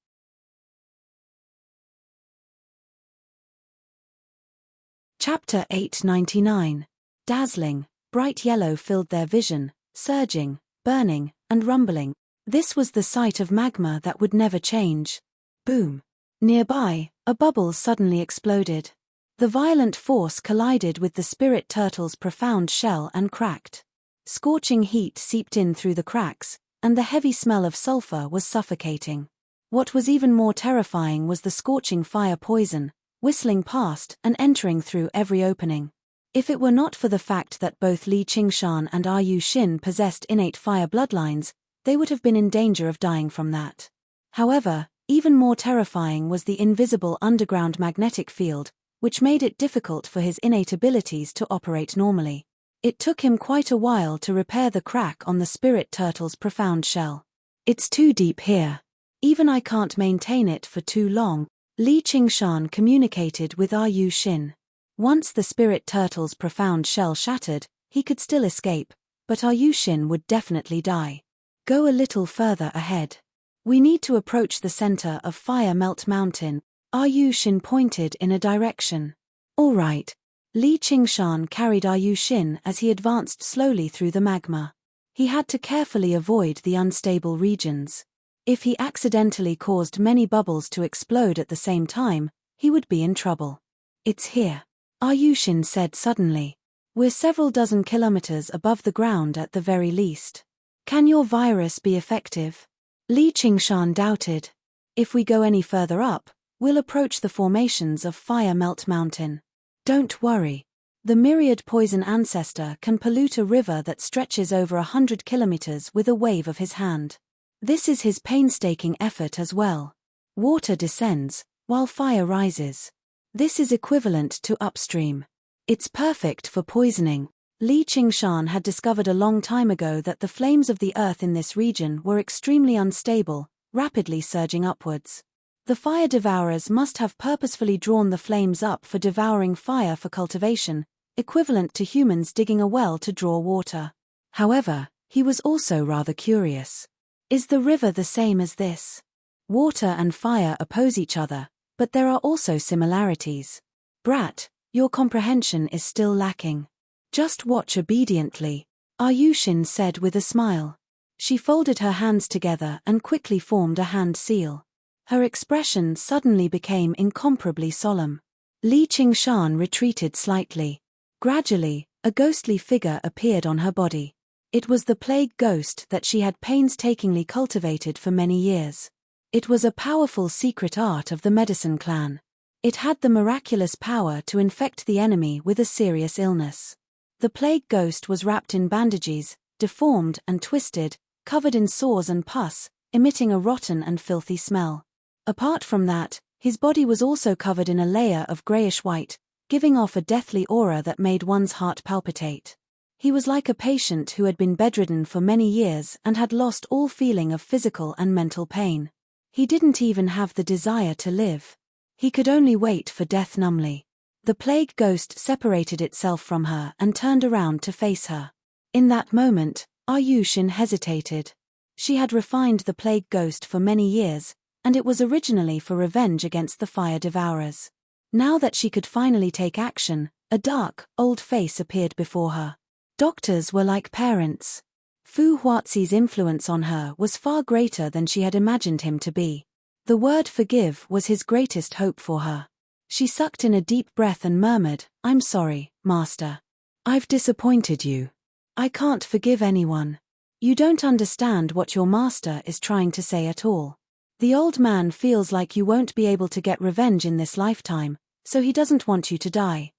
Chapter 899. Dazzling, bright yellow filled their vision, surging, burning, and rumbling. This was the sight of magma that would never change. Boom! Nearby, a bubble suddenly exploded. The violent force collided with the spirit turtle's profound shell and cracked. Scorching heat seeped in through the cracks, and the heavy smell of sulfur was suffocating. What was even more terrifying was the scorching fire poison, whistling past and entering through every opening. If it were not for the fact that both Li Qingshan and Yu Xin possessed innate fire bloodlines, they would have been in danger of dying from that. However, even more terrifying was the invisible underground magnetic field, which made it difficult for his innate abilities to operate normally. It took him quite a while to repair the crack on the spirit turtle's profound shell. It's too deep here. Even I can't maintain it for too long, Li Qingshan communicated with Yu Xin. Once the spirit turtle's profound shell shattered, he could still escape, but Yu Xin would definitely die. Go a little further ahead. We need to approach the center of Fire Melt Mountain. Yu Xin pointed in a direction. All right. Li Qingshan carried Yu Xin as he advanced slowly through the magma. He had to carefully avoid the unstable regions. If he accidentally caused many bubbles to explode at the same time, he would be in trouble. It's here. Yu Xin said suddenly. We're several dozen kilometers above the ground at the very least. Can your virus be effective? Li Qingshan doubted. If we go any further up, we'll approach the formations of Fire Melt Mountain. Don't worry. The myriad poison ancestor can pollute a river that stretches over 100 kilometers with a wave of his hand. This is his painstaking effort as well. Water descends, while fire rises. This is equivalent to upstream. It's perfect for poisoning. Li Qingshan had discovered a long time ago that the flames of the earth in this region were extremely unstable, rapidly surging upwards. The fire devourers must have purposefully drawn the flames up for devouring fire for cultivation, equivalent to humans digging a well to draw water. However, he was also rather curious. Is the river the same as this? Water and fire oppose each other, but there are also similarities. Brat, your comprehension is still lacking. Just watch obediently, Yu Xin said with a smile. She folded her hands together and quickly formed a hand seal. Her expression suddenly became incomparably solemn. Li Qingshan retreated slightly. Gradually, a ghostly figure appeared on her body. It was the plague ghost that she had painstakingly cultivated for many years. It was a powerful secret art of the medicine clan. It had the miraculous power to infect the enemy with a serious illness. The plague ghost was wrapped in bandages, deformed and twisted, covered in sores and pus, emitting a rotten and filthy smell. Apart from that, his body was also covered in a layer of grayish-white, giving off a deathly aura that made one's heart palpitate. He was like a patient who had been bedridden for many years and had lost all feeling of physical and mental pain. He didn't even have the desire to live. He could only wait for death numbly. The plague ghost separated itself from her and turned around to face her. In that moment, Ayushin hesitated. She had refined the plague ghost for many years, and it was originally for revenge against the fire devourers. Now that she could finally take action, a dark, old face appeared before her. Doctors were like parents. Fu Huazi's influence on her was far greater than she had imagined him to be. The word forgive was his greatest hope for her. She sucked in a deep breath and murmured, "I'm sorry, Master. I've disappointed you. I can't forgive anyone. You don't understand what your master is trying to say at all. The old man feels like you won't be able to get revenge in this lifetime, so he doesn't want you to die."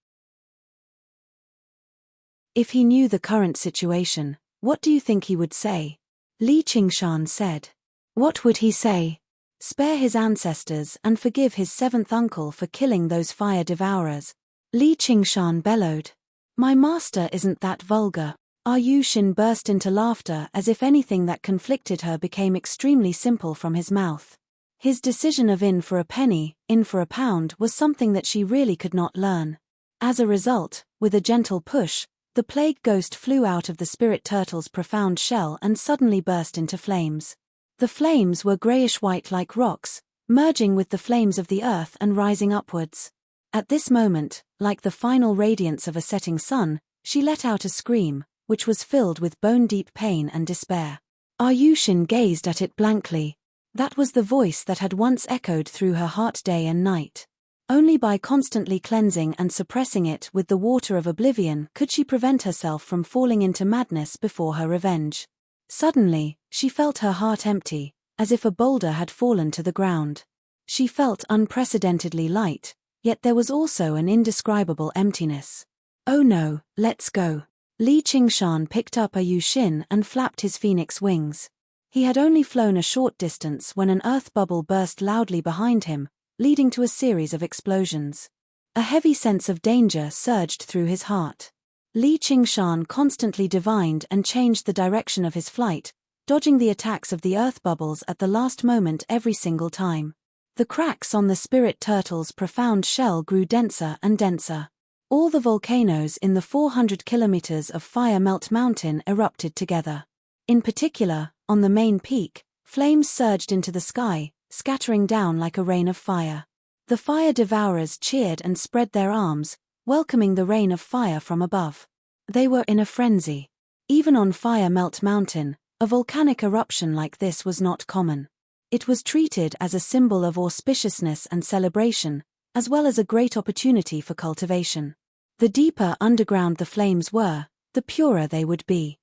If he knew the current situation, what do you think he would say? Li Qingshan said. What would he say? Spare his ancestors and forgive his seventh uncle for killing those fire devourers. Li Qingshan bellowed. My master isn't that vulgar. Ayushin burst into laughter as if anything that conflicted her became extremely simple from his mouth. His decision of in for a penny, in for a pound was something that she really could not learn. As a result, with a gentle push, the plague ghost flew out of the spirit turtle's profound shell and suddenly burst into flames. The flames were grayish-white like rocks, merging with the flames of the earth and rising upwards. At this moment, like the final radiance of a setting sun, she let out a scream, which was filled with bone-deep pain and despair. Ayushin gazed at it blankly. That was the voice that had once echoed through her heart day and night. Only by constantly cleansing and suppressing it with the water of oblivion could she prevent herself from falling into madness before her revenge. Suddenly, she felt her heart empty, as if a boulder had fallen to the ground. She felt unprecedentedly light, yet there was also an indescribable emptiness. Oh no, let's go. Li Qingshan picked up Ayushin and flapped his phoenix wings. He had only flown a short distance when an earth bubble burst loudly behind him, leading to a series of explosions. A heavy sense of danger surged through his heart. Li Qingshan constantly divined and changed the direction of his flight, dodging the attacks of the earth bubbles at the last moment every single time. The cracks on the spirit turtle's profound shell grew denser and denser. All the volcanoes in the 400 kilometers of fire melt mountain erupted together. In particular, on the main peak, flames surged into the sky, scattering down like a rain of fire. The fire devourers cheered and spread their arms, welcoming the rain of fire from above. They were in a frenzy. Even on Fire Melt Mountain, a volcanic eruption like this was not common. It was treated as a symbol of auspiciousness and celebration, as well as a great opportunity for cultivation. The deeper underground the flames were, the purer they would be.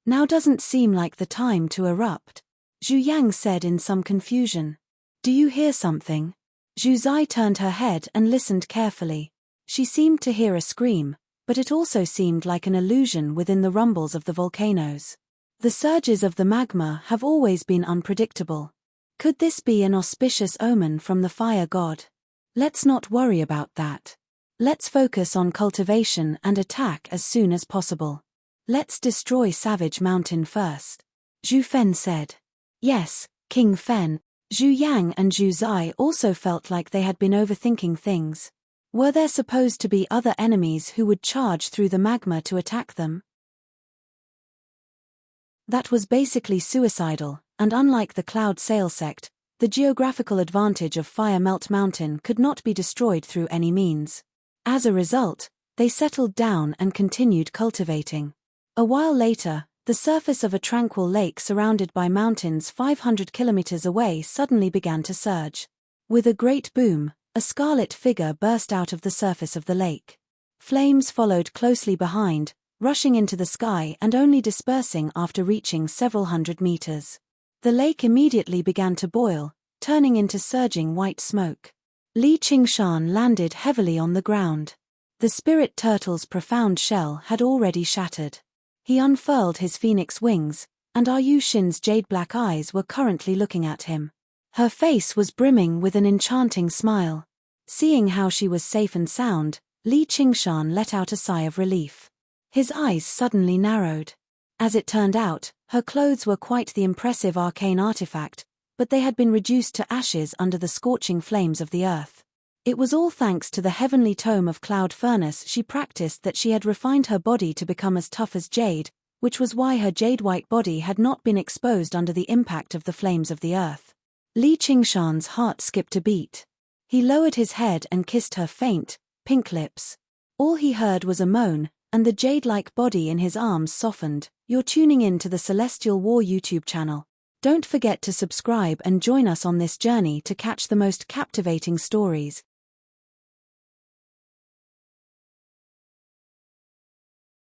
Now doesn't seem like the time to erupt, Zhu Yang said in some confusion. Do you hear something? Zhu Zai turned her head and listened carefully. She seemed to hear a scream, but it also seemed like an illusion within the rumbles of the volcanoes. The surges of the magma have always been unpredictable. Could this be an auspicious omen from the fire god? Let's not worry about that. Let's focus on cultivation and attack as soon as possible. Let's destroy Savage Mountain first. Zhu Fen said. Yes, King Fen. Zhu Yang and Zhu Zai also felt like they had been overthinking things. Were there supposed to be other enemies who would charge through the magma to attack them? That was basically suicidal, and unlike the Cloud Sail sect, the geographical advantage of Fire Melt Mountain could not be destroyed through any means. As a result, they settled down and continued cultivating. A while later, the surface of a tranquil lake surrounded by mountains 500 kilometers away suddenly began to surge. With a great boom, a scarlet figure burst out of the surface of the lake. Flames followed closely behind, rushing into the sky and only dispersing after reaching several hundred meters. The lake immediately began to boil, turning into surging white smoke. Li Qingshan landed heavily on the ground. The spirit turtle's profound shell had already shattered. He unfurled his phoenix wings, and Ayushin's jade-black eyes were currently looking at him. Her face was brimming with an enchanting smile. Seeing how she was safe and sound, Li Qingshan let out a sigh of relief. His eyes suddenly narrowed. As it turned out, her clothes were quite the impressive arcane artifact, but they had been reduced to ashes under the scorching flames of the earth. It was all thanks to the heavenly tome of cloud furnace she practiced that she had refined her body to become as tough as jade, which was why her jade-white body had not been exposed under the impact of the flames of the earth. Li Qingshan's heart skipped a beat. He lowered his head and kissed her faint, pink lips. All he heard was a moan, and the jade-like body in his arms softened. You're tuning in to the Celestial War YouTube channel. Don't forget to subscribe and join us on this journey to catch the most captivating stories.